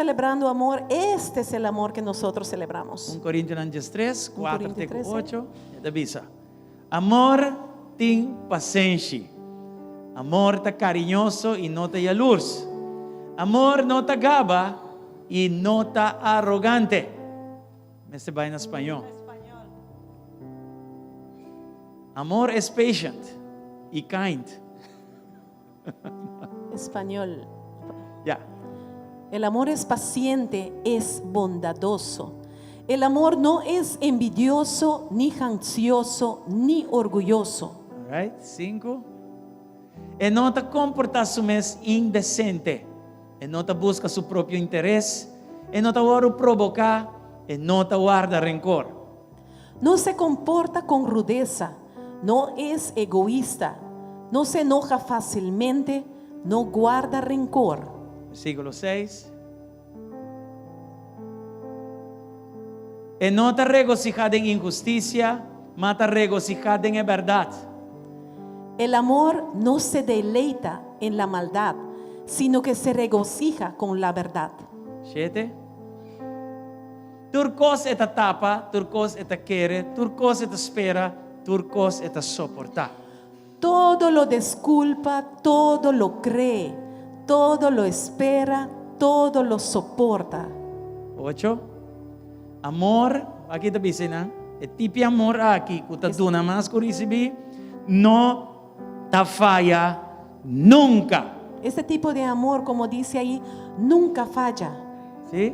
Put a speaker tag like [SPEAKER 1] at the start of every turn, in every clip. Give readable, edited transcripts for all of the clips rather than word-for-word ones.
[SPEAKER 1] celebrando amor, este es el amor que nosotros celebramos.
[SPEAKER 2] 1 Coríntios 3, 4 até
[SPEAKER 1] 13.
[SPEAKER 2] 8. Avisa. Amor tem paciência. Amor tá carinhoso e não tá luz. Amor não tá gaba e não tá arrogante. Este vai em espanhol. Amor es patient y kind.
[SPEAKER 1] Español.
[SPEAKER 2] Ya.
[SPEAKER 1] El amor es paciente, es bondadoso. El amor no es envidioso, ni ansioso, ni orgulloso.
[SPEAKER 2] All right. 5. E não te comporta-se indecente. E não te busca seu próprio interesse. E não te vai provocar. E não te guarda rencor.
[SPEAKER 1] No se comporta con rudeza, no es egoísta, no se enoja fácilmente, no guarda rencor.
[SPEAKER 2] Versículo 6. E não te regocijada em injustiça, mas te regocijada em verdade.
[SPEAKER 1] El amor no se deleita en la maldad, sino que se regocija con la verdad.
[SPEAKER 2] 7. Turcos é tapa, turcos é querer, turcos é espera, turcos é soportar.
[SPEAKER 1] Todo lo disculpa, todo lo cree, todo lo espera, todo lo soporta.
[SPEAKER 2] 8. Amor, aqui está dizendo, é tipo amor aqui, que está dando mais que receber, não te falha nunca.
[SPEAKER 1] Este tipo de amor, como dice ahí, nunca falla.
[SPEAKER 2] ¿Sí?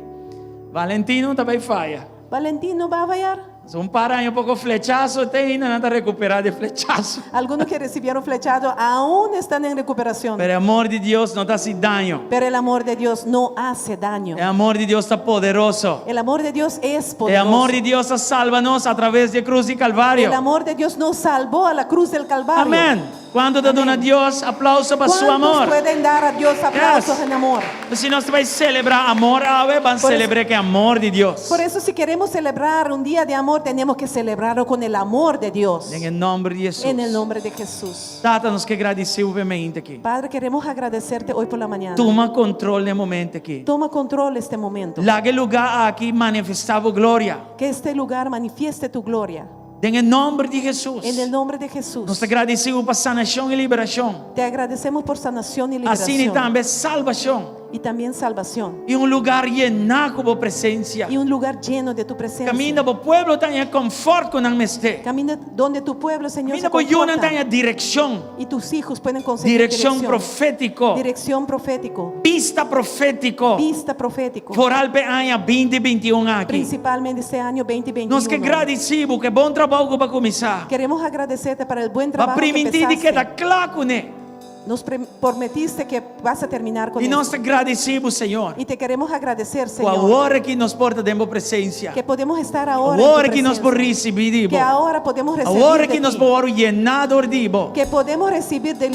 [SPEAKER 2] Valentino também falha.
[SPEAKER 1] Valentino va a fallar.
[SPEAKER 2] Se para um pouco flechazo, tem ainda nada a recuperar de flechazo.
[SPEAKER 1] Algunos que recibieron flechado aún están en recuperación.
[SPEAKER 2] Pero o amor de Deus não te hace daño.
[SPEAKER 1] Pero el amor de Dios no hace daño.
[SPEAKER 2] O amor de Deus está poderoso.
[SPEAKER 1] El amor de Dios es
[SPEAKER 2] O
[SPEAKER 1] poderoso.
[SPEAKER 2] amor de Deus salva-nos através de cruz e calvário.
[SPEAKER 1] El amor de Dios nos salvó a la cruz del Calvario.
[SPEAKER 2] Amém. Quando te dona a Deus aplauso para seu
[SPEAKER 1] ¿Cuántos
[SPEAKER 2] amor?
[SPEAKER 1] pueden dar a Dios aplausos
[SPEAKER 2] Yes.
[SPEAKER 1] en amor?
[SPEAKER 2] Se nós vai celebrar amor, vamos celebrar que é amor de Deus.
[SPEAKER 1] Por eso si queremos celebrar un día de amor, tenemos que celebrarlo con el amor de Dios.
[SPEAKER 2] Em nome de Jesus.
[SPEAKER 1] En el nombre de Jesús.
[SPEAKER 2] Tata, nos que agradecer obviamente aqui.
[SPEAKER 1] Padre, queremos agradecerte hoy por la mañana.
[SPEAKER 2] Toma controle no momento aqui.
[SPEAKER 1] Toma control este momento.
[SPEAKER 2] Lá que lugar aqui manifestava glória.
[SPEAKER 1] Que este lugar manifieste tu gloria.
[SPEAKER 2] Em nome de Jesus.
[SPEAKER 1] En el nombre de Jesús.
[SPEAKER 2] Nos agradecemos por sanação e liberação.
[SPEAKER 1] Te agradecemos por sanación y
[SPEAKER 2] Assim
[SPEAKER 1] liberación.
[SPEAKER 2] também salvação.
[SPEAKER 1] Y también salvación.
[SPEAKER 2] E lugar llenado por presença.
[SPEAKER 1] Y un lugar lleno de tu presencia.
[SPEAKER 2] Camina para o povo tenha conforto com este.
[SPEAKER 1] Camina donde tu pueblo, Señor,
[SPEAKER 2] Camina
[SPEAKER 1] se
[SPEAKER 2] para o
[SPEAKER 1] conforta.
[SPEAKER 2] tenha direção.
[SPEAKER 1] Y tus hijos pueden conseguir
[SPEAKER 2] Direção
[SPEAKER 1] dirección.
[SPEAKER 2] profético.
[SPEAKER 1] Dirección profético.
[SPEAKER 2] Pista profético.
[SPEAKER 1] Vista profético.
[SPEAKER 2] Foral para ano 2021 aqui.
[SPEAKER 1] Principalmente este año 2021.
[SPEAKER 2] Nós que agradecemos, que bom trabalho para começar.
[SPEAKER 1] Queremos agradecerte para el buen
[SPEAKER 2] Para
[SPEAKER 1] trabajo que
[SPEAKER 2] permitir que
[SPEAKER 1] empezaste.
[SPEAKER 2] da claro com ele.
[SPEAKER 1] Nos prometiste que vas a terminar con
[SPEAKER 2] E
[SPEAKER 1] esto.
[SPEAKER 2] nós te agradecemos, Senhor.
[SPEAKER 1] Y te queremos agradecer,
[SPEAKER 2] Com
[SPEAKER 1] Señor,
[SPEAKER 2] a hora que nos porta dentro presença.
[SPEAKER 1] que podemos estar
[SPEAKER 2] A
[SPEAKER 1] ahora en tu
[SPEAKER 2] hora que nos
[SPEAKER 1] presencia.
[SPEAKER 2] por receber.
[SPEAKER 1] Que ahora podemos
[SPEAKER 2] A
[SPEAKER 1] recibir
[SPEAKER 2] hora
[SPEAKER 1] de
[SPEAKER 2] que nos
[SPEAKER 1] ti.
[SPEAKER 2] por llenado de
[SPEAKER 1] Que podemos recibir de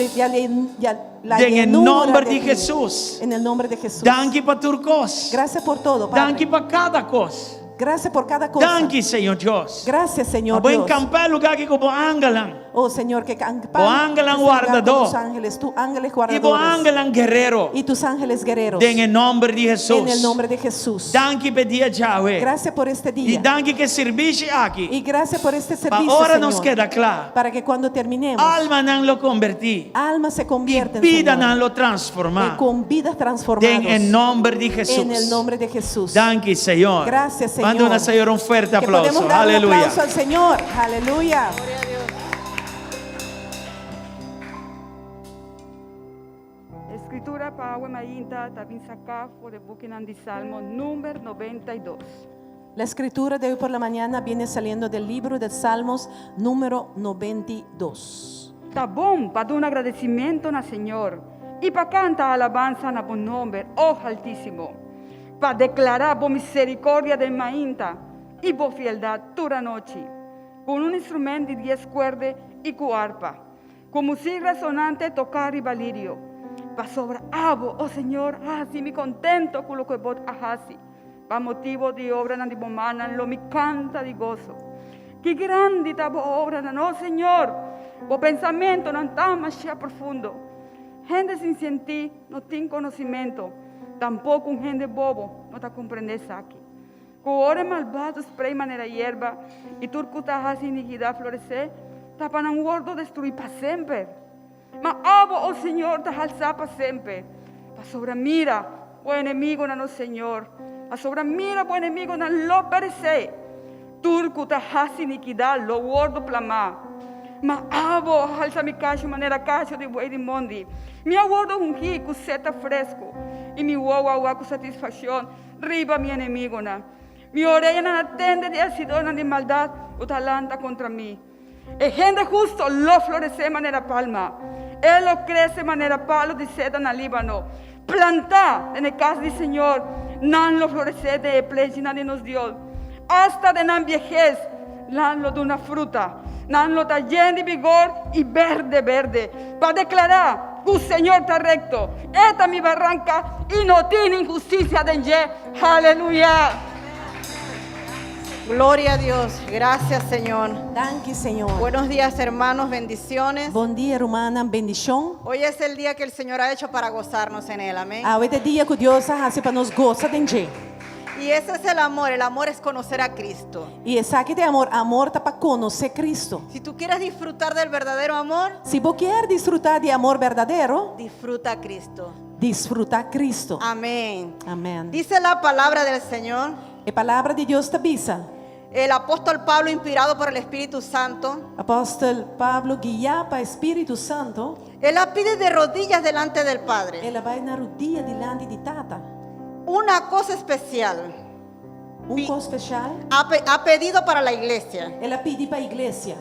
[SPEAKER 1] la
[SPEAKER 2] En el
[SPEAKER 1] llenura
[SPEAKER 2] nombre de
[SPEAKER 1] ti.
[SPEAKER 2] Jesús.
[SPEAKER 1] En el nombre de Jesús.
[SPEAKER 2] Danke para turcos.
[SPEAKER 1] Gracias por todo, Padre.
[SPEAKER 2] Danke para cada cosa.
[SPEAKER 1] Gracias por cada cosa.
[SPEAKER 2] Danke, Senhor Deus.
[SPEAKER 1] Gracias, Señor
[SPEAKER 2] Vou
[SPEAKER 1] Dios.
[SPEAKER 2] encampar lugar que como angelan.
[SPEAKER 1] Oh, Señor, que
[SPEAKER 2] O ángel guardador.
[SPEAKER 1] tus ángeles
[SPEAKER 2] E o
[SPEAKER 1] guardadores.
[SPEAKER 2] angelan guerreiro.
[SPEAKER 1] Y tus ángeles guerreros.
[SPEAKER 2] En el nombre de Jesús.
[SPEAKER 1] En el nombre de Jesús.
[SPEAKER 2] Danke para dia Yahweh.
[SPEAKER 1] Gracias por este
[SPEAKER 2] E
[SPEAKER 1] día.
[SPEAKER 2] danke que serviste aqui.
[SPEAKER 1] Y gracias por este
[SPEAKER 2] Para
[SPEAKER 1] servicio,
[SPEAKER 2] ahora
[SPEAKER 1] Señor.
[SPEAKER 2] nos queda claro.
[SPEAKER 1] Para que cuando terminemos,
[SPEAKER 2] Alma não lo converti.
[SPEAKER 1] almas se
[SPEAKER 2] E
[SPEAKER 1] convierten,
[SPEAKER 2] vida
[SPEAKER 1] Señor,
[SPEAKER 2] não lo transformar.
[SPEAKER 1] con vidas transformadas.
[SPEAKER 2] En el nombre de Jesús.
[SPEAKER 1] En el nombre de Jesús.
[SPEAKER 2] Danke, Senhor.
[SPEAKER 1] Gracias, Señor.
[SPEAKER 2] Manda una, Señor, un fuerte
[SPEAKER 1] Que
[SPEAKER 2] aplauso.
[SPEAKER 1] podemos dar un
[SPEAKER 2] Aleluya.
[SPEAKER 1] aplauso al Señor. Aleluya.
[SPEAKER 3] Escritura para Mainta, también sacafo de Buchanan de Salmo, número 92.
[SPEAKER 1] La escritura de hoy por la mañana viene saliendo del libro de Salmos número 92.
[SPEAKER 3] Tá bom para dar un agradecimiento al Señor y para cantar alabanza a buen nombre, oh Altísimo, para declarar por misericordia de Mainta y por fieldad toda noche, con un instrumento de 10 cuerdas y con arpa, con música resonante tocar y valirio, para sobra abo, oh Señor, así me contento con lo que vos haces, para motivo de obra de bomana, lo me canta de gozo. Que grande está a obra, no Señor, o pensamento não está mais profundo. Gente sem sentir, não tem conhecimento, Tampouco um gente bobo não está compreendendo isso aqui. Ora malvado spray maneira hierba e turco tá assim iniquidade florescer, tá para um gordo destruir para sempre. Mas abo o Senhor tá alçar para sempre. Para sobramira o inimigo no Senhor. Para sobramira o inimigo não lo perecer. Turco tá assim iniquidade lo gordo plamar. Mas abo alça mi cacho maneira cacho de boi de mondi. Mi aguardo um rico seta fresco e mi uau com satisfação riba mi inimigo na. Mi orelha não atende de acidona de maldade o talanta contra mim. E gente justo lo floresce maneira palma. Ele cresce maneira palo de seda na Líbano. Plantar na casa do Senhor, não lo floresce de plejina de nos Deus. Hasta de não viejez, não lo de uma fruta. Não lo está lleno de vigor e verde, verde. Para declarar que o Senhor está recto. Esta é mi barranca e não tem injusticia de Aleluya.
[SPEAKER 4] Gloria a Dios. Gracias, Señor.
[SPEAKER 1] Danke, Señor.
[SPEAKER 4] Buenos días, hermanos. Bendiciones.
[SPEAKER 1] Bom dia, hermana. Bendição.
[SPEAKER 4] Hoy es el día que el Señor ha hecho para gozarnos en Él. Amén.
[SPEAKER 1] Hoje é dia que Deus hace para nos gozar de Ele.
[SPEAKER 4] Y ese es el amor. El amor es conocer a Cristo.
[SPEAKER 1] E esse aqui de amor, amor tá para conhecer Cristo.
[SPEAKER 4] Si tú quieres disfrutar del verdadero amor,
[SPEAKER 1] Se você quer desfrutar de amor verdadeiro,
[SPEAKER 4] disfruta a Cristo.
[SPEAKER 1] desfrutar Cristo.
[SPEAKER 4] Amén.
[SPEAKER 1] Amém.
[SPEAKER 4] Dice la palabra del Señor.
[SPEAKER 1] A palavra de Deus te avisa.
[SPEAKER 4] El apóstol Pablo, inspirado por el Espíritu Santo,
[SPEAKER 1] Apóstolo Pablo, guiado para Espírito Santo,
[SPEAKER 4] él la pide de rodillas delante del Padre.
[SPEAKER 1] ela vai na rodilha diante de Tata.
[SPEAKER 4] Una cosa especial
[SPEAKER 1] Coisa especial,
[SPEAKER 4] ha pedido para la iglesia.
[SPEAKER 1] ela pede para a igreja.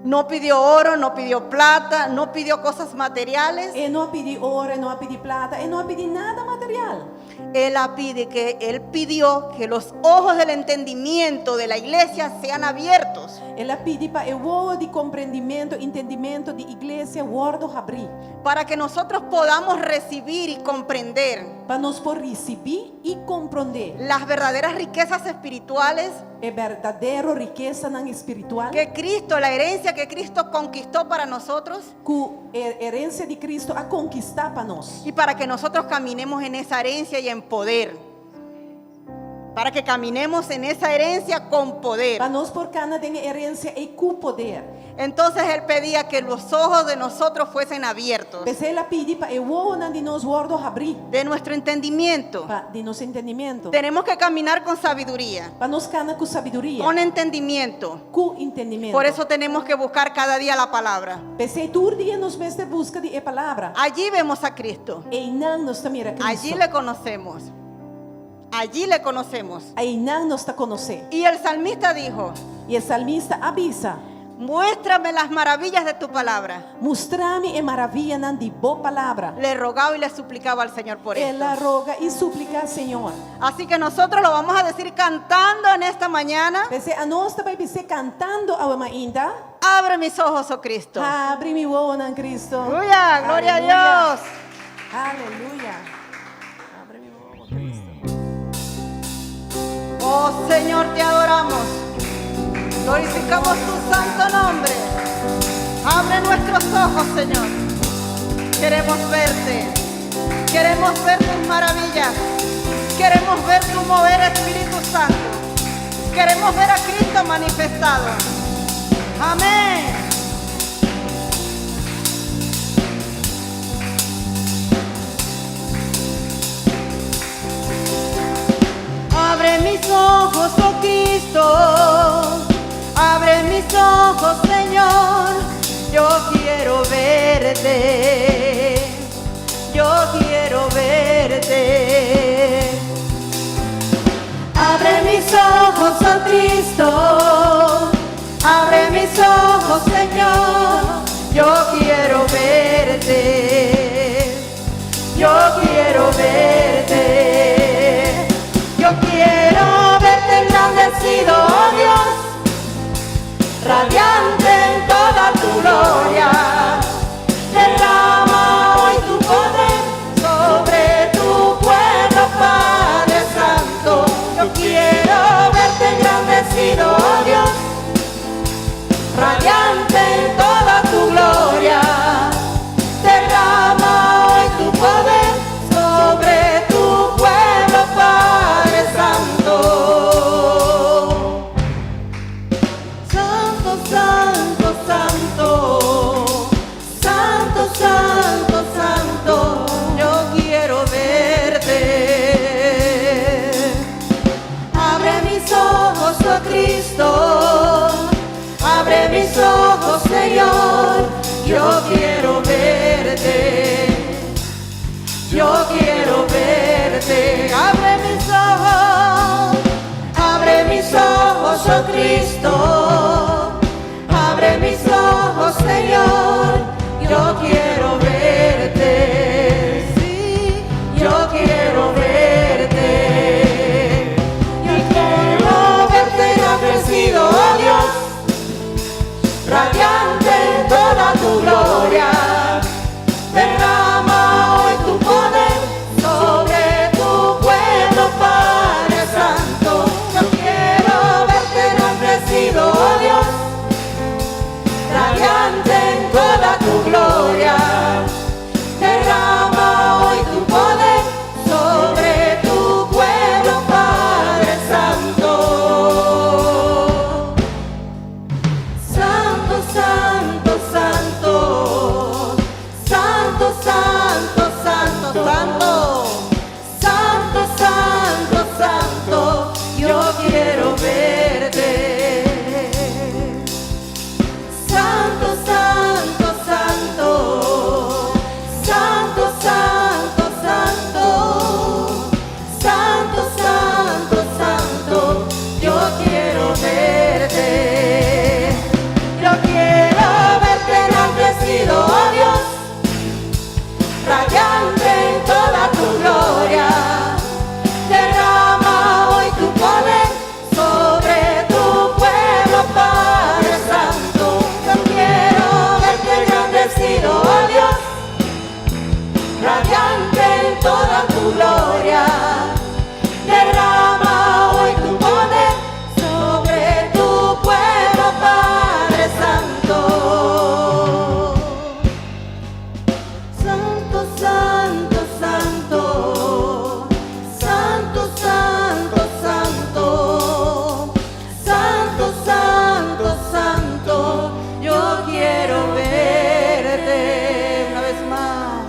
[SPEAKER 4] No pidió oro, no pidió plata, no pidió cosas materiales.
[SPEAKER 1] E não pedi ouro, não pedi plata, e não pedi nada material.
[SPEAKER 4] Él pidió que los ojos del entendimiento de la iglesia sean abiertos
[SPEAKER 1] Ela pede para o olho de compreendimento, entendimento de igreja, guardo abrir.
[SPEAKER 4] para que nosotros podamos recibir y comprender
[SPEAKER 1] Para nós por receber e compreender
[SPEAKER 4] las verdaderas riquezas espirituales
[SPEAKER 1] a verdadeira riqueza não espiritual
[SPEAKER 4] que Cristo, la herencia que Cristo conquistó para nosotros,
[SPEAKER 1] que a herança de Cristo a conquistar para nós.
[SPEAKER 4] y para que nosotros caminemos en esa herencia y en poder. Para que caminemos en esa herencia con poder.
[SPEAKER 1] Para nós por causa da herança e com poder.
[SPEAKER 4] Entonces Él pedía que los ojos de nosotros fuesen abiertos,
[SPEAKER 1] Mas ela pede para o olho de nós guardo abrir,
[SPEAKER 4] de nuestro entendimiento.
[SPEAKER 1] de nosso entendimento.
[SPEAKER 4] Tenemos que caminar con sabiduría,
[SPEAKER 1] Para nós cana com sabedoria,
[SPEAKER 4] con entendimiento.
[SPEAKER 1] com entendimento.
[SPEAKER 4] Por eso tenemos que buscar cada día la palabra.
[SPEAKER 1] Pensei todo dia nos mestre busca de a palavra.
[SPEAKER 4] Allí vemos a Cristo.
[SPEAKER 1] E não nos mira Cristo.
[SPEAKER 4] Allí le conocemos. Allí le conocemos.
[SPEAKER 1] Aí não nos está conhecer.
[SPEAKER 4] Y el salmista dijo:
[SPEAKER 1] E o salmista avisa:
[SPEAKER 4] muéstrame las maravillas de tu palabra.
[SPEAKER 1] mostrame a maravilha não de boa palavra.
[SPEAKER 4] Le rogaba y le suplicaba al Señor por
[SPEAKER 1] Ela
[SPEAKER 4] esto.
[SPEAKER 1] roga e suplica ao Senhor.
[SPEAKER 4] Así que nosotros lo vamos a decir cantando en esta mañana.
[SPEAKER 1] Pensei, a nós também pensei cantando a uma ainda.
[SPEAKER 4] Abre mis ojos, oh Cristo.
[SPEAKER 1] Abre mi olho em Cristo.
[SPEAKER 4] Aleluya, gloria a Dios.
[SPEAKER 1] Aleluya. Abre mi olho, Cristo.
[SPEAKER 4] Oh Señor, te adoramos. Glorificamos tu santo nombre. Abre nuestros ojos, Señor. Queremos verte. Queremos ver tus maravillas. Queremos ver tu mover, Espíritu Santo. Queremos ver a Cristo manifestado. Amén. Abre mis ojos, oh Cristo, abre mis ojos, Señor, yo quiero verte, yo quiero verte. Abre mis ojos, oh Cristo, abre mis ojos, Señor, yo quiero verte, yo quiero verte. Yo quiero verte engrandecido, oh Dios, radiante en toda tu gloria. Derrama hoy tu poder sobre tu pueblo, Padre Santo. Yo quiero verte engrandecido, oh Dios, radiante en toda tu gloria. Derrama hoy tu poder sobre tu pueblo. mis ojos, Señor, yo quiero verte. Yo quiero verte. Abre mis ojos, oh Cristo. Abre mis ojos, Señor, yo quiero verte. Sí, yo quiero verte. Yo quiero verte engrandecido, oh Dios, radiante en toda tu gloria. Derrama hoy tu poder sobre tu pueblo, Padre Santo. Yo quiero verte engrandecido, oh Dios, radiante en toda tu gloria. Derrama hoy tu poder sobre tu pueblo, Padre Santo. Santo, santo, santo. Santo, santo, santo, santo. Santo, santo, santo. Yo quiero verte. Santo, santo, santo. Santo, santo, santo. Santo, santo, santo. Yo quiero verte. Yo quiero verte engrandecido, oh Dios, radiante en toda tu gloria. Derrama hoy tu poder sobre tu pueblo, Padre Santo. Yo quiero verte engrandecido, oh Dios, radiante en toda tu gloria. Derrama hoy tu poder sobre tu pueblo, Padre Santo. Santo, santo, santo. Santo, santo, santo. Santo, santo, santo. Yo quiero verte una vez más.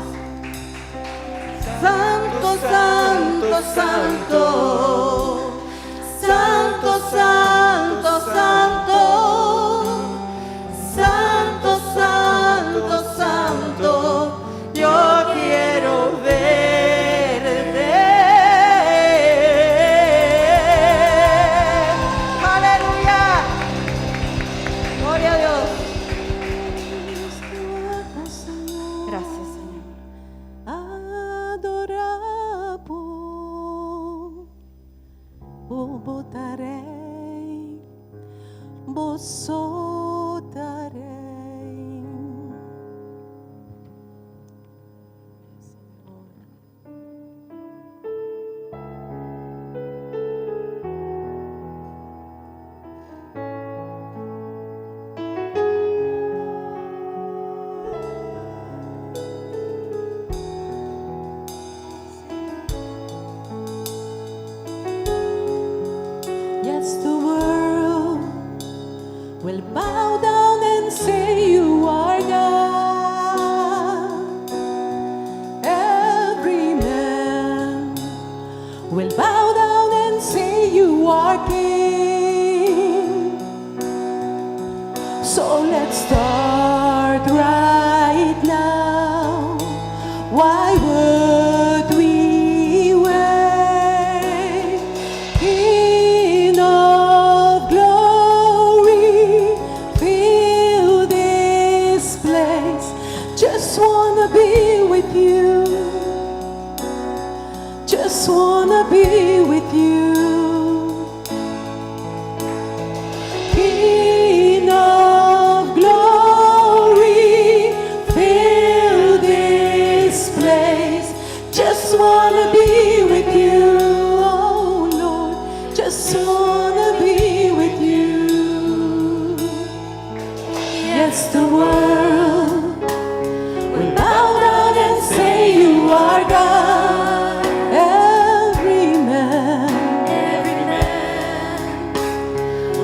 [SPEAKER 4] Santo, santo, santo. Santo, santo, santo. Santo, santo, santo. Yo quiero verte. Aleluya. Gloria a Dios. Gracias, Señor.
[SPEAKER 1] Adorapo, o botarei, bosotarei. Yes, the world will bow down and say you are God. Every man will bow down and say you are King. So let's start right now. Why would we wait? King of glory, fill this place. Just wanna be with you. Just wanna be with you. King of glory, fill this place. Just wanna be with you, oh Lord. Just wanna be with you. Yes, the world will bow down and say you are God. Every man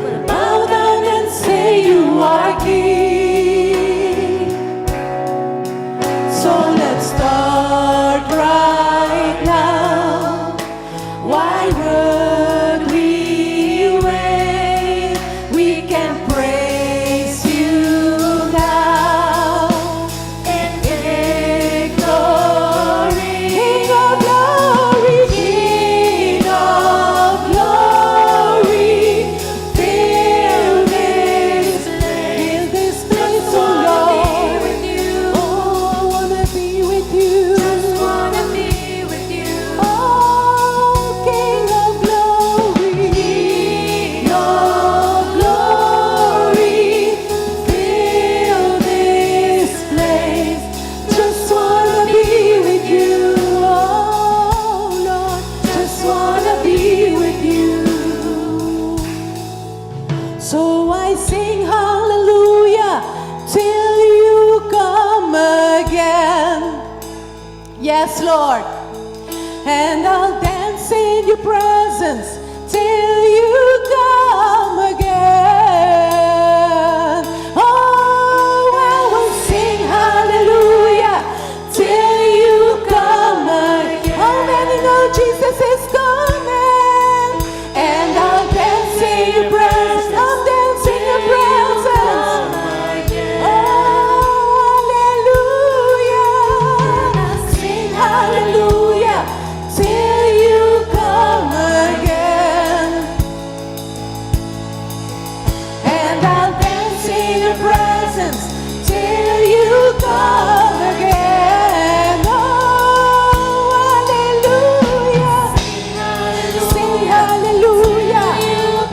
[SPEAKER 1] will bow down and say you are King. So let's start right now. Why would we wait? We can praise you. Lord. And I'll dance in your presence till you come again. Oh, I will sing hallelujah till you come again. How many know Jesus is coming? And I'll dance in your presence. I'll dance in your presence. Hallelujah, till you come again. And I'll dance in your presence till you come again. Oh, hallelujah, sing hallelujah,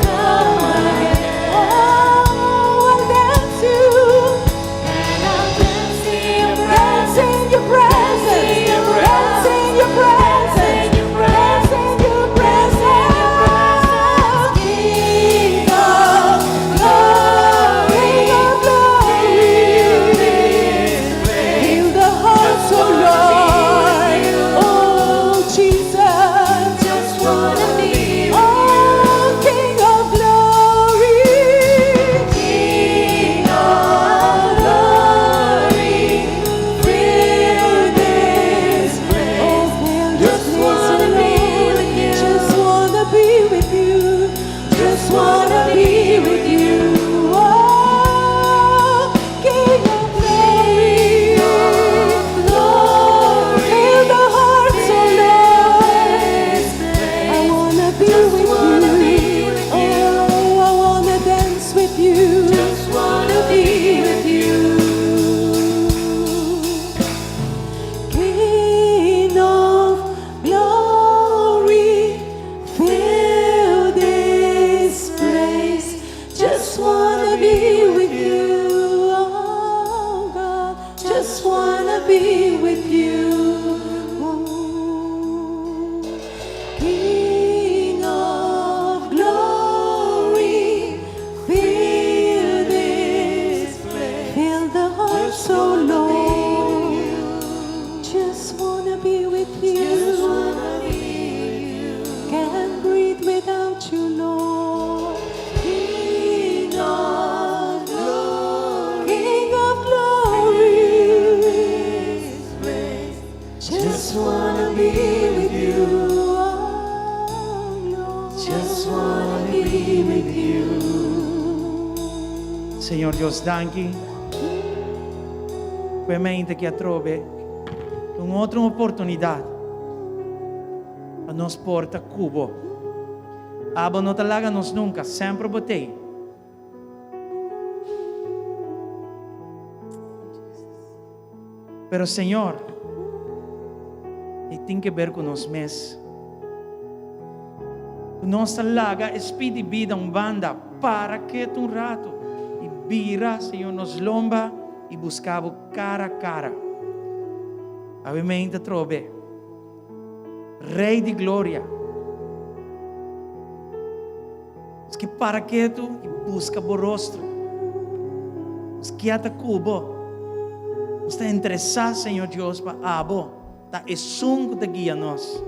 [SPEAKER 1] come again. Oh, I'll dance you, and I'll dance in your presence. Dance in your presence, dance in your presence, King of glory, fill the hearts, oh Lord, oh Jesus, just wanna be, oh King of glory, King of glory, fill this place. Just wanna be with you. Just wanna be with you. Just wanna be with you. Oh, King of glory, Lord, fill the hearts, oh Lord. I wanna be with you. Oh, I wanna dance with you. Just wanna be with you. King of glory, fill this place. Just wanna be with you, oh God. Just wanna be with you. King of glory, fill this place. Fill the hearts, oh Lord. Just wanna be with you. Can't breathe without you, Lord. King of glory, King of glory. Just wanna be with you, oh Lord. Just wanna be with you.
[SPEAKER 2] Señor Dios, danke. Per mente che trove un'altra opportunità a nos porta cubo. Aba no talaga nos nunca, sempre botei. Pero Señor, e tem que ver com nós mesmos. Nós talaga espírito de vida banda para que um rato e vira, Senhor, nos lomba e buscava cara a cara. Obviamente trove Rei de glória. Es que para que tu busca o rosto. Es que ata cubo. Está interessado, Senhor Deus, para abo. Tá esum que te guia nós.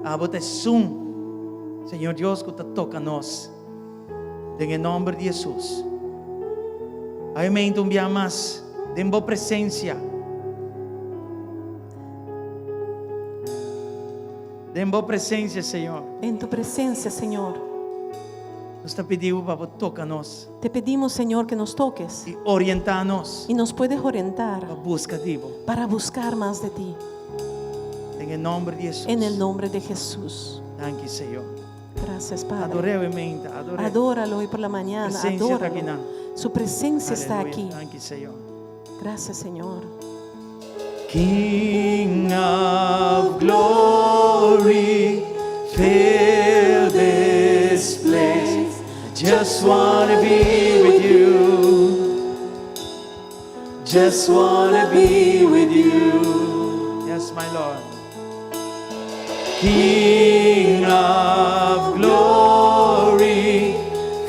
[SPEAKER 2] Abo tá esum. Senhor Deus, que te toca nós. Em nome de Jesus. Obviamente um dia mais. Dem boa presença. Dem boa presença, Senhor.
[SPEAKER 1] En tu presencia, Señor,
[SPEAKER 2] Nós te pedimos para tocar-nos
[SPEAKER 1] te pedimos, Señor, que nos toques
[SPEAKER 2] e orientar-nos
[SPEAKER 1] y nos puedes orientar
[SPEAKER 2] para buscar de Ti.
[SPEAKER 1] para buscar más de ti.
[SPEAKER 2] Em nome de Jesus.
[SPEAKER 1] En el nombre de Jesús.
[SPEAKER 2] Danke, Senhor.
[SPEAKER 1] Gracias, Padre.
[SPEAKER 2] Adoré, adoré.
[SPEAKER 1] Adóralo hoy por la mañana.
[SPEAKER 2] Presencia está aquí,
[SPEAKER 1] Adóralo.
[SPEAKER 2] ¿no?
[SPEAKER 1] Su presencia está aquí.
[SPEAKER 2] Danke, Senhor.
[SPEAKER 1] Gracias, Señor.
[SPEAKER 2] King of glory, fill this place. Just wanna be with you. Just wanna be with you. Yes, my Lord. King of glory,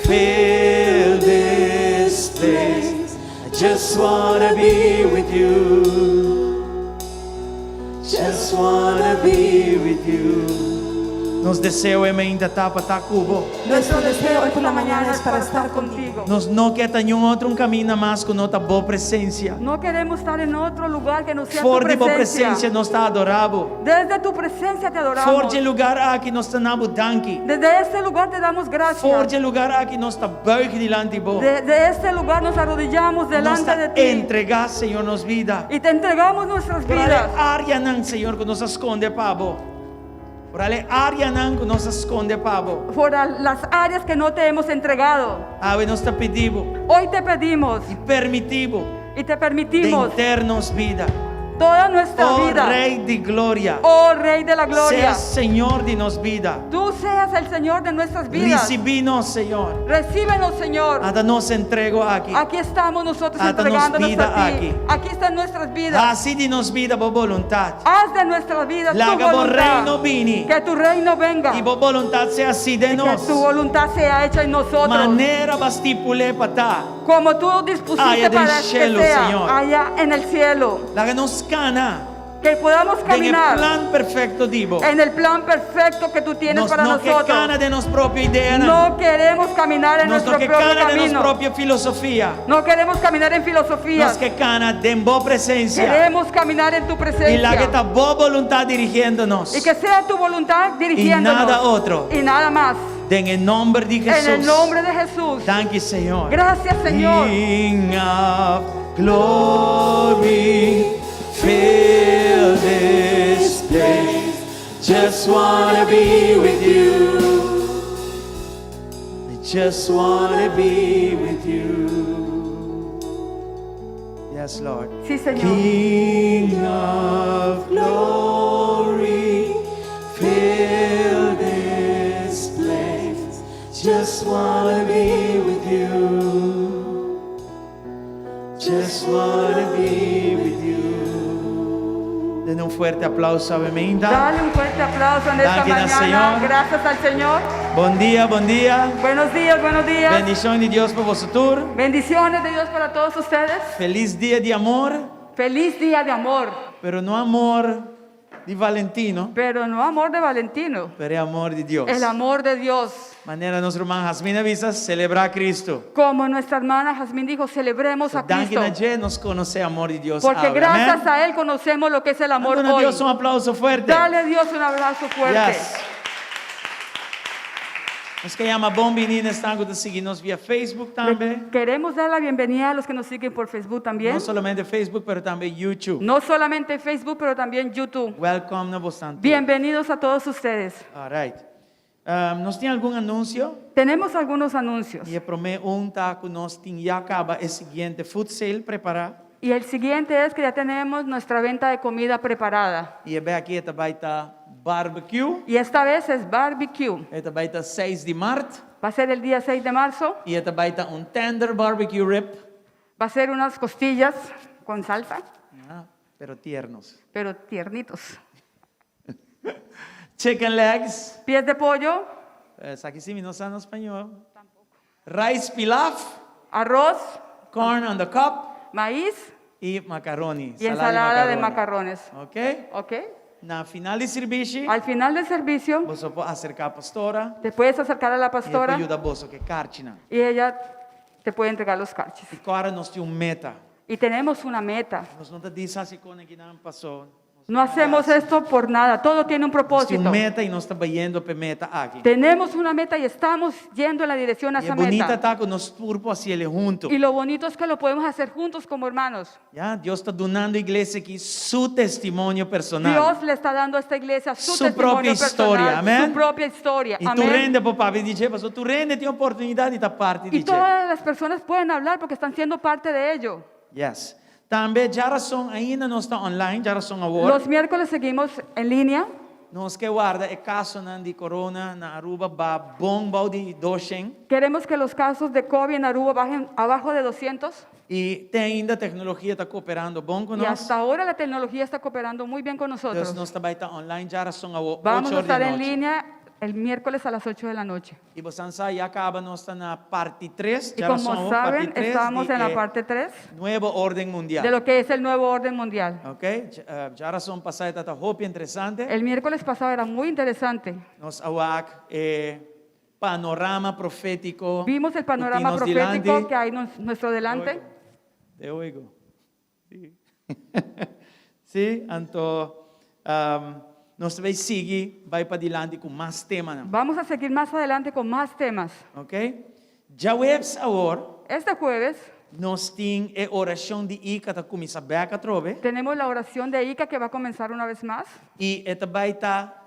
[SPEAKER 2] fill this place. I just wanna be with you.
[SPEAKER 1] Just wanna be with you.
[SPEAKER 2] Nos deseo ainda tapa ta cubo.
[SPEAKER 3] Nuestro deseo hoy por la mañana es para estar contigo.
[SPEAKER 2] Nos não quer nenhum outro caminho mais com nossa boa presença.
[SPEAKER 3] No queremos estar en otro lugar que no sea
[SPEAKER 2] For
[SPEAKER 3] tu
[SPEAKER 2] de boa
[SPEAKER 3] presencia.
[SPEAKER 2] presença nós está adorável.
[SPEAKER 3] Desde tu presencia te
[SPEAKER 2] For
[SPEAKER 3] adoramos.
[SPEAKER 2] de lugar aqui nós está nabo danki.
[SPEAKER 3] Desde este lugar te damos
[SPEAKER 2] For
[SPEAKER 3] gracias.
[SPEAKER 2] de lugar aqui nós está buig delante bo.
[SPEAKER 3] Desde este lugar nos arrodillamos
[SPEAKER 2] Nós
[SPEAKER 3] delante de
[SPEAKER 2] está
[SPEAKER 3] ti.
[SPEAKER 2] entregar, Senhor, nos vida.
[SPEAKER 3] Y te entregamos nuestras
[SPEAKER 2] Por ale
[SPEAKER 3] vidas.
[SPEAKER 2] área não, Senhor, que nos esconde pabo. Por ale área não que nos esconde pabo.
[SPEAKER 3] Por las áreas que no te hemos entregado.
[SPEAKER 2] Ave nós está pedindo
[SPEAKER 3] Hoy te pedimos
[SPEAKER 2] e permitivo
[SPEAKER 3] y te
[SPEAKER 2] de
[SPEAKER 3] permitimos
[SPEAKER 2] internos vida.
[SPEAKER 3] toda nuestra
[SPEAKER 2] Oh
[SPEAKER 3] vida.
[SPEAKER 2] Rei de glória.
[SPEAKER 3] Oh Rey de la Gloria.
[SPEAKER 2] Seas Senhor de nos vida.
[SPEAKER 3] Tú seas el Señor de nuestras vidas.
[SPEAKER 2] Recibinos, Senhor.
[SPEAKER 3] Recíbenos, Señor.
[SPEAKER 2] Hasta nos entrego aqui.
[SPEAKER 3] Aquí estamos nosotros
[SPEAKER 2] Hasta nos
[SPEAKER 3] entregándonos
[SPEAKER 2] vida
[SPEAKER 3] a ti.
[SPEAKER 2] aquí.
[SPEAKER 3] Aquí están nuestras vidas.
[SPEAKER 2] Assim de nos vida, boa vontade.
[SPEAKER 3] Haz de nuestras vidas tu
[SPEAKER 2] Laga bo reino
[SPEAKER 3] voluntad.
[SPEAKER 2] vini.
[SPEAKER 3] Que tu reino venga.
[SPEAKER 2] E boa vontade seja assim de
[SPEAKER 3] Que
[SPEAKER 2] nós.
[SPEAKER 3] tu voluntad sea hecha en nosotros.
[SPEAKER 2] Maneira bastipule patá.
[SPEAKER 3] Como tú dispusiste
[SPEAKER 2] Allá del
[SPEAKER 3] para
[SPEAKER 2] cielo,
[SPEAKER 3] que sea
[SPEAKER 2] Señor.
[SPEAKER 3] allá en el cielo.
[SPEAKER 2] Laga nos cana.
[SPEAKER 3] Que podamos
[SPEAKER 2] En el
[SPEAKER 3] caminar
[SPEAKER 2] plan perfecto divo.
[SPEAKER 3] en el plan perfecto que tú tienes
[SPEAKER 2] Nos
[SPEAKER 3] para
[SPEAKER 2] no que
[SPEAKER 3] nosotros.
[SPEAKER 2] cana de nos propia idea.
[SPEAKER 3] No queremos caminar en
[SPEAKER 2] Nos
[SPEAKER 3] nuestro
[SPEAKER 2] no que
[SPEAKER 3] propio
[SPEAKER 2] cana de nos
[SPEAKER 3] camino.
[SPEAKER 2] propia filosofia.
[SPEAKER 3] No queremos caminar en
[SPEAKER 2] Nos
[SPEAKER 3] filosofías.
[SPEAKER 2] que cana de boa presença.
[SPEAKER 3] Queremos caminar en tu
[SPEAKER 2] E lá que
[SPEAKER 3] presencia.
[SPEAKER 2] está boa vontade dirigindo-nos.
[SPEAKER 3] Y que sea tu voluntad dirigiéndonos.
[SPEAKER 2] nada otro.
[SPEAKER 3] Y nada más.
[SPEAKER 2] En el nombre de Jesús.
[SPEAKER 3] En el nombre de Jesús.
[SPEAKER 2] Thank you, Señor.
[SPEAKER 3] Gracias, Señor.
[SPEAKER 2] King of glory, fill this place. Just wanna be with you. I just wanna be with you. Yes, Lord.
[SPEAKER 3] Sí, Señor.
[SPEAKER 2] King of glory, fill this place. Just wanna be with you. Just wanna be with you. Den un fuerte aplauso a Beminda.
[SPEAKER 3] Dale un fuerte aplauso en esta
[SPEAKER 2] Gracias,
[SPEAKER 3] mañana.
[SPEAKER 2] Señor.
[SPEAKER 3] Gracias al Señor.
[SPEAKER 2] Buen día, buen día.
[SPEAKER 3] Buenos días, buenos días.
[SPEAKER 2] Bendición de Dios por vosotros.
[SPEAKER 3] Bendiciones de Dios para todos ustedes.
[SPEAKER 2] Feliz día de amor,
[SPEAKER 3] Feliz día de amor.
[SPEAKER 2] pero no amor de Valentino,
[SPEAKER 3] Pero no amor de Valentino.
[SPEAKER 2] pero amor de Dios.
[SPEAKER 3] El amor de Dios.
[SPEAKER 2] Manera nuestra hermana Jasmine avisa, celebrar a Cristo.
[SPEAKER 3] Como nuestra hermana Jazmín dijo, celebremos a Cristo.
[SPEAKER 2] Danke nos conoce amor de Dios.
[SPEAKER 3] Porque
[SPEAKER 2] ahora.
[SPEAKER 3] gracias
[SPEAKER 2] Amén.
[SPEAKER 3] a Él conocemos lo que es el amor
[SPEAKER 2] Dale a
[SPEAKER 3] hoy.
[SPEAKER 2] Dios un aplauso fuerte.
[SPEAKER 3] Dale a Dios un abrazo fuerte.
[SPEAKER 2] Yes. Nos que llama bom menino están que seguirnos via Facebook también.
[SPEAKER 3] Queremos dar la bienvenida a los que nos siguen por Facebook también.
[SPEAKER 2] No solamente Facebook, pero también YouTube.
[SPEAKER 3] No solamente Facebook, pero también YouTube.
[SPEAKER 2] Welcome no bastante.
[SPEAKER 3] Bienvenidos a todos ustedes.
[SPEAKER 2] All right. ¿Nos tiene algún anuncio?
[SPEAKER 3] Tenemos algunos anuncios.
[SPEAKER 2] E promete taco nos tem já acaba el siguiente food sale preparar.
[SPEAKER 3] Y el siguiente es que ya tenemos nuestra venta de comida preparada.
[SPEAKER 2] E é aqui vai estar barbecue.
[SPEAKER 3] Y esta vez es barbecue.
[SPEAKER 2] Vai estar 6 de março.
[SPEAKER 3] Va a ser el día 6 de marzo.
[SPEAKER 2] E vai estar tender barbecue rib.
[SPEAKER 3] Va a ser unas costillas con salsa,
[SPEAKER 2] Pero tiernos.
[SPEAKER 3] pero tiernitos.
[SPEAKER 2] Chicken legs.
[SPEAKER 3] Pies de pollo,
[SPEAKER 2] Aqui sim, não sabe no espanhol. Rice pilaf.
[SPEAKER 3] arroz,
[SPEAKER 2] Corn on the cob.
[SPEAKER 3] maíz
[SPEAKER 2] E macaroni.
[SPEAKER 3] y ensalada de macarrones.
[SPEAKER 2] Ok?
[SPEAKER 3] ¿Ok?
[SPEAKER 2] Na final de serviço,
[SPEAKER 3] Al final del servicio,
[SPEAKER 2] você pode acercar a pastora.
[SPEAKER 3] te puedes acercar a la
[SPEAKER 2] E
[SPEAKER 3] pastora
[SPEAKER 2] ajuda a bolsa que é cartina.
[SPEAKER 3] y ella te puede entregar los carches.
[SPEAKER 2] E agora nós temos meta.
[SPEAKER 3] Y tenemos una meta.
[SPEAKER 2] Nós não diz assim quando que não passou.
[SPEAKER 3] No hacemos esto por nada, todo tiene un
[SPEAKER 2] Nós temos
[SPEAKER 3] propósito.
[SPEAKER 2] meta e nós estamos indo para meta aqui.
[SPEAKER 3] Tenemos una meta y estamos yendo en la dirección a
[SPEAKER 2] E
[SPEAKER 3] esa
[SPEAKER 2] é bonita
[SPEAKER 3] meta.
[SPEAKER 2] estar com nós turpo assim ele junto.
[SPEAKER 3] Y lo bonito es que lo podemos hacer juntos como hermanos.
[SPEAKER 2] Já Deus está donando à igreja aqui seu testemunho personal.
[SPEAKER 3] Dios le está dando a esta iglesia su
[SPEAKER 2] Su
[SPEAKER 3] testimonio
[SPEAKER 2] propia historia,
[SPEAKER 3] personal,
[SPEAKER 2] amén.
[SPEAKER 3] su propia historia.
[SPEAKER 2] E tu
[SPEAKER 3] Amén.
[SPEAKER 2] rende, papai, dice, pastor, tu rende, tem oportunidade de estar parte
[SPEAKER 3] Y
[SPEAKER 2] disso.
[SPEAKER 3] todas las personas pueden hablar porque están siendo parte de ello.
[SPEAKER 2] Yes. Também já são ainda não está online, já são agora.
[SPEAKER 3] Los miércoles seguimos en línea.
[SPEAKER 2] Nós que guarda é caso de corona na Aruba ba bom balde docen
[SPEAKER 3] Queremos que los casos de COVID en Aruba bajen abajo de 200.
[SPEAKER 2] e tem ainda tecnologia está cooperando bom
[SPEAKER 3] Y
[SPEAKER 2] conosco.
[SPEAKER 3] hasta ahora la tecnología está cooperando muy bien con
[SPEAKER 2] Então
[SPEAKER 3] nosotros.
[SPEAKER 2] nós também está online, já são agora
[SPEAKER 3] Vamos
[SPEAKER 2] 8
[SPEAKER 3] a
[SPEAKER 2] horas
[SPEAKER 3] estar
[SPEAKER 2] da
[SPEAKER 3] en
[SPEAKER 2] noite.
[SPEAKER 3] línea el miércoles a las 8 de la noche.
[SPEAKER 2] E você sabe, acaba nós na parte 3.
[SPEAKER 3] Y como saben, estamos en la parte 3
[SPEAKER 2] Nuevo orden mundial.
[SPEAKER 3] de lo que es el nuevo orden mundial.
[SPEAKER 2] Ok? Já a razão passada está roupa interessante.
[SPEAKER 3] El miércoles pasado era muy interesante.
[SPEAKER 2] Nós awak panorama profético.
[SPEAKER 3] Vimos el panorama
[SPEAKER 2] Nos
[SPEAKER 3] profético
[SPEAKER 2] dilante.
[SPEAKER 3] que hay nuestro delante.
[SPEAKER 2] Te oigo. Sí. Sí, então nós vai seguir, vai para dilante com mais temas,
[SPEAKER 3] Vamos a seguir más adelante con más temas.
[SPEAKER 2] ok? Já webs agora,
[SPEAKER 3] Este jueves
[SPEAKER 2] nós tem a oração de Ica que começa bem a trove
[SPEAKER 3] tenemos la oración de Ica que va a comenzar una vez más.
[SPEAKER 2] e esta vai estar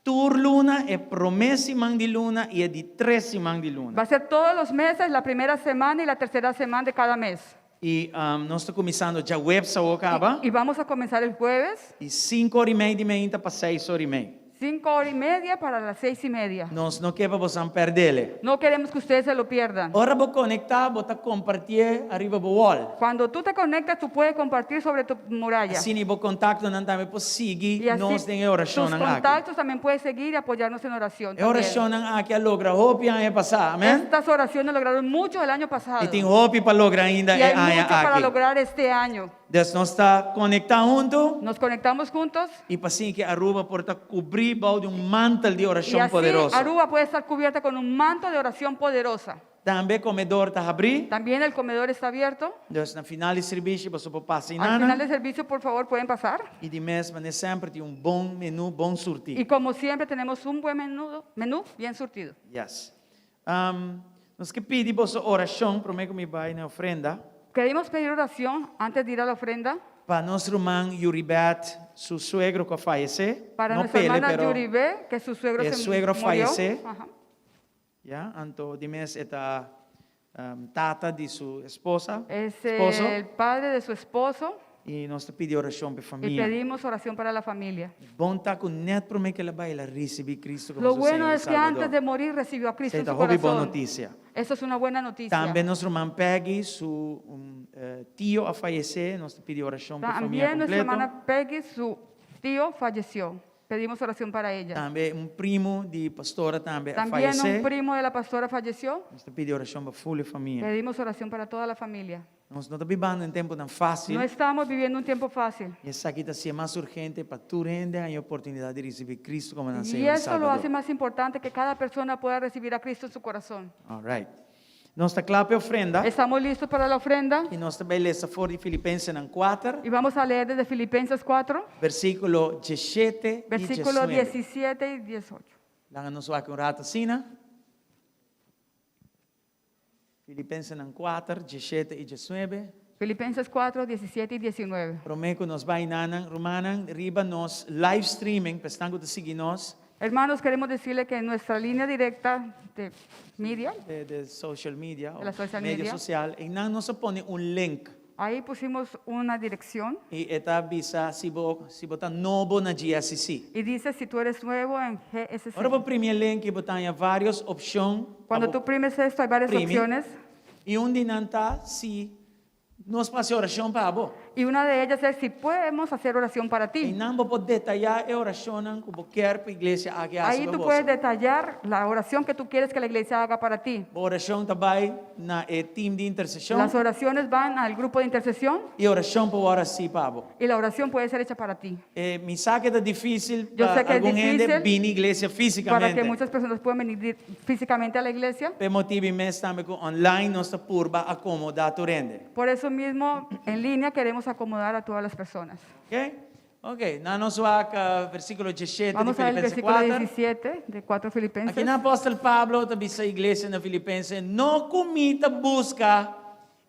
[SPEAKER 2] tur luna, é promessa mang de luna e é de 3 mang de
[SPEAKER 3] Va
[SPEAKER 2] luna.
[SPEAKER 3] a ser todos los meses, la primera semana y la tercera semana de cada mes.
[SPEAKER 2] E nós estamos começando já webs agora acaba
[SPEAKER 3] Y vamos a comenzar el jueves,
[SPEAKER 2] e 5h30 de manhã para 6h30.
[SPEAKER 3] 5:30 para las 6:30.
[SPEAKER 2] Nós não queremos você perder.
[SPEAKER 3] No queremos que ustedes se lo pierdan.
[SPEAKER 2] Ora vou conectar, vou compartilhar arriba do wall.
[SPEAKER 3] Cuando tú te conectas, tú puedes compartir sobre tu muralla.
[SPEAKER 2] Assim, vou contacto não também por
[SPEAKER 3] Y
[SPEAKER 2] seguir
[SPEAKER 3] así
[SPEAKER 2] nós tem oração
[SPEAKER 3] tus
[SPEAKER 2] aqui.
[SPEAKER 3] contactos también puedes seguir y apoyarnos en oración.
[SPEAKER 2] A
[SPEAKER 3] también.
[SPEAKER 2] oração aqui logra hope é passar, amém?
[SPEAKER 3] Estas oraciones lograron mucho el año pasado.
[SPEAKER 2] E tem hope para lograr ainda
[SPEAKER 3] Y
[SPEAKER 2] é
[SPEAKER 3] hay mucho para
[SPEAKER 2] aqui.
[SPEAKER 3] lograr este año.
[SPEAKER 2] Deus nós está conectado junto
[SPEAKER 3] Nos conectamos juntos
[SPEAKER 2] e para assim que Aruba porta cobrir de mantel de
[SPEAKER 3] y
[SPEAKER 2] oração
[SPEAKER 3] así
[SPEAKER 2] poderosa.
[SPEAKER 3] Aruba puede estar cubierta con un manto de oración poderosa.
[SPEAKER 2] Também comedor está abrir.
[SPEAKER 3] También el comedor está abierto.
[SPEAKER 2] Deus na final de serviço você pode passar
[SPEAKER 3] Al final
[SPEAKER 2] nada.
[SPEAKER 3] del servicio, por favor, pueden pasar.
[SPEAKER 2] E de mês, mas sempre tem bom menu, bom
[SPEAKER 3] Y
[SPEAKER 2] surtido.
[SPEAKER 3] como siempre tenemos un buen menú bien surtido.
[SPEAKER 2] Yes. Nós que pedimos oração, prometo que me vai na ofrenda.
[SPEAKER 3] Queremos pedir oración antes de ir a la ofrenda
[SPEAKER 2] Para nuestro hermano Yuribet, su suegro que falleció.
[SPEAKER 3] para
[SPEAKER 2] no
[SPEAKER 3] nuestra
[SPEAKER 2] pele,
[SPEAKER 3] hermana
[SPEAKER 2] pero
[SPEAKER 3] Yuribe, que su suegro
[SPEAKER 2] el
[SPEAKER 3] se
[SPEAKER 2] suegro
[SPEAKER 3] murió.
[SPEAKER 2] falleció.
[SPEAKER 3] Ajá.
[SPEAKER 2] ya, anto de mes esta tata de su esposa,
[SPEAKER 3] Es
[SPEAKER 2] esposo,
[SPEAKER 3] el padre de su esposo
[SPEAKER 2] y nos pide oración para
[SPEAKER 3] y
[SPEAKER 2] familia.
[SPEAKER 3] pedimos oración para la familia.
[SPEAKER 2] Bom tá com net para mim que ela vai recibir Cristo como
[SPEAKER 3] Lo
[SPEAKER 2] seu
[SPEAKER 3] bueno
[SPEAKER 2] Senhor e
[SPEAKER 3] es que
[SPEAKER 2] Salvador.
[SPEAKER 3] antes de morir recibió a Cristo en
[SPEAKER 2] Esta
[SPEAKER 3] su
[SPEAKER 2] é uma boa
[SPEAKER 3] corazón.
[SPEAKER 2] notícia.
[SPEAKER 3] Eso es una buena noticia.
[SPEAKER 2] Também nosso irmão Peggy, su tio a falecer, nos pide oração para a família
[SPEAKER 3] También nuestra
[SPEAKER 2] completa.
[SPEAKER 3] hermana Peggy, su tío, falleció. Pedimos oración para ella.
[SPEAKER 2] Também primo de pastora também a
[SPEAKER 3] También
[SPEAKER 2] falecer.
[SPEAKER 3] un primo de la pastora falleció.
[SPEAKER 2] Nos pide oração para a full família.
[SPEAKER 3] Pedimos oración para toda la familia.
[SPEAKER 2] Nós não estamos vivendo em tempo tão fácil.
[SPEAKER 3] No estamos viviendo un tiempo fácil.
[SPEAKER 2] E essa aqui está sendo mais urgente para tu render a oportunidade de receber Cristo como nosso
[SPEAKER 3] Y
[SPEAKER 2] Senhor e
[SPEAKER 3] eso lo hace
[SPEAKER 2] Salvador.
[SPEAKER 3] más importante que cada persona pueda recibir a Cristo en su corazón.
[SPEAKER 2] All right. Nós está claro para a ofrenda.
[SPEAKER 3] Estamos listos para la ofrenda
[SPEAKER 2] E nós também lemos fora de Filipenses 4,
[SPEAKER 3] y vamos a leer desde Filipenses 4,
[SPEAKER 2] versículo 17
[SPEAKER 3] versículos
[SPEAKER 2] e 19.
[SPEAKER 3] 17 y 18.
[SPEAKER 2] Lá nos vai com rato assim, né? Filipenses 4, 17 e 19.
[SPEAKER 3] Filipenses 4, 17 y 19.
[SPEAKER 2] Prometo nos vai nanan, romanan, riba nos live streaming, pestango de seguir nós,
[SPEAKER 3] Hermanos, queremos decirle que en nuestra línea directa de media,
[SPEAKER 2] de social media,
[SPEAKER 3] De la social
[SPEAKER 2] media
[SPEAKER 3] media.
[SPEAKER 2] social, e não nos põe link.
[SPEAKER 3] ahí pusimos una dirección
[SPEAKER 2] E eta avisa se botar novo na GSC.
[SPEAKER 3] y dice si tú eres nuevo en GSC.
[SPEAKER 2] Ora, o primeiro link botar várias opções.
[SPEAKER 3] Cuando tú primes esto hay varias
[SPEAKER 2] Prime.
[SPEAKER 3] opciones
[SPEAKER 2] E onde não está, se nós passamos oração para você.
[SPEAKER 3] y una de ellas es si podemos hacer oración para
[SPEAKER 2] E
[SPEAKER 3] ti.
[SPEAKER 2] não vou detalhar a oração que você quer para a igreja aqui
[SPEAKER 3] Ahí tú puedes detallar la oración que tú quieres que la iglesia haga para ti.
[SPEAKER 2] A oração também na team de intercessão.
[SPEAKER 3] Las oraciones van al grupo de intercesión
[SPEAKER 2] E oração para orar sim para você.
[SPEAKER 3] y la oración puede ser hecha para ti.
[SPEAKER 2] Me sabe que é difícil
[SPEAKER 3] Yo sé
[SPEAKER 2] para
[SPEAKER 3] que es
[SPEAKER 2] alguma gente
[SPEAKER 3] difícil
[SPEAKER 2] vir à igreja
[SPEAKER 3] Para
[SPEAKER 2] fisicamente.
[SPEAKER 3] que muchas personas puedan venir físicamente a la iglesia.
[SPEAKER 2] Por motivo mesmo também que online nós está por acomodar tu rende.
[SPEAKER 3] Por eso mismo, en línea queremos acomodar a todas las personas.
[SPEAKER 2] Ok? Ok. Na nos vai versículo 17
[SPEAKER 3] Vamos
[SPEAKER 2] de
[SPEAKER 3] a ver el
[SPEAKER 2] Filipenses
[SPEAKER 3] versículo
[SPEAKER 2] 4.
[SPEAKER 3] 17 de 4 Filipenses.
[SPEAKER 2] Aqui na apóstolo Pablo também sa igreja na Filipenses não comita busca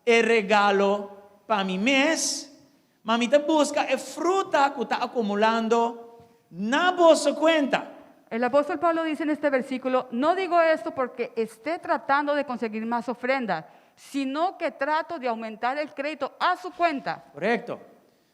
[SPEAKER 2] e regalo para mim mês, mas mita busca e fruta que está acumulando na vossa conta.
[SPEAKER 3] El apóstol Pablo dice en este versículo, no digo esto porque esté tratando de conseguir más ofrenda, sino que trato de aumentar el crédito a su cuenta.
[SPEAKER 2] Correto?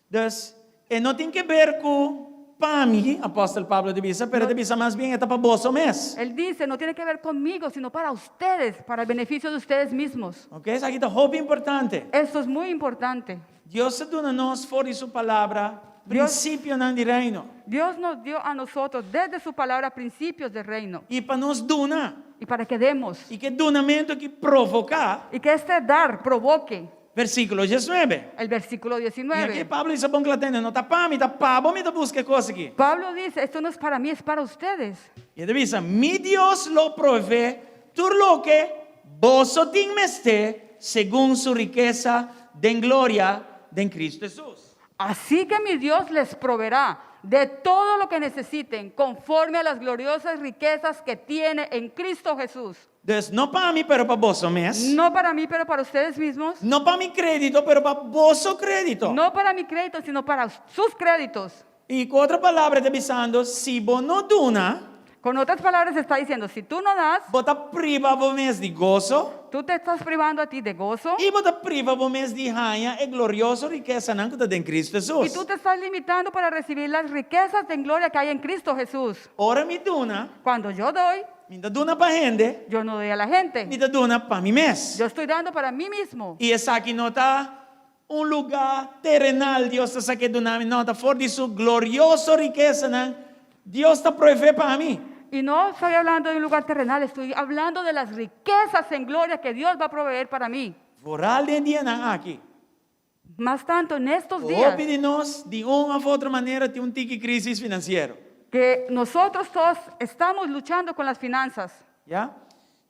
[SPEAKER 2] Dus, não tem que ver com para mim, apóstolo Pablo de Bisa, pero de Bisa mais bem é para vosso mês.
[SPEAKER 3] Él dice, no tiene que ver conmigo, sino para ustedes, para el beneficio de ustedes mismos.
[SPEAKER 2] Ok? Isso aqui está muito importante.
[SPEAKER 3] Esto es muy importante.
[SPEAKER 2] Deus se dona nós fora de sua palavra prinsipyo ng di reino.
[SPEAKER 3] Dios nos dio a nosotros desde su palabra principios del reino.
[SPEAKER 2] E para nos duna,
[SPEAKER 3] Y para que demos.
[SPEAKER 2] e que dunamento que provoca,
[SPEAKER 3] Y que este dar provoque.
[SPEAKER 2] versículo 19.
[SPEAKER 3] El versículo
[SPEAKER 2] E aqui
[SPEAKER 3] 19.
[SPEAKER 2] Pablo diz, bom que não tá para mim, tá para, bom, me tá busca coisa aqui.
[SPEAKER 3] Pablo dice, esto no es para mí, es para ustedes.
[SPEAKER 2] E ele diz, mi Deus lo provee, tur lo que vosso tin meste, según su riqueza de gloria de Cristo Jesús.
[SPEAKER 3] Así que mi Dios les proveerá de todo lo que necesiten conforme a las gloriosas riquezas que tiene en Cristo Jesús.
[SPEAKER 2] Entonces, no para mí, pero para vosso mes.
[SPEAKER 3] No para mí, pero para ustedes mismos.
[SPEAKER 2] No para mi crédito, pero para vosso crédito.
[SPEAKER 3] No para mi crédito, sino para sus créditos.
[SPEAKER 2] E com outra palavra, está dizendo, se você não duna,
[SPEAKER 3] Con otras palabras, está diciendo, si tú no das,
[SPEAKER 2] você priva o mês de gozo,
[SPEAKER 3] tú te estás privando a ti de gozo
[SPEAKER 2] e você priva o mês de rainha e gloriosa riqueza não que está em Cristo
[SPEAKER 3] y
[SPEAKER 2] Jesus.
[SPEAKER 3] tú te estás limitando para recibir las riquezas de gloria que hay en Cristo Jesús.
[SPEAKER 2] Ora me duna,
[SPEAKER 3] Cuando yo doy,
[SPEAKER 2] me duna para gente,
[SPEAKER 3] yo no doy a la gente.
[SPEAKER 2] me duna para mi mês.
[SPEAKER 3] Yo estoy dando para mí mismo.
[SPEAKER 2] E essa aqui não está lugar terrenal, Deus está aqui dunando, não, está fora de sua gloriosa riqueza, não. Deus está provendo para mim.
[SPEAKER 3] Y no estoy hablando de un lugar terrenal, estoy hablando de las riquezas en gloria que Dios va a proveer para mí.
[SPEAKER 2] Voral de dia não aqui.
[SPEAKER 3] Más tanto en estos
[SPEAKER 2] Ou
[SPEAKER 3] días
[SPEAKER 2] de nós, de uma ou outra maneira, tem tique crise financeira.
[SPEAKER 3] que nosotros todos estamos luchando con las finanzas.
[SPEAKER 2] Ja?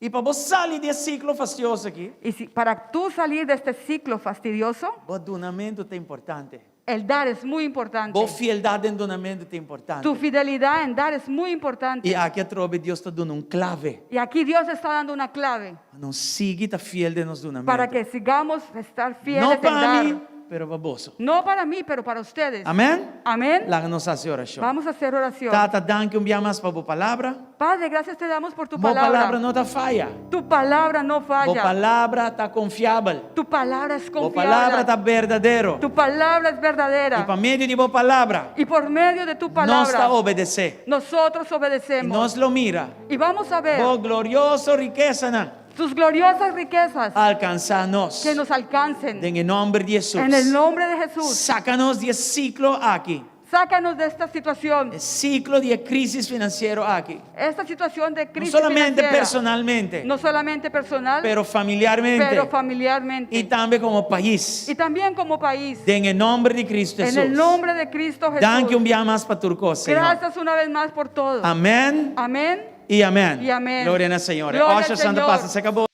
[SPEAKER 2] E para você sair desse ciclo fastidioso aqui,
[SPEAKER 3] Y para tú salir de este ciclo fastidioso,
[SPEAKER 2] o donamento é importante.
[SPEAKER 3] el dar es muy importante.
[SPEAKER 2] A fidelidade em donamento é importante.
[SPEAKER 3] Tu fidelidad en dar es muy importante.
[SPEAKER 2] E aqui atrás Deus está dando clave.
[SPEAKER 3] Y aquí Dios está dando una clave
[SPEAKER 2] Não siga estar fiel de nos donamento.
[SPEAKER 3] para que sigamos estar fieles
[SPEAKER 2] Não
[SPEAKER 3] en
[SPEAKER 2] para
[SPEAKER 3] dar.
[SPEAKER 2] mim, pero para vos.
[SPEAKER 3] No para mí, pero para ustedes.
[SPEAKER 2] Amém?
[SPEAKER 3] Amén.
[SPEAKER 2] Lá nos hace oração.
[SPEAKER 3] Vamos a hacer oración.
[SPEAKER 2] Tata, danke dia mais para a palavra.
[SPEAKER 3] Padre, gracias te damos por tu
[SPEAKER 2] Boa palavra
[SPEAKER 3] palabra.
[SPEAKER 2] não está falha.
[SPEAKER 3] Tu palabra no
[SPEAKER 2] Boa
[SPEAKER 3] falla.
[SPEAKER 2] palavra está confiável.
[SPEAKER 3] Tu palabra es
[SPEAKER 2] Boa palavra está
[SPEAKER 3] confiable.
[SPEAKER 2] verdadeiro.
[SPEAKER 3] Tu palabra es
[SPEAKER 2] E
[SPEAKER 3] verdadera.
[SPEAKER 2] para meio de boa palavra,
[SPEAKER 3] Y por medio de tu
[SPEAKER 2] nós
[SPEAKER 3] palabra,
[SPEAKER 2] está obedecer.
[SPEAKER 3] nosotros
[SPEAKER 2] E
[SPEAKER 3] obedecemos.
[SPEAKER 2] nós lo mira.
[SPEAKER 3] Y vamos a ver
[SPEAKER 2] Boa gloriosa riqueza não
[SPEAKER 3] tus gloriosas riquezas
[SPEAKER 2] alcançar-nos.
[SPEAKER 3] que nos alcancen.
[SPEAKER 2] Em nome de Jesus.
[SPEAKER 3] En el nombre de Jesús,
[SPEAKER 2] Sácanos desse ciclo aqui.
[SPEAKER 3] sácanos de esta situación.
[SPEAKER 2] Ciclo de crise financeiro aqui.
[SPEAKER 3] Esta situación de
[SPEAKER 2] Não
[SPEAKER 3] crisis
[SPEAKER 2] solamente
[SPEAKER 3] financiera.
[SPEAKER 2] personalmente,
[SPEAKER 3] No solamente personal,
[SPEAKER 2] pero familiarmente
[SPEAKER 3] pero familiarmente.
[SPEAKER 2] e também como país.
[SPEAKER 3] Y también como país.
[SPEAKER 2] En nombre de Cristo
[SPEAKER 3] En
[SPEAKER 2] Jesús.
[SPEAKER 3] el nombre de Cristo
[SPEAKER 2] Danke
[SPEAKER 3] Jesús.
[SPEAKER 2] dia mais para turco, Senhor.
[SPEAKER 3] Gracias una vez más por todo.
[SPEAKER 2] Amém
[SPEAKER 3] Amén.
[SPEAKER 2] e amém.
[SPEAKER 3] E amém.
[SPEAKER 2] Glória ao Senhor.
[SPEAKER 3] Glória ao
[SPEAKER 2] Osha Santa
[SPEAKER 3] Senhor.
[SPEAKER 2] Passa, se acabou.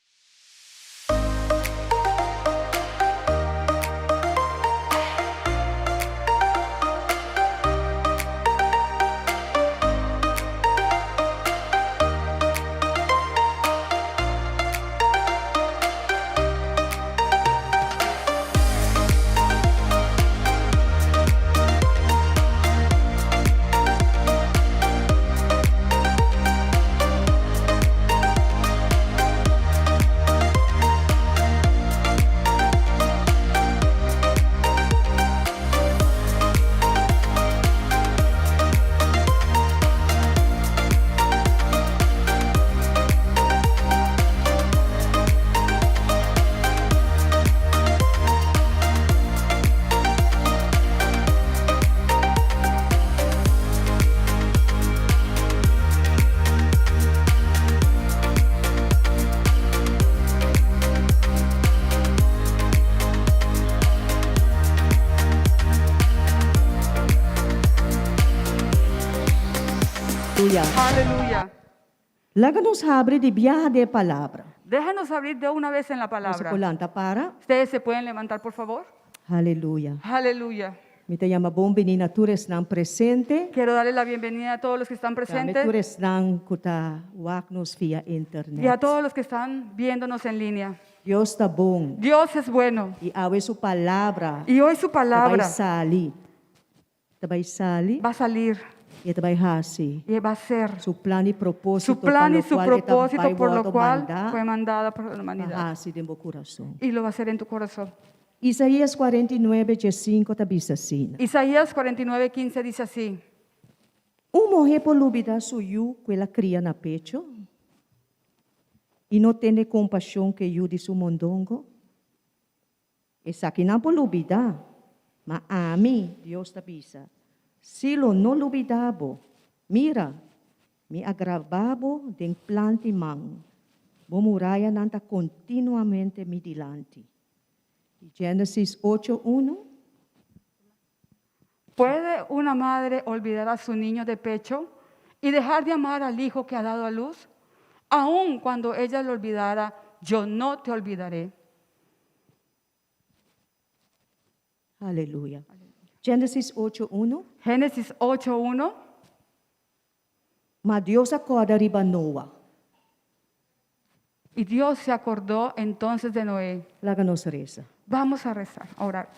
[SPEAKER 5] Aleluia.
[SPEAKER 3] Aleluya.
[SPEAKER 5] Láganos abre de viaja de palavra.
[SPEAKER 3] Déjenos abrir de una vez en la
[SPEAKER 5] Nossa
[SPEAKER 3] palabra.
[SPEAKER 5] colanta para.
[SPEAKER 3] Ustedes se pueden levantar, por favor.
[SPEAKER 5] Aleluia.
[SPEAKER 3] Aleluya.
[SPEAKER 5] Me te llama bom menina tu estão presente.
[SPEAKER 3] Quiero darle la bienvenida a todos los que están
[SPEAKER 5] Dame tu
[SPEAKER 3] presentes
[SPEAKER 5] estão kuta waknos via
[SPEAKER 3] y a
[SPEAKER 5] internet.
[SPEAKER 3] todos los que están viéndonos en línea.
[SPEAKER 5] Deus está bom.
[SPEAKER 3] Dios es bueno.
[SPEAKER 5] E awe su palavra.
[SPEAKER 3] Y hoy su palabra
[SPEAKER 5] Tabay sali.
[SPEAKER 3] va a salir
[SPEAKER 5] E tabay hasi.
[SPEAKER 3] y va a ser
[SPEAKER 5] Su plan e propósito.
[SPEAKER 3] su plan y
[SPEAKER 5] para
[SPEAKER 3] su
[SPEAKER 5] lo cual
[SPEAKER 3] propósito
[SPEAKER 5] itampay
[SPEAKER 3] por lo
[SPEAKER 5] voto
[SPEAKER 3] cual
[SPEAKER 5] manda,
[SPEAKER 3] fue mandada por la humanidad.
[SPEAKER 5] hasi de meu coração.
[SPEAKER 3] Y lo va a hacer en tu corazón.
[SPEAKER 5] Isaías 49, 5 tabisa assim.
[SPEAKER 3] Isaías 49:15 dice así.
[SPEAKER 5] Morrer por lubida suyu que ela cria na pecho e não tem compaixão que eu de su mondongo. Essa aqui não por lubida Maami, Dios tabisa. Silo no lubidabo. Mira, mi agravabo den planti mang. Bumuraya nanta continuamente mi dilanti. Génesis 8:1.
[SPEAKER 3] ¿Puede una madre olvidar a su niño de pecho y dejar de amar al hijo que ha dado a luz? Aun cuando ella lo olvidara, yo no te olvidaré.
[SPEAKER 5] Aleluya. Génesis 8:1.
[SPEAKER 3] Génesis 8:1.
[SPEAKER 5] Ma Dios acorda riba Noah.
[SPEAKER 3] Y Dios se acordó entonces de Noé.
[SPEAKER 5] Láganos reza.
[SPEAKER 3] Vamos a rezar, a orar.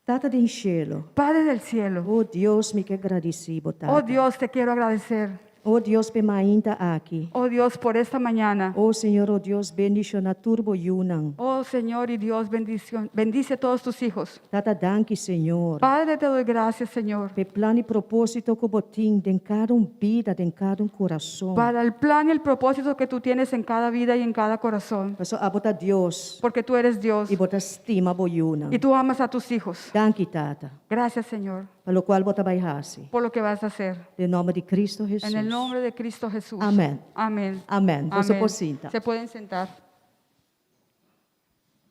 [SPEAKER 5] Tata din cielo.
[SPEAKER 3] Padre del cielo,
[SPEAKER 5] Oh Dios, mi que agradecido, Tata.
[SPEAKER 3] oh Dios, te quiero agradecer.
[SPEAKER 5] Oh Dios, pe mainta aquí.
[SPEAKER 3] Oh Dios, por esta mañana.
[SPEAKER 5] Oh Señor, oh Dios, bendición a turbo yunang.
[SPEAKER 3] Oh Señor y Dios, bendice a todos tus hijos.
[SPEAKER 5] Tata danki, Señor.
[SPEAKER 3] Padre, te doy gracias, Señor,
[SPEAKER 5] Pe plan y propósito que botín den cada vida, den cada corazón.
[SPEAKER 3] para el plan y el propósito que tú tienes en cada vida y en cada corazón.
[SPEAKER 5] Paso abota Dios
[SPEAKER 3] Porque tú eres Dios
[SPEAKER 5] y bota estima boyunang.
[SPEAKER 3] y tú amas a tus hijos.
[SPEAKER 5] Danki, Tata.
[SPEAKER 3] Gracias, Señor,
[SPEAKER 5] Para lo cual bota baihasi.
[SPEAKER 3] por lo que vas a hacer.
[SPEAKER 5] En nombre de Cristo Jesús.
[SPEAKER 3] En el nombre de Cristo Jesús.
[SPEAKER 5] Amén.
[SPEAKER 3] Amén.
[SPEAKER 5] Amén. Vos
[SPEAKER 3] Amén.
[SPEAKER 5] posinta.
[SPEAKER 3] Se pueden sentar.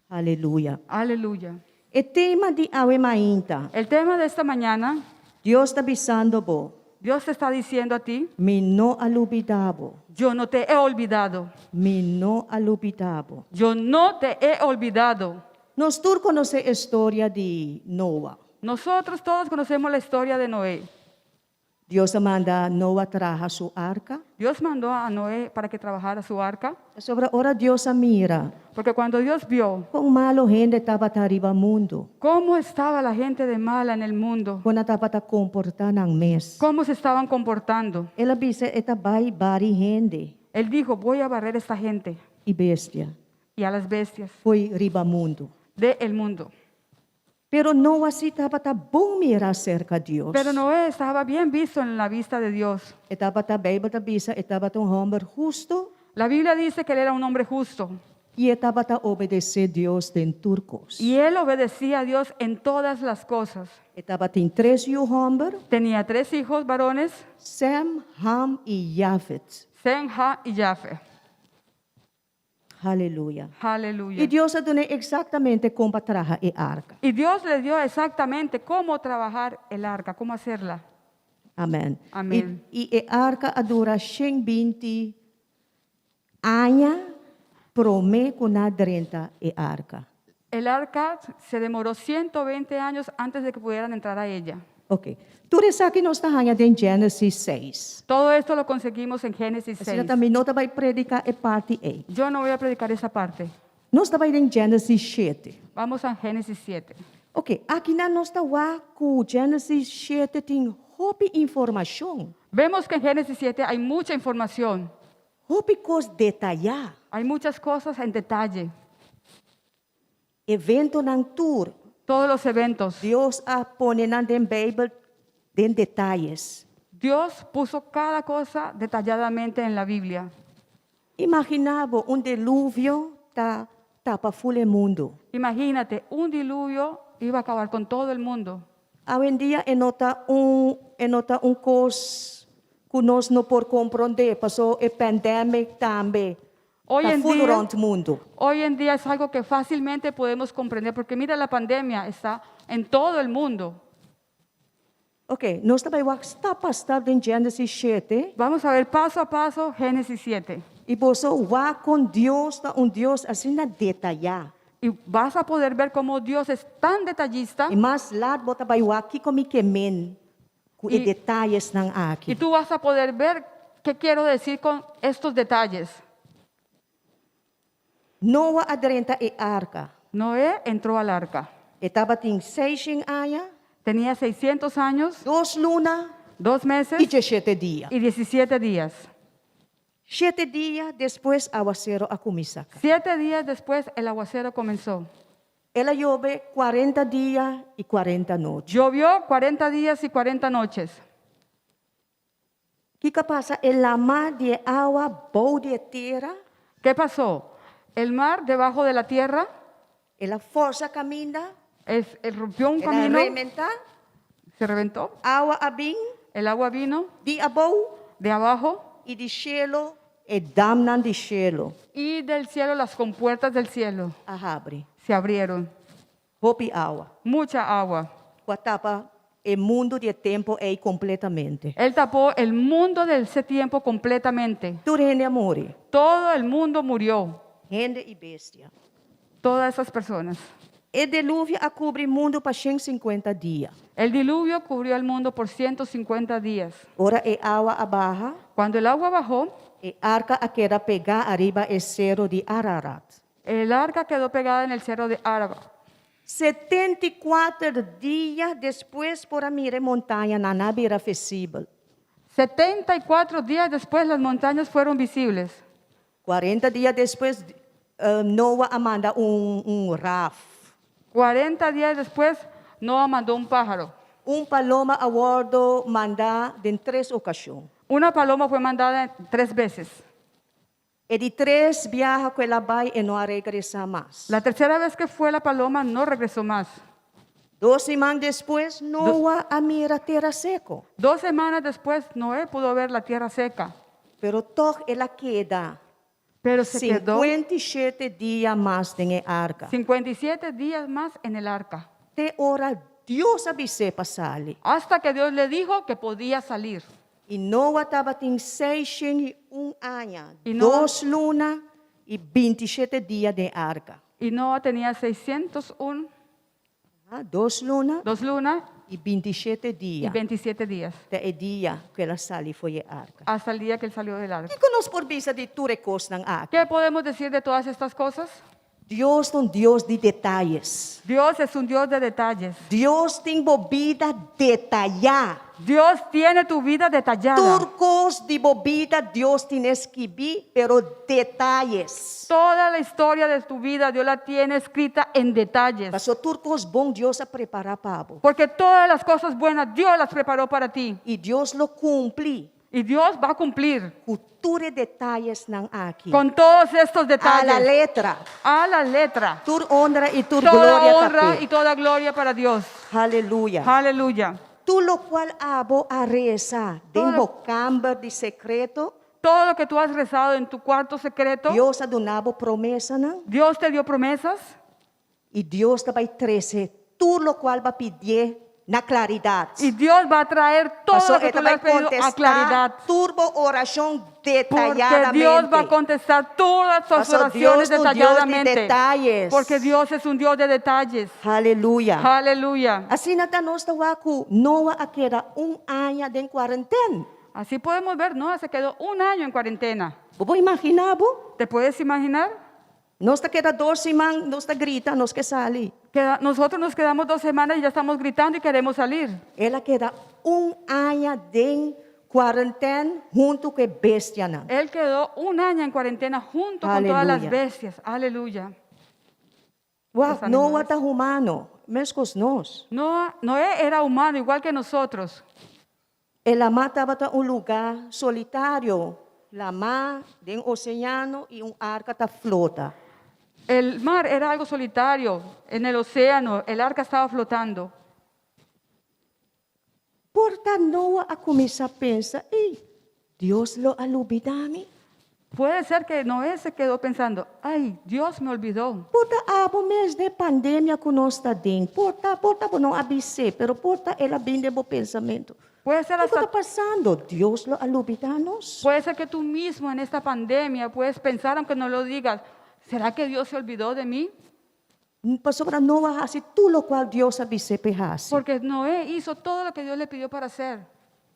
[SPEAKER 5] Aleluya.
[SPEAKER 3] Aleluya.
[SPEAKER 5] El tema de Ave Mainta.
[SPEAKER 3] El tema de esta mañana,
[SPEAKER 5] Dios está avisando bo.
[SPEAKER 3] Dios te está diciendo a ti,
[SPEAKER 5] Mi no alubidabo.
[SPEAKER 3] yo no te he olvidado.
[SPEAKER 5] Mi no alubidabo.
[SPEAKER 3] Yo no te he olvidado.
[SPEAKER 5] Nos tur conoce la historia de Noah.
[SPEAKER 3] Nosotros todos conocemos la historia de Noé.
[SPEAKER 5] Dios manda a Noah traja su arca.
[SPEAKER 3] Dios mandó a Noé para que trabajara su arca,
[SPEAKER 5] Sobre ahora Dios mira.
[SPEAKER 3] porque cuando Dios vio
[SPEAKER 5] Con malo gente estaba arriba mundo.
[SPEAKER 3] cómo estaba la gente de mala en el mundo,
[SPEAKER 5] Cuando estaba comportar en mes.
[SPEAKER 3] cómo se estaban comportando,
[SPEAKER 5] Él dice, esta vai bari gente
[SPEAKER 3] Él dijo, voy a barrer a esta gente
[SPEAKER 5] y bestia.
[SPEAKER 3] y a las bestias
[SPEAKER 5] Foi riba mundo.
[SPEAKER 3] del mundo.
[SPEAKER 5] Pero Noah sí estaba bom mirar cerca de Dios.
[SPEAKER 3] Pero Noé estaba bien visto en la vista de Dios.
[SPEAKER 5] Estaba Bíblia bisa, estaba um homem justo
[SPEAKER 3] La Biblia dice que él era un hombre justo
[SPEAKER 5] e estava obedecer Deus den turcos.
[SPEAKER 3] y él obedecía a Dios en todas las cosas.
[SPEAKER 5] Estava tem 3 homens,
[SPEAKER 3] Tenía 3 hijos varones,
[SPEAKER 5] Sem, Ham e Jafet.
[SPEAKER 3] Sem, Ha y Jafe.
[SPEAKER 5] Aleluia.
[SPEAKER 3] Aleluya.
[SPEAKER 5] E Deus deu exatamente como traja a arca.
[SPEAKER 3] Y Dios le dio exactamente cómo trabajar el arca, cómo hacerla.
[SPEAKER 5] Amém.
[SPEAKER 3] Amém.
[SPEAKER 5] E a arca dura 120 anos prome com a 30 a arca.
[SPEAKER 3] El arca se demoró 120 años antes de que pudieran entrar a ella.
[SPEAKER 5] Ok. Tudo isso aqui nós estamos em Gênesis 6.
[SPEAKER 3] Todo esto lo conseguimos en Génesis
[SPEAKER 5] Assim
[SPEAKER 3] 6.
[SPEAKER 5] também não vai predicar a parte A.
[SPEAKER 3] Yo no voy a predicar esa parte.
[SPEAKER 5] Nós estamos em Gênesis 7.
[SPEAKER 3] Vamos a Génesis 7.
[SPEAKER 5] Ok, aqui na nossa com Gênesis 7 tem roupa informação,
[SPEAKER 3] Vemos que en Génesis 7 hay mucha información,
[SPEAKER 5] roupa coisa detalhada,
[SPEAKER 3] hay muchas cosas en detalle,
[SPEAKER 5] evento na tour.
[SPEAKER 3] todos los eventos.
[SPEAKER 5] Deus a põe na Bíblia den detalhes.
[SPEAKER 3] Dios puso cada cosa detalladamente en la Biblia.
[SPEAKER 5] Imaginava dilúvio tapa full mundo.
[SPEAKER 3] Imagínate, un diluvio iba a acabar con todo el mundo.
[SPEAKER 5] Hoje em dia enota coisa que nós não por compreender, passou a pandemia também.
[SPEAKER 3] Hoy
[SPEAKER 5] Está
[SPEAKER 3] en
[SPEAKER 5] full
[SPEAKER 3] día-
[SPEAKER 5] around mundo.
[SPEAKER 3] Hoy en día es algo que fácilmente podemos comprender, porque mira, la pandemia está en todo el mundo.
[SPEAKER 5] Ok, nós também vamos estar em Gênesis 7.
[SPEAKER 3] Vamos a ver paso a paso Génesis 7.
[SPEAKER 5] E você vai com Deus, Deus assim na detalhar.
[SPEAKER 3] Y vas a poder ver cómo Dios es tan detallista
[SPEAKER 5] E mais lá, você vai aqui com que men, com
[SPEAKER 3] E-
[SPEAKER 5] detalhes não
[SPEAKER 3] y
[SPEAKER 5] aqui.
[SPEAKER 3] tú vas a poder ver qué quiero decir con estos detalles.
[SPEAKER 5] Noah adrenta e arca.
[SPEAKER 3] Noé entró al arca.
[SPEAKER 5] Estava tem 6 anos,
[SPEAKER 3] Tenía 600 años,
[SPEAKER 5] 2 lunas
[SPEAKER 3] 2 meses
[SPEAKER 5] e 7 dias.
[SPEAKER 3] y 17 días.
[SPEAKER 5] 7 dias depois, aguaceiro a começar.
[SPEAKER 3] 7 días después el aguacero comenzó.
[SPEAKER 5] Ela chove 40 dias e 40 noites.
[SPEAKER 3] Llovió 40 días y 40 noches.
[SPEAKER 5] O que passa? Ela mar de água, boa de terra,
[SPEAKER 3] ¿Qué pasó? El mar debajo de la tierra,
[SPEAKER 5] ela força caminha,
[SPEAKER 3] Rompió un
[SPEAKER 5] Ela
[SPEAKER 3] camino,
[SPEAKER 5] rementa,
[SPEAKER 3] se reventó,
[SPEAKER 5] awa abing,
[SPEAKER 3] el agua vino
[SPEAKER 5] di abou,
[SPEAKER 3] de abajo
[SPEAKER 5] e di cielo, e damnan di cielo,
[SPEAKER 3] y del cielo las compuertas del cielo
[SPEAKER 5] ahabre.
[SPEAKER 3] se abrieron.
[SPEAKER 5] Hopi awa.
[SPEAKER 3] Mucha agua.
[SPEAKER 5] Quatapa, e mundo de tempo é completamente.
[SPEAKER 3] Él tapó el mundo de ese tiempo completamente.
[SPEAKER 5] Tudo rende amore,
[SPEAKER 3] Todo el mundo murió.
[SPEAKER 5] rende e bestia.
[SPEAKER 3] Todas esas personas.
[SPEAKER 5] E dilúvio a cobre mundo para 150 dias.
[SPEAKER 3] El diluvio cubrió el mundo por 150 días.
[SPEAKER 5] Ora e awa abaja,
[SPEAKER 3] Cuando el agua bajó,
[SPEAKER 5] e arca a queda pegar arriba e cerro de Ararat.
[SPEAKER 3] el arca quedó pegada en el cerro de Araba.
[SPEAKER 5] 74 dias depois por a mire montanha na nave era acessível.
[SPEAKER 3] 74 días después las montañas fueron visibles.
[SPEAKER 5] 40 dias depois, Noah manda raf.
[SPEAKER 3] 40 días después, Noah mandó un pájaro.
[SPEAKER 5] Paloma a bordo manda em 3 ocasiões.
[SPEAKER 3] Una paloma fue mandada 3 veces.
[SPEAKER 5] E de 3 viaja com ela vai e não regressa mais.
[SPEAKER 3] La tercera vez que fue la paloma no regresó más.
[SPEAKER 5] 2 semanas depois, Noah a mira terra seco.
[SPEAKER 3] 2 semanas después, Noé pudo ver la tierra seca.
[SPEAKER 5] Pero toch ela queda
[SPEAKER 3] Pero se quedó
[SPEAKER 5] 57 dias mais em arca.
[SPEAKER 3] 57 días más en el arca.
[SPEAKER 5] Te ora Deus avise para sair.
[SPEAKER 3] Hasta que Dios le dijo que podía salir.
[SPEAKER 5] E Noah estava tem 601 anos,
[SPEAKER 3] E Noa-
[SPEAKER 5] 2 lunas e 27 dias de arca.
[SPEAKER 3] Y Noah tenía 601,
[SPEAKER 5] 2 lunas
[SPEAKER 3] 2 lunas
[SPEAKER 5] e 27
[SPEAKER 3] y
[SPEAKER 5] dias.
[SPEAKER 3] 27 días.
[SPEAKER 5] Até o dia que ela saiu foi a arca.
[SPEAKER 3] Hasta el día que él salió del arca.
[SPEAKER 5] E conosco por vista de tudo recurso ng arca.
[SPEAKER 3] ¿Qué podemos decir de todas estas cosas?
[SPEAKER 5] Deus é Deus de detalhes.
[SPEAKER 3] Dios es un Dios de detalles.
[SPEAKER 5] Deus tem bobida detalhar.
[SPEAKER 3] Dios tiene tu vida detallada.
[SPEAKER 5] Turcos de bobida Deus tem escribir, pero detalhes.
[SPEAKER 3] Toda la historia de tu vida Dios la tiene escrita en detalles.
[SPEAKER 5] Pastor turcos bom Deus a preparar Pablo.
[SPEAKER 3] Porque todas las cosas buenas Dios las preparó para ti.
[SPEAKER 5] E Deus lo cumpre.
[SPEAKER 3] Y Dios va a cumplir
[SPEAKER 5] Com tudo detalhes ng aqui.
[SPEAKER 3] con todos estos
[SPEAKER 5] A la
[SPEAKER 3] detalles.
[SPEAKER 5] letra.
[SPEAKER 3] A la letra.
[SPEAKER 5] Tur honra e tur
[SPEAKER 3] Toda
[SPEAKER 5] glória
[SPEAKER 3] honra
[SPEAKER 5] tapé.
[SPEAKER 3] y toda gloria para Dios.
[SPEAKER 5] Aleluia.
[SPEAKER 3] Aleluya.
[SPEAKER 5] Tu lo qual abo a rezar
[SPEAKER 3] Todo-
[SPEAKER 5] dentro câmara de secreto,
[SPEAKER 3] Todo lo que tú has rezado en tu cuarto secreto,
[SPEAKER 5] Deus adonava promessa, não?
[SPEAKER 3] Dios te dio promesas
[SPEAKER 5] E Deus vai trazer tudo lo qual vai pedir na claridade.
[SPEAKER 3] y Dios va a traer todo
[SPEAKER 5] Pastor,
[SPEAKER 3] lo que tú le
[SPEAKER 5] vai
[SPEAKER 3] has pedido a
[SPEAKER 5] contestar
[SPEAKER 3] claridad.
[SPEAKER 5] turbo oração
[SPEAKER 3] Porque
[SPEAKER 5] detalhadamente.
[SPEAKER 3] Dios va a contestar todas tus
[SPEAKER 5] Pastor,
[SPEAKER 3] oraciones
[SPEAKER 5] Dios es un Dios de
[SPEAKER 3] detalladamente.
[SPEAKER 5] detalles.
[SPEAKER 3] Porque Dios es un Dios de detalles.
[SPEAKER 5] Aleluia.
[SPEAKER 3] Aleluya.
[SPEAKER 5] Assim na nós tawaku, Noah aquera ano de quarentena.
[SPEAKER 3] Así podemos ver, ¿no? Se quedó 1 año en cuarentena.
[SPEAKER 5] Bobo imaginar, bo?
[SPEAKER 3] ¿Te puedes imaginar?
[SPEAKER 5] Nós ta queda 2 semanas, nós ta grita, nós que sali.
[SPEAKER 3] Nosotros nos quedamos 2 semanas y ya estamos gritando y queremos salir.
[SPEAKER 5] Ela queda ano de quarentena junto com bestia. Não.
[SPEAKER 3] Él quedó 1 año en cuarentena junto con todas las
[SPEAKER 5] Aleluya.
[SPEAKER 3] bestias. Aleluya.
[SPEAKER 5] Uau,
[SPEAKER 3] Os animais.
[SPEAKER 5] Noah ta humano, mesmo nós.
[SPEAKER 3] Noé era humano igual que nosotros.
[SPEAKER 5] Ela matava lugar solitário, la mar, de oceano e arca ta flota.
[SPEAKER 3] El mar era algo solitario. En el océano, el arca estaba flotando.
[SPEAKER 5] Porta Noah a começar a pensar, ei, Deus lo alubidami.
[SPEAKER 3] Puede ser que Noé se quedó pensando, ay, Dios me olvidó.
[SPEAKER 5] Porta abo mês de pandemia que nós está dentro. Porta não abise, pero porta ela bem de bom pensamento.
[SPEAKER 3] Puede ser,
[SPEAKER 5] O que está
[SPEAKER 3] hasta,
[SPEAKER 5] passando? Deus lo alubidanos?
[SPEAKER 3] puede ser que tú mismo en esta pandemia puedes pensar, aunque no lo digas, ¿será que Dios se olvidó de mí?
[SPEAKER 5] Pastor Noah hace tudo lo qual Deus abise pehase.
[SPEAKER 3] Porque Noé hizo todo lo que Dios le pidió para hacer.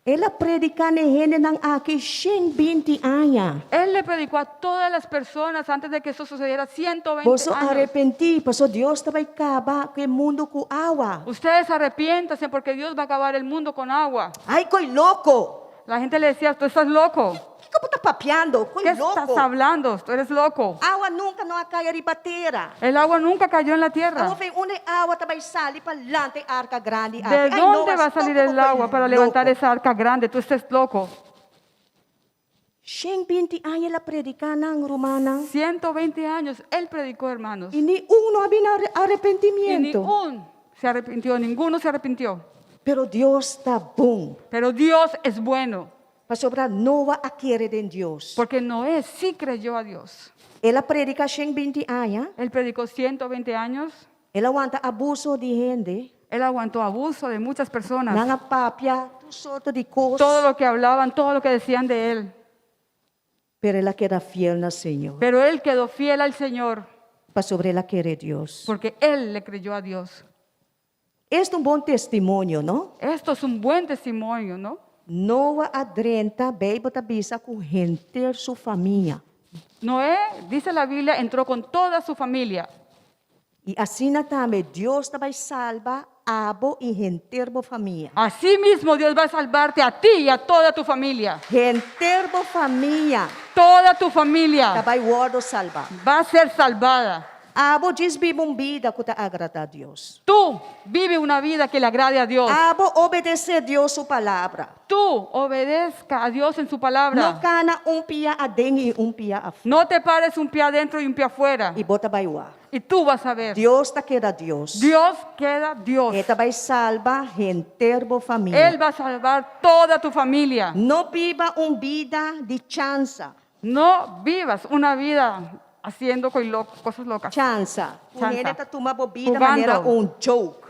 [SPEAKER 5] Ela predica ne hene ng aki 120 anos.
[SPEAKER 3] Él le predicó a todas las personas antes de que eso sucediera 120
[SPEAKER 5] Posso
[SPEAKER 3] años.
[SPEAKER 5] arrepenti, pastor Deus vai acabar com o mundo com água.
[SPEAKER 3] Ustedes arrepiéntanse porque Dios va a acabar el mundo con agua.
[SPEAKER 5] Ai, coi louco.
[SPEAKER 3] La gente le decía, tú estás loco.
[SPEAKER 5] Que você está papeando? Coi
[SPEAKER 3] ¿Qué
[SPEAKER 5] louco.
[SPEAKER 3] estás hablando? Tú eres loco.
[SPEAKER 5] Água nunca não cai a ribateira.
[SPEAKER 3] El agua nunca cayó en la
[SPEAKER 5] Amo
[SPEAKER 3] tierra.
[SPEAKER 5] vem une água também sali para lante arca grande.
[SPEAKER 3] ¿De dónde va a salir el agua para levantar esa arca grande? Tú estás loco.
[SPEAKER 5] 120 anos ela predica ng romana.
[SPEAKER 3] 120 años él predicó, hermanos.
[SPEAKER 5] E ni uno había
[SPEAKER 3] Y ni
[SPEAKER 5] arrepentimiento.
[SPEAKER 3] un se arrepintió, ninguno se arrepintió.
[SPEAKER 5] Pero Deus está bom.
[SPEAKER 3] Pero Dios es bueno,
[SPEAKER 5] Para sobrar Noa a querer em Deus.
[SPEAKER 3] porque Noé sí creyó a Dios.
[SPEAKER 5] Ela predica 120 anos.
[SPEAKER 3] Él predicó 120 años,
[SPEAKER 5] Ela aguanta abuso de gente.
[SPEAKER 3] él aguantó abuso de muchas personas.
[SPEAKER 5] Nanga papia, tudo sorte de coisas.
[SPEAKER 3] Todo lo que hablaban, todo lo que decían de él.
[SPEAKER 5] Pero ela queda fiel no Senhor.
[SPEAKER 3] Pero él quedó fiel al Señor,
[SPEAKER 5] Para sobre ela querer Deus.
[SPEAKER 3] porque él le creyó a Dios.
[SPEAKER 5] Este é um bom testemunho, não?
[SPEAKER 3] Esto es un buen testimonio, ¿no?
[SPEAKER 5] Noa adrenta, beiba tabisa com gente, sua família.
[SPEAKER 3] Noé, dice la Biblia, entró con toda su familia.
[SPEAKER 5] E assim também, Deus também salva abo e gente, família.
[SPEAKER 3] Así mismo Dios va a salvarte a ti y a toda tu familia.
[SPEAKER 5] Gente, família,
[SPEAKER 3] Toda tu familia
[SPEAKER 5] também guardo salva.
[SPEAKER 3] va a ser salvada.
[SPEAKER 5] Abo diz vive uma vida que agrada a Deus.
[SPEAKER 3] Tú vive una vida que le agrade a Dios.
[SPEAKER 5] Abo obedece a Deus sua palavra.
[SPEAKER 3] Tú obedezca a Dios en su
[SPEAKER 5] Não
[SPEAKER 3] palabra.
[SPEAKER 5] cana pia adentro e pia afuera.
[SPEAKER 3] No te pares un pie adentro y un pie afuera.
[SPEAKER 5] E bota baiuá.
[SPEAKER 3] Y tú vas a ver.
[SPEAKER 5] Deus está queda Deus.
[SPEAKER 3] Dios queda Dios.
[SPEAKER 5] E também salva gente, família.
[SPEAKER 3] Él va a salvar toda tu familia.
[SPEAKER 5] Não viva uma vida de chance.
[SPEAKER 3] No vivas una vida haciendo cosas locas.
[SPEAKER 5] Chance. O
[SPEAKER 3] Chanza.
[SPEAKER 5] gente está tomando vida de
[SPEAKER 3] Jugando.
[SPEAKER 5] maneira joke.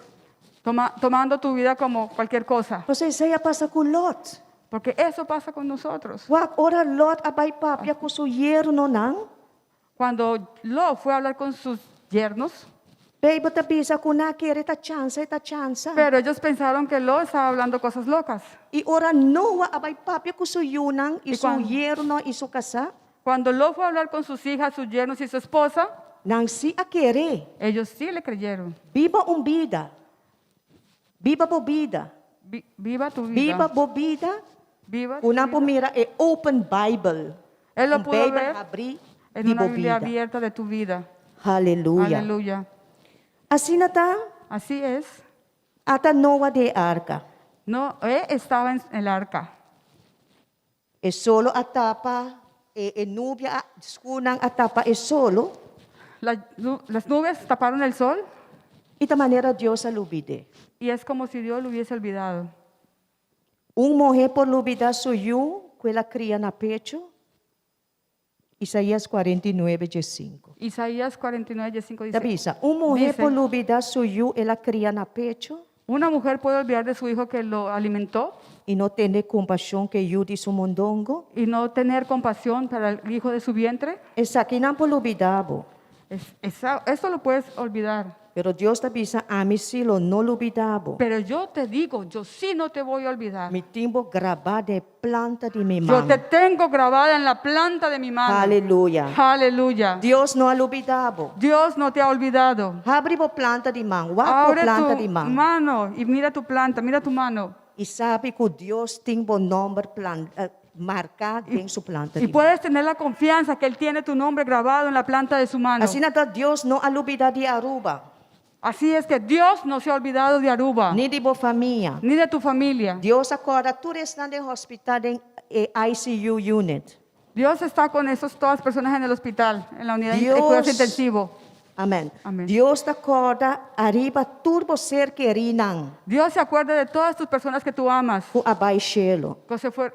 [SPEAKER 3] Tomando tu vida como cualquier cosa.
[SPEAKER 5] Você isso aí passa com Lot.
[SPEAKER 3] Porque eso pasa con nosotros.
[SPEAKER 5] Wak ora Lot abai papia com seu yerno não?
[SPEAKER 3] Cuando Lot fue a hablar con sus yernos,
[SPEAKER 5] Beiba tabisa com na querer ta chance.
[SPEAKER 3] pero ellos pensaron que Lot estaba hablando cosas locas.
[SPEAKER 5] E ora Noa abai papia com seu yunang e
[SPEAKER 3] E
[SPEAKER 5] seu
[SPEAKER 3] quando-
[SPEAKER 5] yerno e seu casa.
[SPEAKER 3] Cuando Lot fue a hablar con sus hijas, sus yernos y su esposa,
[SPEAKER 5] Nang si a querer.
[SPEAKER 3] ellos sí le creyeron.
[SPEAKER 5] Viva vida. Viva bobida.
[SPEAKER 3] Viva tu vida.
[SPEAKER 5] Viva bobida.
[SPEAKER 3] Viva tu
[SPEAKER 5] Una
[SPEAKER 3] vida.
[SPEAKER 5] mira é Open Bible.
[SPEAKER 3] Él lo
[SPEAKER 5] Um
[SPEAKER 3] pudo
[SPEAKER 5] Bible
[SPEAKER 3] ver
[SPEAKER 5] abrir
[SPEAKER 3] en
[SPEAKER 5] de
[SPEAKER 3] una Biblia
[SPEAKER 5] bobida.
[SPEAKER 3] abierta de tu vida.
[SPEAKER 5] Aleluia.
[SPEAKER 3] Aleluya.
[SPEAKER 5] Assim nata,
[SPEAKER 3] Así es.
[SPEAKER 5] ata Noa de arca.
[SPEAKER 3] Noé estaba en el arca.
[SPEAKER 5] É solo a tapa, é nubia, escunang a tapa é solo.
[SPEAKER 3] Las nubes taparon el sol
[SPEAKER 5] E da maneira Deus alubide.
[SPEAKER 3] y es como si Dios lo hubiese olvidado.
[SPEAKER 5] Morrer por lubida suyu, que ela cria na pecho. Isaías 49, 5.
[SPEAKER 3] Isaías 49:5 dice,
[SPEAKER 5] Tabisa, morrer
[SPEAKER 3] Dice-
[SPEAKER 5] por lubida suyu, ela cria na pecho.
[SPEAKER 3] una mujer puede olvidar de su hijo que lo alimentó
[SPEAKER 5] E não ter compaixão que ajude seu mondongo.
[SPEAKER 3] y no tener compasión para el hijo de su vientre.
[SPEAKER 5] Essa aqui não por lubidabo.
[SPEAKER 3] Eso lo puedes olvidar.
[SPEAKER 5] Pero Deus tabisa, a mim se lo não lubidabo.
[SPEAKER 3] Pero yo te digo, yo sí no te voy a olvidar.
[SPEAKER 5] Me timbo gravar de planta de minha
[SPEAKER 3] Yo
[SPEAKER 5] mão.
[SPEAKER 3] te tengo grabada en la planta de mi mano.
[SPEAKER 5] Aleluia.
[SPEAKER 3] Aleluya.
[SPEAKER 5] Deus não alubidabo.
[SPEAKER 3] Dios no te ha olvidado.
[SPEAKER 5] Abre a planta de mão. Wapo
[SPEAKER 3] Abre
[SPEAKER 5] planta
[SPEAKER 3] tu
[SPEAKER 5] de mão.
[SPEAKER 3] mano y mira tu planta, mira tu mano.
[SPEAKER 5] E sabe que Deus tem bom nome marcado em sua planta
[SPEAKER 3] Y
[SPEAKER 5] de mão.
[SPEAKER 3] puedes tener la confianza que Él tiene tu nombre grabado en la planta de su mano.
[SPEAKER 5] Assim nada Deus não alubida de Aruba,
[SPEAKER 3] Así es que Dios no se ha olvidado de Aruba,
[SPEAKER 5] nem de boa família.
[SPEAKER 3] ni de tu familia.
[SPEAKER 5] Deus acorda tudo está no hospital em ICU unit.
[SPEAKER 3] Dios está con todas las personas en el hospital, en la unidad de
[SPEAKER 5] Dios.
[SPEAKER 3] cuidados intensivos.
[SPEAKER 5] Amém.
[SPEAKER 3] Amém.
[SPEAKER 5] Deus acorda arriba turbo ser querinang
[SPEAKER 3] Dios se acuerda de todas tus personas que tú amas,
[SPEAKER 5] ku abaixelo.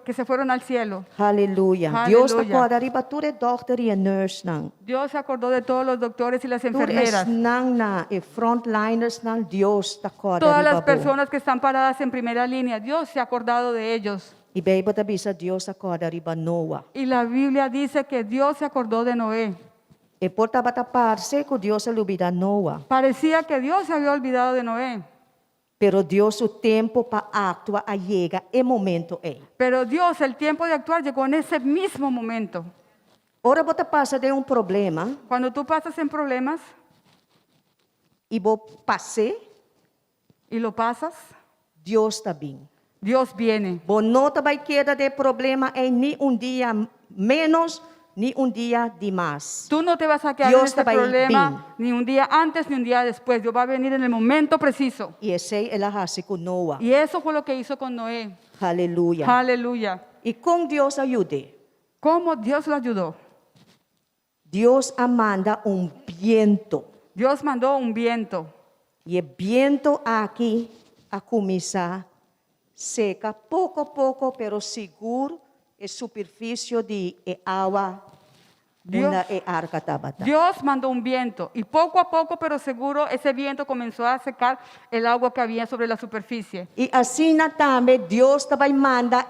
[SPEAKER 3] que se fueron al cielo.
[SPEAKER 5] Aleluia.
[SPEAKER 3] Aleluia.
[SPEAKER 5] Deus acorda arriba tudo doctor e nurse nang.
[SPEAKER 3] Dios se acordó de todos los doctores y las
[SPEAKER 5] Tudo
[SPEAKER 3] enfermeras,
[SPEAKER 5] nang na e frontliners nang Deus acorda
[SPEAKER 3] todas
[SPEAKER 5] arriba
[SPEAKER 3] las
[SPEAKER 5] bo.
[SPEAKER 3] personas que están paradas en primera línea. Dios se ha acordado de ellos.
[SPEAKER 5] E Bíblia tabisa Deus acorda arriba Noa.
[SPEAKER 3] Y la Biblia dice que Dios se acordó de Noé.
[SPEAKER 5] E por tabatarse que Deus alubida Noa.
[SPEAKER 3] Parecía que Dios se había olvidado de Noé,
[SPEAKER 5] Pero Deus o tempo para actuar llega e momento é.
[SPEAKER 3] pero Dios, el tiempo de actuar llegó en ese mismo momento.
[SPEAKER 5] Ora você passa de problema
[SPEAKER 3] Cuando tú pasas en problemas
[SPEAKER 5] e vou passe,
[SPEAKER 3] y lo pasas,
[SPEAKER 5] Deus está bem.
[SPEAKER 3] Dios viene.
[SPEAKER 5] Bom, não vai quedar de problema em nem dia menos, nem dia de mais.
[SPEAKER 3] Tú no te vas a quedar
[SPEAKER 5] Dios
[SPEAKER 3] en este
[SPEAKER 5] te va a ir
[SPEAKER 3] problema
[SPEAKER 5] bien.
[SPEAKER 3] ni un día antes ni un día después. Dios va a venir en el momento preciso.
[SPEAKER 5] E esse ela hace com Noa.
[SPEAKER 3] Y eso fue lo que hizo con Noé.
[SPEAKER 5] Aleluia.
[SPEAKER 3] Aleluya.
[SPEAKER 5] E com Deus ajude.
[SPEAKER 3] ¿Cómo Dios lo ayudó?
[SPEAKER 5] Deus manda viento.
[SPEAKER 3] Dios mandó un viento.
[SPEAKER 5] E o viento aqui a começar seca, pouco a pouco, pero seguro, a superfície de água,
[SPEAKER 3] Dios.
[SPEAKER 5] una arca tabata.
[SPEAKER 3] Dios mandó un viento y poco a poco, pero seguro, ese viento comenzó a secar el agua que había sobre la superficie.
[SPEAKER 5] E assim também Deus também manda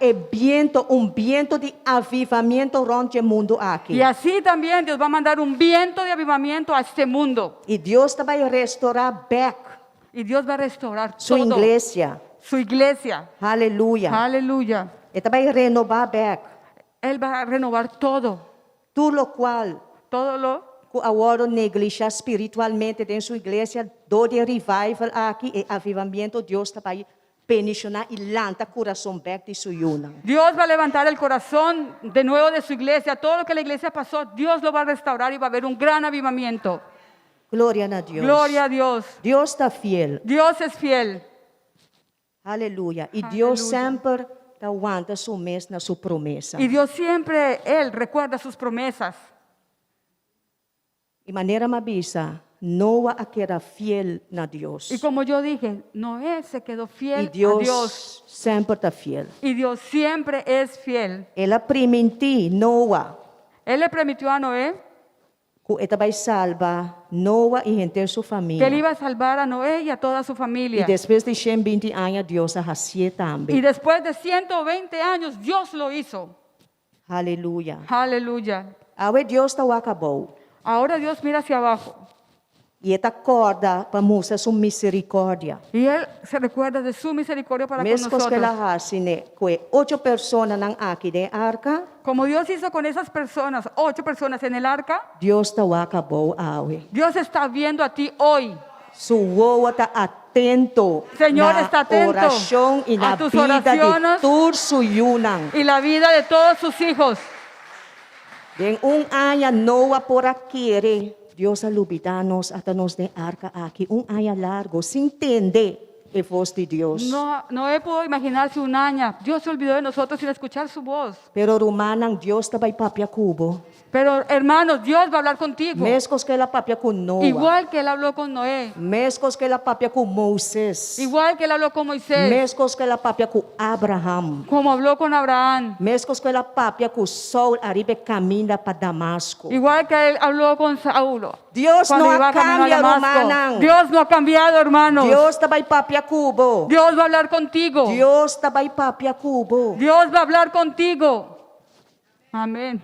[SPEAKER 5] um viento de avivamento rond o mundo aqui.
[SPEAKER 3] Y así también Dios va a mandar un viento de avivamiento a este mundo.
[SPEAKER 5] E Deus também restaurar back
[SPEAKER 3] Y Dios va a restaurar
[SPEAKER 5] sua
[SPEAKER 3] todo.
[SPEAKER 5] igreja.
[SPEAKER 3] Su iglesia.
[SPEAKER 5] Aleluia.
[SPEAKER 3] Aleluya.
[SPEAKER 5] E também renovar back
[SPEAKER 3] Él va a renovar todo.
[SPEAKER 5] tudo o qual
[SPEAKER 3] Todo lo
[SPEAKER 5] que agora negligencia espiritualmente dentro sua igreja, do de revival aqui e avivamento, Deus também pensionar e lanta coração back de sua yuna.
[SPEAKER 3] Dios va a levantar el corazón de nuevo de su iglesia. Todo lo que la iglesia pasó, Dios lo va a restaurar y va a haber un gran avivamiento.
[SPEAKER 5] Glória a Deus.
[SPEAKER 3] Gloria a Dios.
[SPEAKER 5] Deus está fiel.
[SPEAKER 3] Dios es fiel.
[SPEAKER 5] Aleluia. E Deus
[SPEAKER 3] Aleluia.
[SPEAKER 5] sempre aguanta seu mês na sua promessa.
[SPEAKER 3] Y Dios siempre, Él recuerda sus promesas.
[SPEAKER 5] De maneira mabisa, Noa era fiel na Deus.
[SPEAKER 3] Y como yo dije, Noé se quedó
[SPEAKER 5] E
[SPEAKER 3] fiel a
[SPEAKER 5] Deus
[SPEAKER 3] Dios.
[SPEAKER 5] sempre está fiel.
[SPEAKER 3] Y Dios siempre es fiel.
[SPEAKER 5] Ela permitiu Noa
[SPEAKER 3] Él le permitió a Noé
[SPEAKER 5] que ele vai salvar Noa e gente sua
[SPEAKER 3] que
[SPEAKER 5] família.
[SPEAKER 3] Él iba a salvar a Noé y a toda su
[SPEAKER 5] E
[SPEAKER 3] familia.
[SPEAKER 5] depois de 120 anos, Deus a fazia
[SPEAKER 3] Y
[SPEAKER 5] também.
[SPEAKER 3] después de 120 años, Dios lo hizo.
[SPEAKER 5] Aleluia.
[SPEAKER 3] Aleluya.
[SPEAKER 5] Agora Deus está acabou.
[SPEAKER 3] Ahora Dios mira hacia abajo.
[SPEAKER 5] E ele acorda para mostrar sua misericórdia.
[SPEAKER 3] Y Él se recuerda de su misericordia para con
[SPEAKER 5] Mesmo que
[SPEAKER 3] nosotros.
[SPEAKER 5] ela hace, né, que 8 pessoas não aqui de arca,
[SPEAKER 3] Como Dios hizo con esas personas, 8 personas en el arca,
[SPEAKER 5] Deus está acabou agora.
[SPEAKER 3] Dios está viendo a ti hoy.
[SPEAKER 5] Su voz está atento
[SPEAKER 3] Señor,
[SPEAKER 5] na
[SPEAKER 3] está atento
[SPEAKER 5] oração e na
[SPEAKER 3] a tus
[SPEAKER 5] vida de
[SPEAKER 3] oraciones
[SPEAKER 5] todos su yunan.
[SPEAKER 3] Y la vida de todos sus hijos.
[SPEAKER 5] En año Noa por aqui, Deus alubidanos hasta nos de arca aqui, año largo, sin entender a voz de Deus.
[SPEAKER 3] No pudo imaginarse un año. Dios se olvidó de nosotros sin escuchar su voz.
[SPEAKER 5] Pero rumanang Deus também papia cubo.
[SPEAKER 3] Pero hermanos, Dios va a hablar contigo.
[SPEAKER 5] Mescos que ela papia com Noa.
[SPEAKER 3] Igual que Él habló con Noé.
[SPEAKER 5] Mescos que ela papia com Moisés.
[SPEAKER 3] Igual que Él habló con Moisés.
[SPEAKER 5] Mescos que ela papia com Abraham.
[SPEAKER 3] Como habló con Abraham.
[SPEAKER 5] Mescos que ela papia com Saul arriba caminha para Damasco.
[SPEAKER 3] Igual que Él habló con Saulo.
[SPEAKER 5] Dios
[SPEAKER 3] cuando
[SPEAKER 5] no
[SPEAKER 3] iba camino a
[SPEAKER 5] cambia,
[SPEAKER 3] Damasco.
[SPEAKER 5] hermanan.
[SPEAKER 3] Dios no ha cambiado, hermanos.
[SPEAKER 5] Deus também papia cubo.
[SPEAKER 3] Dios va a hablar contigo.
[SPEAKER 5] Deus também papia cubo.
[SPEAKER 3] Dios va a hablar contigo. Amén.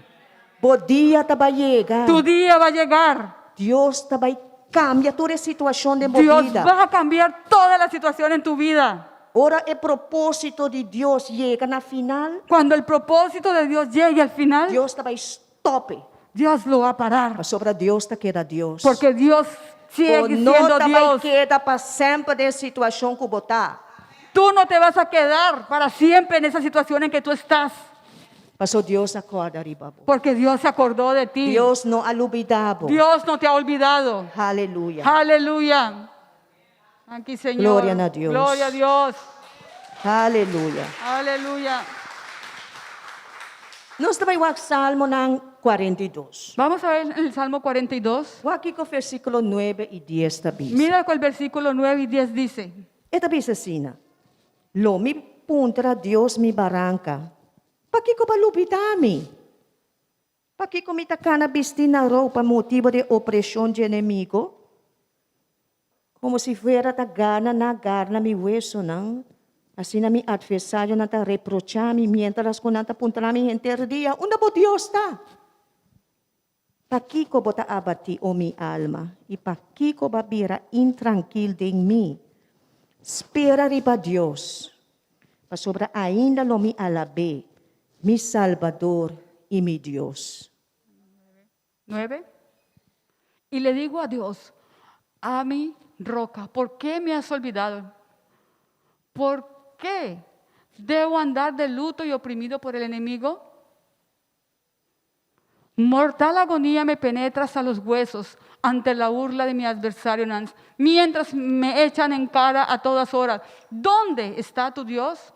[SPEAKER 5] O dia também chega.
[SPEAKER 3] Tu día va a llegar.
[SPEAKER 5] Deus também cambia toda a situação de minha
[SPEAKER 3] Dios
[SPEAKER 5] vida.
[SPEAKER 3] va a cambiar toda la situación en tu vida.
[SPEAKER 5] Ora, o propósito de Deus chega na final.
[SPEAKER 3] Cuando el propósito de Dios llegue al final,
[SPEAKER 5] Deus também stop.
[SPEAKER 3] Dios lo va a parar.
[SPEAKER 5] Mas sobre Deus está queda Deus.
[SPEAKER 3] Porque Dios sigue
[SPEAKER 5] não
[SPEAKER 3] siendo
[SPEAKER 5] também
[SPEAKER 3] Dios.
[SPEAKER 5] queda para sempre de situação que botar.
[SPEAKER 3] Tú no te vas a quedar para siempre en esa situación en que tú estás.
[SPEAKER 5] Mas o Deus acorda arriba.
[SPEAKER 3] Porque Dios se acordó de ti.
[SPEAKER 5] Deus não olvidava.
[SPEAKER 3] Dios no te ha olvidado.
[SPEAKER 5] Aleluia.
[SPEAKER 3] Aleluya. Aquí, Señor.
[SPEAKER 5] Gloria a Dios.
[SPEAKER 3] Gloria a Dios.
[SPEAKER 5] Aleluia.
[SPEAKER 3] Aleluya.
[SPEAKER 5] Nós também o Salmo 42.
[SPEAKER 3] Vamos a ver el Salmo 42.
[SPEAKER 5] O aqui com o versículo 9 e 10 também.
[SPEAKER 3] Mira con el versículo 9 y 10 dice.
[SPEAKER 5] Esta diz assim: Lo mi puntra Deus mi barranca. Pa que ko balubitami? Pa que ko mi takana bistina roupa motivo de opressão de inimigo? Como se fuera ta gana na garna mi hueso, não? Assim na mi adversário na ta reprochami mientras ko nanta puntrami enter dia. Una bo Deus ta. Pa que ko bota abati o mi alma? E pa que ko babira intranquil de mim? Espera riba Deus, para sobre ainda lo mi alabé, mi Salvador y mi Dios.
[SPEAKER 3] 9. Y le digo a Dios, a mi roca, ¿por qué me has olvidado? ¿Por qué debo andar de luto y oprimido por el enemigo? Mortal agonía me penetra hasta los huesos ante la burla de mi adversario, mientras me echan en cara a todas horas. ¿Dónde está tu Dios?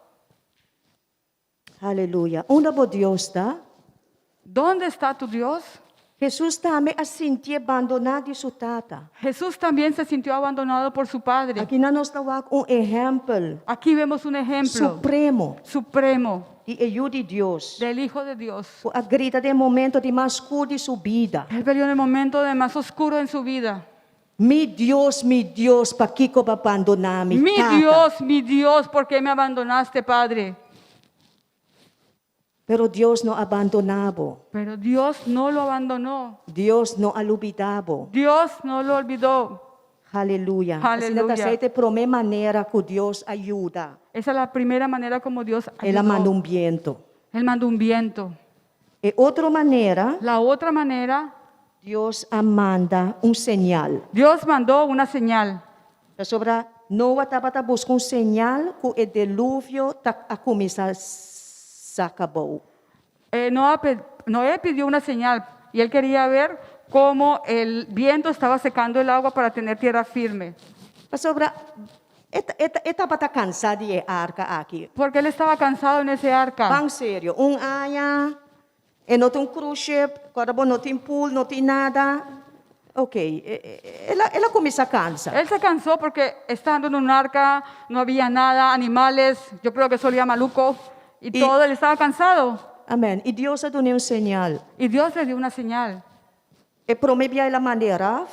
[SPEAKER 5] Aleluya. Una bo Dios está,
[SPEAKER 3] ¿Dónde está tu Dios?
[SPEAKER 5] Jesús también se sintió abandonado de su tata.
[SPEAKER 3] Jesús también se sintió abandonado por su padre.
[SPEAKER 5] Aquí nos da un ejemplo
[SPEAKER 3] Aquí vemos un ejemplo
[SPEAKER 5] supremo
[SPEAKER 3] supremo
[SPEAKER 5] de ayuda de Dios.
[SPEAKER 3] del Hijo de Dios.
[SPEAKER 5] A grita de momento de más oscuro de su vida.
[SPEAKER 3] Él peleó en el momento de más oscuro en su vida.
[SPEAKER 5] Mi Dios, ¿para qué va a abandonar mi tata?
[SPEAKER 3] Mi Dios, ¿por qué me abandonaste, Padre?
[SPEAKER 5] Pero Dios no abandonaba.
[SPEAKER 3] Pero Dios no lo abandonó.
[SPEAKER 5] Dios no olvidaba.
[SPEAKER 3] Dios no lo olvidó.
[SPEAKER 5] Aleluya.
[SPEAKER 3] Aleluya.
[SPEAKER 5] Así es la primera manera que Dios ayuda.
[SPEAKER 3] Esa es la primera manera como Dios
[SPEAKER 5] Él manda
[SPEAKER 3] ayudó.
[SPEAKER 5] un viento.
[SPEAKER 3] Él mandó un viento.
[SPEAKER 5] Y otra manera,
[SPEAKER 3] La otra manera,
[SPEAKER 5] Dios manda un señal.
[SPEAKER 3] Dios mandó una señal.
[SPEAKER 5] Sobre Noah estaba buscando un señal que el diluvio a comenzar se acabó.
[SPEAKER 3] Noé pidió una señal y él quería ver cómo el viento estaba secando el agua para tener tierra firme.
[SPEAKER 5] Sobre estaba cansado de arca aquí.
[SPEAKER 3] Porque él estaba cansado en ese arca.
[SPEAKER 5] Bang serio, un año, y no tiene cruise ship, cuando no tiene pool, no tiene nada. Ok, ela comienza a cansar.
[SPEAKER 3] Él se cansó porque estando en un arca no había nada, animales, yo creo que solía maluco y todo, él estaba cansado.
[SPEAKER 5] Amén. Y Dios ha dado una señal.
[SPEAKER 3] Y Dios le dio una señal.
[SPEAKER 5] Y prometía la manera,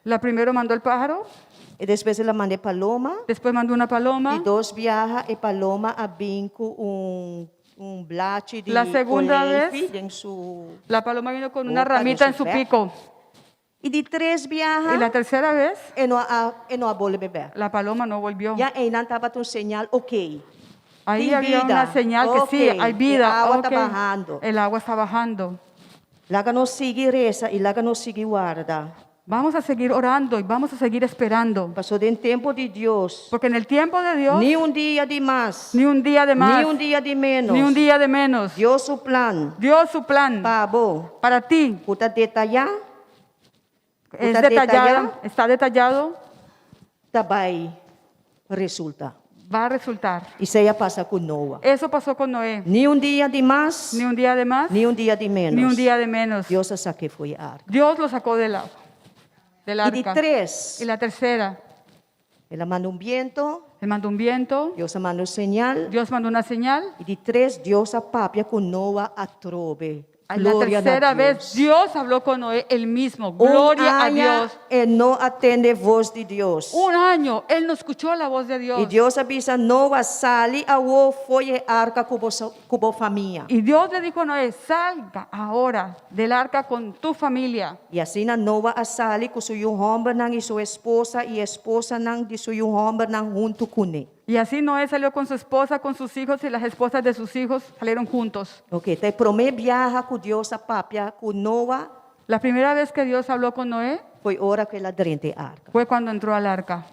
[SPEAKER 3] La primero mandó el pájaro,
[SPEAKER 5] y después la mandé paloma.
[SPEAKER 3] después mandó una paloma.
[SPEAKER 5] Y dos viajas y paloma a vinco un blache de
[SPEAKER 3] La segunda
[SPEAKER 5] olefi
[SPEAKER 3] vez,
[SPEAKER 5] en su
[SPEAKER 3] La paloma vino con una
[SPEAKER 5] boca,
[SPEAKER 3] ramita
[SPEAKER 5] en
[SPEAKER 3] en su
[SPEAKER 5] su
[SPEAKER 3] pico.
[SPEAKER 5] y de tres
[SPEAKER 3] Y
[SPEAKER 5] viajas
[SPEAKER 3] la tercera vez,
[SPEAKER 5] y no a volver beber.
[SPEAKER 3] la paloma no volvió.
[SPEAKER 5] Ya ahí estaba tu señal, ok.
[SPEAKER 3] Ahí
[SPEAKER 5] Hay
[SPEAKER 3] había
[SPEAKER 5] vida.
[SPEAKER 3] una señal que sí,
[SPEAKER 5] Ok,
[SPEAKER 3] hay vida.
[SPEAKER 5] el agua está
[SPEAKER 3] Ok.
[SPEAKER 5] bajando.
[SPEAKER 3] El agua está bajando.
[SPEAKER 5] La que no sigue reza y la que no sigue guarda.
[SPEAKER 3] Vamos a seguir orando y vamos a seguir esperando.
[SPEAKER 5] Pasó del tiempo de Dios.
[SPEAKER 3] Porque en el tiempo de Dios,
[SPEAKER 5] Ni un día de más.
[SPEAKER 3] ni un día de más,
[SPEAKER 5] Ni un día de menos.
[SPEAKER 3] ni un día de menos.
[SPEAKER 5] Dios su plan.
[SPEAKER 3] Dios su plan
[SPEAKER 5] Pabo.
[SPEAKER 3] para ti
[SPEAKER 5] Puta detallar.
[SPEAKER 3] es
[SPEAKER 5] Está
[SPEAKER 3] detallado,
[SPEAKER 5] detallado.
[SPEAKER 3] está detallado,
[SPEAKER 5] Tabai resulta.
[SPEAKER 3] va a resultar.
[SPEAKER 5] Y se pasa con Noah.
[SPEAKER 3] Eso pasó con Noé.
[SPEAKER 5] Ni un día de más.
[SPEAKER 3] Ni un día de más,
[SPEAKER 5] Ni un día de menos.
[SPEAKER 3] ni un día de menos.
[SPEAKER 5] Dios a saque fue arca.
[SPEAKER 3] Dios lo sacó del
[SPEAKER 5] Y de
[SPEAKER 3] arca.
[SPEAKER 5] tres.
[SPEAKER 3] Y la tercera,
[SPEAKER 5] Él manda un viento.
[SPEAKER 3] Él mandó un viento,
[SPEAKER 5] Dios manda una señal.
[SPEAKER 3] Dios mandó una señal.
[SPEAKER 5] Y de tres, Dios apapia con Noah a trove.
[SPEAKER 3] En la
[SPEAKER 5] Gloria a
[SPEAKER 3] tercera
[SPEAKER 5] Dios.
[SPEAKER 3] vez, Dios habló con Noé el mismo. Gloria a Dios.
[SPEAKER 5] Él no atiende voz de Dios.
[SPEAKER 3] Un año, Él no escuchó la voz de
[SPEAKER 5] Y
[SPEAKER 3] Dios.
[SPEAKER 5] Dios avisa Noah, sale a o foi arca cubo familia.
[SPEAKER 3] Y Dios le dijo a Noé, salga ahora del arca con tu familia.
[SPEAKER 5] Y así Noah sale con su hombre y su esposa y esposa de su hombre junto con él.
[SPEAKER 3] Y así Noé salió con su esposa, con sus hijos y las esposas de sus hijos salieron juntos.
[SPEAKER 5] Ok, te primer viaje con Dios a papia con Noah
[SPEAKER 3] La primera vez que Dios habló con Noé
[SPEAKER 5] foi hora que ela drente arca.
[SPEAKER 3] fue cuando entró al arca.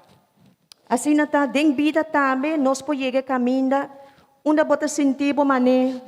[SPEAKER 5] Assim tá den vida também nós podemos caminhar uma bota sentir mané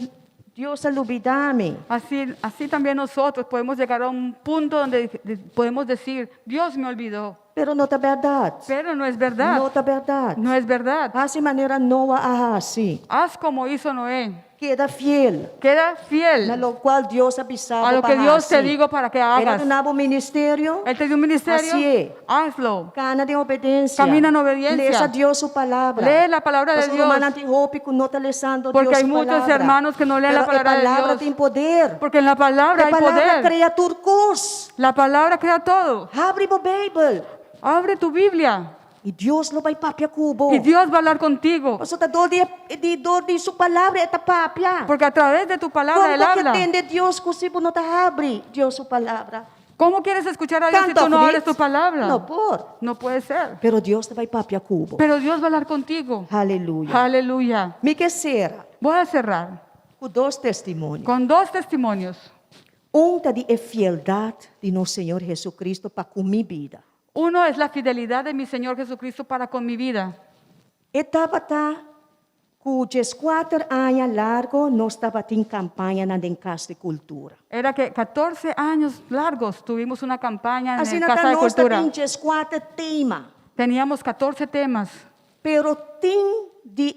[SPEAKER 5] Dios olvidame.
[SPEAKER 3] Así también nosotros podemos llegar a un punto donde podemos decir, Dios me olvidó.
[SPEAKER 5] Pero não é verdade.
[SPEAKER 3] Pero no es verdad.
[SPEAKER 5] Não é verdade.
[SPEAKER 3] No es verdad.
[SPEAKER 5] Assim maneira Noah assim.
[SPEAKER 3] Haz como hizo Noé.
[SPEAKER 5] Queda fiel.
[SPEAKER 3] Queda
[SPEAKER 5] Na
[SPEAKER 3] fiel
[SPEAKER 5] lo qual Dios avisava
[SPEAKER 3] a lo que
[SPEAKER 5] para
[SPEAKER 3] Dios te
[SPEAKER 5] assim.
[SPEAKER 3] digo para que
[SPEAKER 5] Era
[SPEAKER 3] hagas.
[SPEAKER 5] do novo ministério.
[SPEAKER 3] Él te dio un ministerio,
[SPEAKER 5] Así es.
[SPEAKER 3] hazlo.
[SPEAKER 5] Cana de obediencia.
[SPEAKER 3] Camina en obediencia.
[SPEAKER 5] Leia Dios su palabra.
[SPEAKER 3] Lee la palabra de
[SPEAKER 5] Pastor
[SPEAKER 3] Dios.
[SPEAKER 5] Romanante Hope que no está leyendo
[SPEAKER 3] Porque
[SPEAKER 5] Dios
[SPEAKER 3] hay
[SPEAKER 5] su
[SPEAKER 3] muchos
[SPEAKER 5] palabra.
[SPEAKER 3] hermanos que no leen la
[SPEAKER 5] Pero
[SPEAKER 3] palabra de
[SPEAKER 5] palabra
[SPEAKER 3] Dios.
[SPEAKER 5] tem poder.
[SPEAKER 3] Porque en la palabra
[SPEAKER 5] A
[SPEAKER 3] hay
[SPEAKER 5] palabra
[SPEAKER 3] poder.
[SPEAKER 5] cria turcos.
[SPEAKER 3] La palabra crea todo.
[SPEAKER 5] Abre a Bíblia.
[SPEAKER 3] Abre tu Biblia
[SPEAKER 5] E Deus lo vai papia cubo.
[SPEAKER 3] y Dios va a hablar contigo.
[SPEAKER 5] Pastor está dor de su palabra está papia.
[SPEAKER 3] Porque a través de tu palabra Él
[SPEAKER 5] Como que
[SPEAKER 3] habla.
[SPEAKER 5] atende Deus que se não está abre Deus su palabra?
[SPEAKER 3] ¿Cómo quieres escuchar a Dios si
[SPEAKER 5] Canto
[SPEAKER 3] tú no abres
[SPEAKER 5] fritz.
[SPEAKER 3] tu palabra?
[SPEAKER 5] Não por.
[SPEAKER 3] No puede ser.
[SPEAKER 5] Pero Deus te vai papia cubo.
[SPEAKER 3] Pero Dios va a hablar contigo.
[SPEAKER 5] Aleluia.
[SPEAKER 3] Aleluya.
[SPEAKER 5] Me que será
[SPEAKER 3] Voy a cerrar
[SPEAKER 5] com dois testemunhos.
[SPEAKER 3] con dos testimonios.
[SPEAKER 5] Tá de fieldade de nosso Senhor Jesucristo para com minha vida.
[SPEAKER 3] Uno es la fidelidad de mi Señor Jesucristo para con mi vida.
[SPEAKER 5] Estava com 4 anos largo, nós estava em campanha na Casa de Cultura.
[SPEAKER 3] Era que 14 años largos tuvimos una campaña en
[SPEAKER 5] Assim,
[SPEAKER 3] el Casa de
[SPEAKER 5] nós
[SPEAKER 3] Cultura.
[SPEAKER 5] temos 4 temas,
[SPEAKER 3] Teníamos 14 temas,
[SPEAKER 5] pero tem di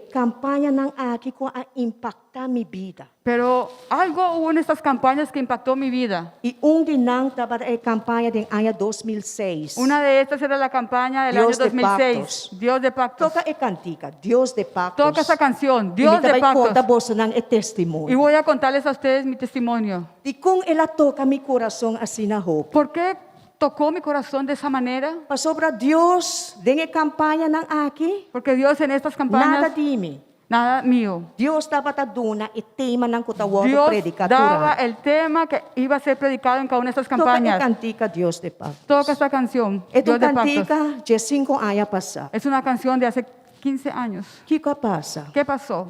[SPEAKER 5] kampanya ng aki ko ang impacta mi vida.
[SPEAKER 3] Pero algo hubo en estas campañas que impactó mi vida.
[SPEAKER 5] Iung dinang tabat kampanya din aya 2006.
[SPEAKER 3] Una de estas era la campaña del
[SPEAKER 5] Dios
[SPEAKER 3] año
[SPEAKER 5] de
[SPEAKER 3] 2006,
[SPEAKER 5] pactos.
[SPEAKER 3] Dios de pactos.
[SPEAKER 5] Toka cantica, Dios de pactos.
[SPEAKER 3] Toca esa canción, Dios de
[SPEAKER 5] Konta
[SPEAKER 3] pactos.
[SPEAKER 5] bosa ng
[SPEAKER 3] Y
[SPEAKER 5] testimonio.
[SPEAKER 3] voy a contarles a ustedes mi testimonio.
[SPEAKER 5] Di kung ela toka mi corazón asina hope.
[SPEAKER 3] ¿Por qué tocó mi corazón de esa manera?
[SPEAKER 5] Pasobra Dios, dinge kampanya ng aki,
[SPEAKER 3] Porque Dios en estas
[SPEAKER 5] nada
[SPEAKER 3] campañas,
[SPEAKER 5] dimi.
[SPEAKER 3] nada mío.
[SPEAKER 5] Dios dapat aduna itema ng kutawato
[SPEAKER 3] Dios daba
[SPEAKER 5] predikatura.
[SPEAKER 3] el tema que iba a ser predicado en cada una de estas
[SPEAKER 5] Toka
[SPEAKER 3] campañas.
[SPEAKER 5] cantica Dios de pactos.
[SPEAKER 3] Toca esta canción,
[SPEAKER 5] Ito
[SPEAKER 3] Dios de pactos.
[SPEAKER 5] cantica, 5 aya pasa.
[SPEAKER 3] Es una canción de hace 15 años.
[SPEAKER 5] Kika pasa.
[SPEAKER 3] ¿Qué pasó?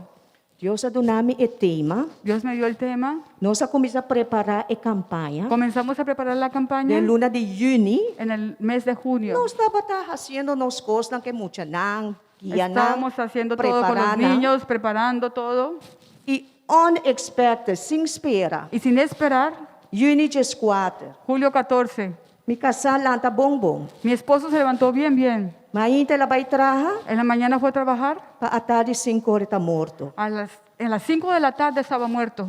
[SPEAKER 5] Dios adunami itema.
[SPEAKER 3] Dios me dio el tema.
[SPEAKER 5] Nos comienza a preparar campaña.
[SPEAKER 3] Comenzamos a preparar la campaña
[SPEAKER 5] De luna de Juni,
[SPEAKER 3] en el mes de junio.
[SPEAKER 5] nos dapat haciendo nos cosas que mucha nang, guía nang,
[SPEAKER 3] Estábamos haciendo todo con los niños, preparando todo.
[SPEAKER 5] Y unexpected, sin espera,
[SPEAKER 3] Y sin esperar,
[SPEAKER 5] Juni 4,
[SPEAKER 3] julio 14,
[SPEAKER 5] mi casal lanta bongbong.
[SPEAKER 3] mi esposo se levantó bien.
[SPEAKER 5] Mainte la baitraja,
[SPEAKER 3] En la mañana fue a trabajar.
[SPEAKER 5] pa atadi 5 está muerto.
[SPEAKER 3] En las 5 de la tarde estaba muerto.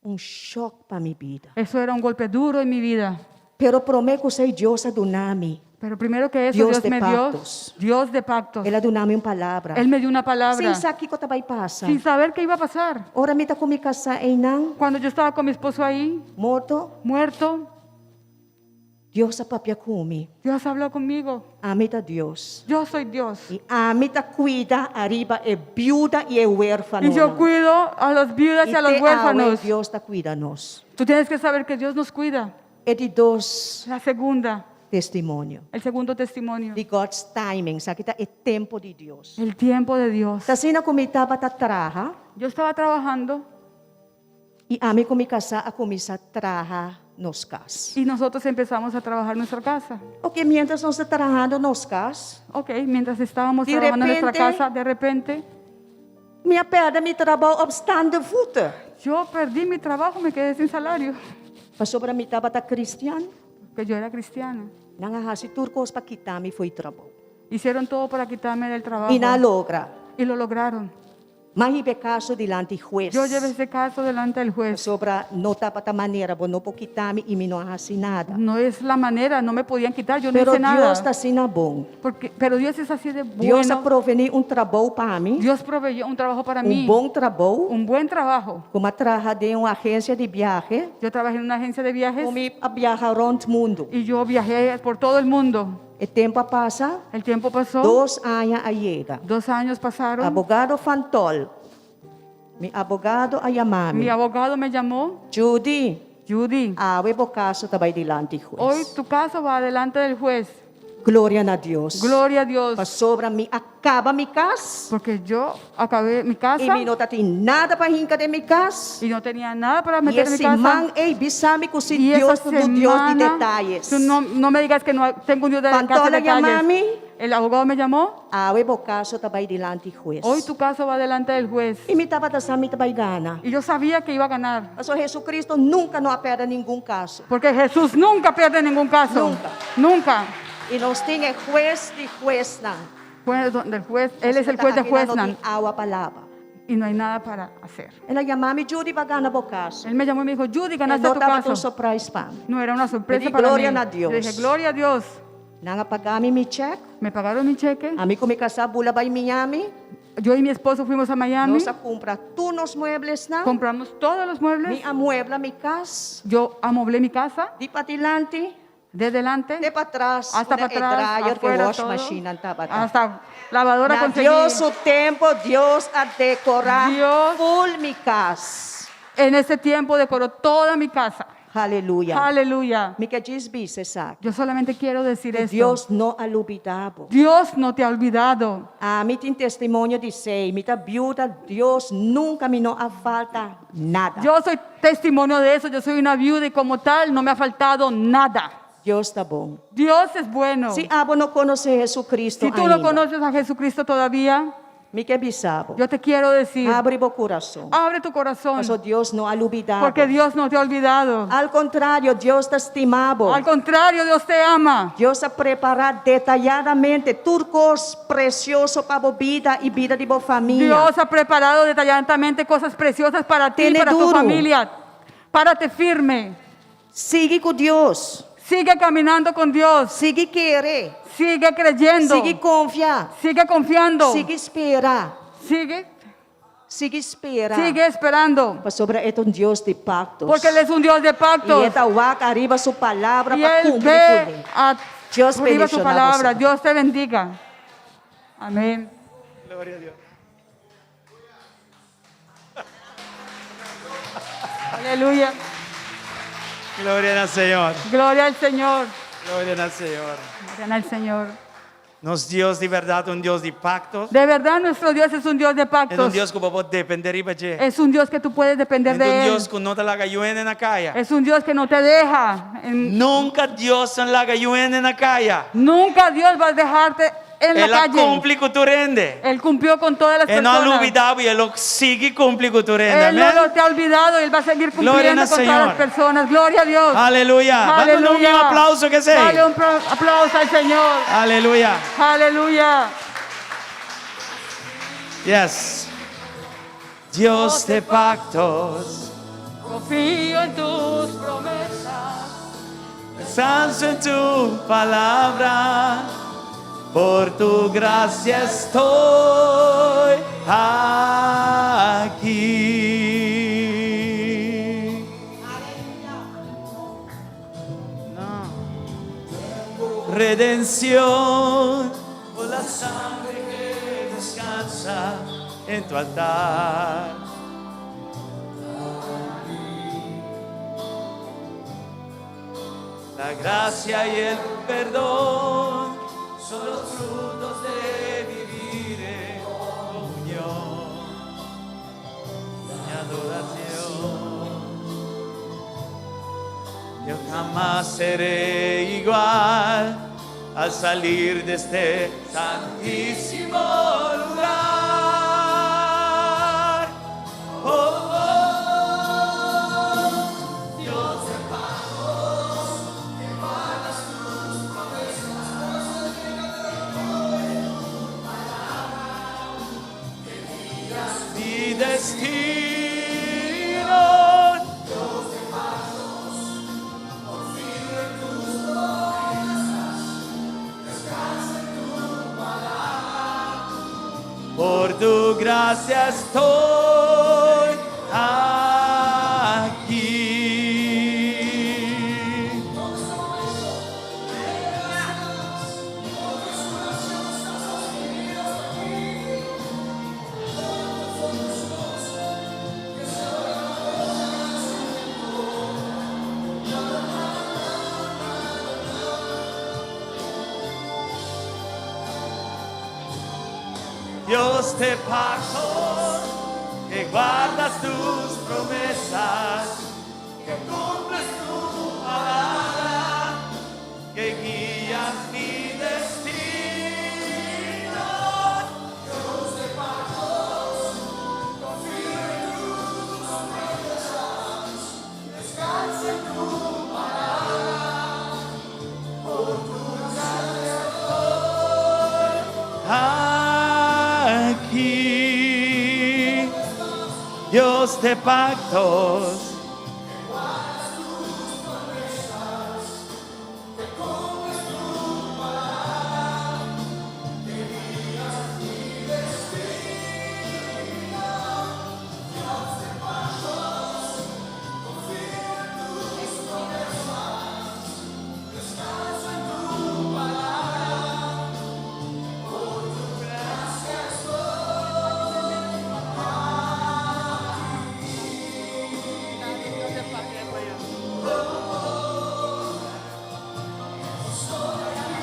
[SPEAKER 5] Un shock pa mi vida.
[SPEAKER 3] Eso era un golpe duro en mi vida.
[SPEAKER 5] Pero prometo ser Dios adunami.
[SPEAKER 3] Pero primero que eso,
[SPEAKER 5] Dios
[SPEAKER 3] Dios
[SPEAKER 5] de
[SPEAKER 3] me dio
[SPEAKER 5] pactos.
[SPEAKER 3] Dios de pactos.
[SPEAKER 5] Él adunami un palabra.
[SPEAKER 3] Él me dio una palabra
[SPEAKER 5] Sin saki ko tabay pasa.
[SPEAKER 3] sin saber qué iba a pasar.
[SPEAKER 5] Ora mita ko mi casa nang
[SPEAKER 3] Cuando yo estaba con mi esposo ahí,
[SPEAKER 5] morto.
[SPEAKER 3] muerto,
[SPEAKER 5] Dios apapya kumi.
[SPEAKER 3] Dios habló conmigo.
[SPEAKER 5] Amita Dios.
[SPEAKER 3] Yo soy Dios.
[SPEAKER 5] Y amita cuida arriba viuda y huérfano.
[SPEAKER 3] Y yo cuido a los viudas y a los huérfanos.
[SPEAKER 5] Dios está cuidanos.
[SPEAKER 3] Tú tienes que saber que Dios nos cuida.
[SPEAKER 5] Edi dos
[SPEAKER 3] La segunda,
[SPEAKER 5] testimonio.
[SPEAKER 3] el segundo testimonio.
[SPEAKER 5] Di God's timing. Sa kita tempo di Dios.
[SPEAKER 3] El tiempo de Dios.
[SPEAKER 5] Tasina kumita bata traha.
[SPEAKER 3] Yo estaba trabajando
[SPEAKER 5] Y ami kumikasa a kumisa traha nos cas.
[SPEAKER 3] y nosotros empezamos a trabajar en nuestra casa.
[SPEAKER 5] Ok, mientras nos está trabajando nos cas,
[SPEAKER 3] Ok, mientras estábamos
[SPEAKER 5] De
[SPEAKER 3] trabajando en nuestra
[SPEAKER 5] repente-
[SPEAKER 3] casa, de repente
[SPEAKER 5] minha perda mi trabalho obstante voeten.
[SPEAKER 3] yo perdí mi trabajo, me quedé sin salario,
[SPEAKER 5] Pasobra mi tabata Christian.
[SPEAKER 3] porque yo era cristiana.
[SPEAKER 5] Nangahasi turkos pa kitami foi trabaho.
[SPEAKER 3] Hicieron todo para quitarme del trabajo
[SPEAKER 5] Inalogra.
[SPEAKER 3] y lo lograron.
[SPEAKER 5] Mahibe caso dilante juez.
[SPEAKER 3] Yo llevé ese caso delante del juez.
[SPEAKER 5] Sobra nota pata manera, bo no po kitami imi no hasi nada.
[SPEAKER 3] No es la manera, no me podían quitar, yo no
[SPEAKER 5] Pero
[SPEAKER 3] hice nada.
[SPEAKER 5] Dios está sinabong.
[SPEAKER 3] Pero Dios es así de
[SPEAKER 5] Dios
[SPEAKER 3] bueno.
[SPEAKER 5] a proveni un trabalho para mim,
[SPEAKER 3] Dios proveyó un trabajo para
[SPEAKER 5] um
[SPEAKER 3] mí,
[SPEAKER 5] bom trabalho,
[SPEAKER 3] un buen trabajo.
[SPEAKER 5] como trabalha de uma agência de viagem,
[SPEAKER 3] Yo trabajé en una agencia de viajes
[SPEAKER 5] como a viajar around o mundo.
[SPEAKER 3] y yo viajé por todo el mundo.
[SPEAKER 5] O tempo passa,
[SPEAKER 3] El tiempo pasó,
[SPEAKER 5] 2 anos a chega.
[SPEAKER 3] 2 años pasaron.
[SPEAKER 5] Abogado Fantol, mi abogado a
[SPEAKER 3] Mi
[SPEAKER 5] yamami,
[SPEAKER 3] abogado me llamó,
[SPEAKER 5] Judy,
[SPEAKER 3] Judy,
[SPEAKER 5] awe po caso tabay dilante
[SPEAKER 3] hoy
[SPEAKER 5] juez.
[SPEAKER 3] tu caso va delante del juez.
[SPEAKER 5] Glória a Deus.
[SPEAKER 3] Gloria a Dios,
[SPEAKER 5] Pasobra mi acaba mi cas.
[SPEAKER 3] porque yo acabé mi casa
[SPEAKER 5] E mi não tem nada para hinca de mi cas.
[SPEAKER 3] y no tenía nada para
[SPEAKER 5] E
[SPEAKER 3] meter en mi
[SPEAKER 5] esse
[SPEAKER 3] casa.
[SPEAKER 5] man, ei, bisami com si
[SPEAKER 3] Y
[SPEAKER 5] Deus,
[SPEAKER 3] esa
[SPEAKER 5] tudo Deus de
[SPEAKER 3] semana,
[SPEAKER 5] detalhes.
[SPEAKER 3] tú no me digas que no tengo un Dios de casa
[SPEAKER 5] Pantola
[SPEAKER 3] de detalles.
[SPEAKER 5] llamami,
[SPEAKER 3] El abogado me llamó,
[SPEAKER 5] awe po caso tabay dilante juez.
[SPEAKER 3] hoy tu caso va delante del juez.
[SPEAKER 5] E mi tapa tasami tabay gana.
[SPEAKER 3] Y yo sabía que iba a ganar,
[SPEAKER 5] Paso Jesucristo nunca não apera nenhum caso.
[SPEAKER 3] porque Jesús nunca pierde ningún caso.
[SPEAKER 5] Nunca.
[SPEAKER 3] Nunca.
[SPEAKER 5] E nós tem juez de juez não.
[SPEAKER 3] Juez del juez, él es el juez de juez, nan,
[SPEAKER 5] Awa palabra.
[SPEAKER 3] y no hay nada para hacer.
[SPEAKER 5] Ela llamami Judy bagana po caso.
[SPEAKER 3] Él me llamó y me dijo, Judy, ganaste
[SPEAKER 5] No
[SPEAKER 3] tu
[SPEAKER 5] tapa tu
[SPEAKER 3] caso.
[SPEAKER 5] surprise pa.
[SPEAKER 3] No era una sorpresa
[SPEAKER 5] Le di
[SPEAKER 3] para mí.
[SPEAKER 5] gloria a Dios.
[SPEAKER 3] Le dije, gloria a Dios.
[SPEAKER 5] Nanga pagami mi check.
[SPEAKER 3] Me pagaron mi cheque.
[SPEAKER 5] Ami ko mi casa bula bay Miami.
[SPEAKER 3] Yo y mi esposo fuimos a Miami.
[SPEAKER 5] Nos a compra tu nos muebles na.
[SPEAKER 3] Compramos todos los
[SPEAKER 5] Mi
[SPEAKER 3] muebles.
[SPEAKER 5] amuebla mi casa.
[SPEAKER 3] Yo amoblé mi casa
[SPEAKER 5] Di patilante.
[SPEAKER 3] de delante
[SPEAKER 5] De para atrás.
[SPEAKER 3] hasta
[SPEAKER 5] una
[SPEAKER 3] para atrás,
[SPEAKER 5] dryer que
[SPEAKER 3] afuera,
[SPEAKER 5] wash
[SPEAKER 3] todo.
[SPEAKER 5] machine ang tabata.
[SPEAKER 3] Hasta lavadora
[SPEAKER 5] Na
[SPEAKER 3] conseguí.
[SPEAKER 5] Dios su tempo, Dios a decorar
[SPEAKER 3] Dios.
[SPEAKER 5] full mi casa.
[SPEAKER 3] En ese tiempo decoró toda mi casa.
[SPEAKER 5] Hallelujah.
[SPEAKER 3] Aleluya.
[SPEAKER 5] Mi que diz bisesak.
[SPEAKER 3] Yo solamente quiero decir esto.
[SPEAKER 5] Dios no alubitabo.
[SPEAKER 3] Dios no te ha olvidado.
[SPEAKER 5] Mi tin testimonio dice, mi ta viuda, Dios nunca me no ha falta nada.
[SPEAKER 3] Yo soy testimonio de eso. Yo soy una viuda y como tal no me ha faltado nada.
[SPEAKER 5] Dios está bom.
[SPEAKER 3] Dios es bueno.
[SPEAKER 5] Si abo no conoce Jesucristo
[SPEAKER 3] Si tú no
[SPEAKER 5] ainda,
[SPEAKER 3] conoces a Jesucristo todavía,
[SPEAKER 5] Mi que bisabo.
[SPEAKER 3] Yo te quiero decir,
[SPEAKER 5] Abre o coração.
[SPEAKER 3] abre tu corazón,
[SPEAKER 5] Mas Deus não ha olvidado.
[SPEAKER 3] porque Dios no te ha olvidado.
[SPEAKER 5] Al contrario, Deus te estimado.
[SPEAKER 3] Al contrario, Dios te ama.
[SPEAKER 5] Deus ha preparado detalladamente turcos preciosos para a vida e vida de boa família.
[SPEAKER 3] Dios ha preparado detalladamente cosas preciosas para ti y
[SPEAKER 5] Tiene
[SPEAKER 3] para tu
[SPEAKER 5] duro.
[SPEAKER 3] familia. Párate firme.
[SPEAKER 5] Sigue com Deus.
[SPEAKER 3] Sigue caminando con Dios.
[SPEAKER 5] Sigue querer.
[SPEAKER 3] Sigue creyendo.
[SPEAKER 5] Sigue confiar.
[SPEAKER 3] Sigue confiando.
[SPEAKER 5] Sigue esperar.
[SPEAKER 3] Sigue,
[SPEAKER 5] Sigue esperar.
[SPEAKER 3] sigue esperando.
[SPEAKER 5] Pastor, é um Deus de pactos.
[SPEAKER 3] Porque Él es un Dios de
[SPEAKER 5] E
[SPEAKER 3] pactos.
[SPEAKER 5] Ele vaca arriba sua palavra
[SPEAKER 3] Y
[SPEAKER 5] para
[SPEAKER 3] Él
[SPEAKER 5] cumprir
[SPEAKER 3] ve
[SPEAKER 5] com ele.
[SPEAKER 3] a
[SPEAKER 5] Dios
[SPEAKER 3] arriba su
[SPEAKER 5] bendiga a
[SPEAKER 3] palabra.
[SPEAKER 5] você.
[SPEAKER 3] Dios te bendiga. Amén.
[SPEAKER 2] Gloria a Dios.
[SPEAKER 3] Aleluya.
[SPEAKER 2] Gloria al Señor.
[SPEAKER 3] Gloria al Señor.
[SPEAKER 2] Gloria al Señor.
[SPEAKER 3] Gloria al Señor.
[SPEAKER 2] Nos Dios de verdad, un Dios de pactos.
[SPEAKER 3] De verdad, nuestro Dios es un Dios de
[SPEAKER 2] Es un
[SPEAKER 3] pactos.
[SPEAKER 2] Dios que vos depender y valle.
[SPEAKER 3] Es un Dios que tú puedes depender
[SPEAKER 2] Es
[SPEAKER 3] de
[SPEAKER 2] un
[SPEAKER 3] Él.
[SPEAKER 2] Dios que no te la gayuen en la calle.
[SPEAKER 3] Es un Dios que no te deja.
[SPEAKER 2] Nunca Dios en la gayuen en la calle.
[SPEAKER 3] Nunca Dios va a dejarte en
[SPEAKER 2] Él
[SPEAKER 3] la
[SPEAKER 2] la
[SPEAKER 3] calle.
[SPEAKER 2] cumple con tu rende.
[SPEAKER 3] Él cumplió con todas las
[SPEAKER 2] Él no ha
[SPEAKER 3] personas.
[SPEAKER 2] olvidado y Él lo sigue cumple con tu rende.
[SPEAKER 3] Él no
[SPEAKER 2] Amén.
[SPEAKER 3] lo te ha olvidado y Él va a seguir
[SPEAKER 2] Gloria
[SPEAKER 3] cumpliendo
[SPEAKER 2] al
[SPEAKER 3] con todas
[SPEAKER 2] Señor.
[SPEAKER 3] las personas. Gloria a Dios.
[SPEAKER 2] Aleluya. Dale un aplauso que sea.
[SPEAKER 3] Dale un aplauso al Señor.
[SPEAKER 2] Aleluya.
[SPEAKER 3] Aleluya.
[SPEAKER 2] Yes. Dios de pactos.
[SPEAKER 3] Confío en tus promesas.
[SPEAKER 2] Descanso en tu palabra. Por tu gracia estoy aquí. No. Redención por la sangre que descansa en tu altar. La gracia y el perdón son los frutos de vivir en comunión y adoración. Yo jamás seré igual al salir de este santísimo lugar. Oh, oh, Dios de pactos, que guardas tus promesas. Mi destino. Dios de pactos, confío en tus promesas, descansa en tu palabra. Por tu gracia estoy aquí. Dios de pactos, que guardas tus promesas, que cumples tu palabra, que guías mi destino. Dios de pactos, confío en tus promesas, descansa en tu palabra, por tu gracia aquí. Dios de pactos,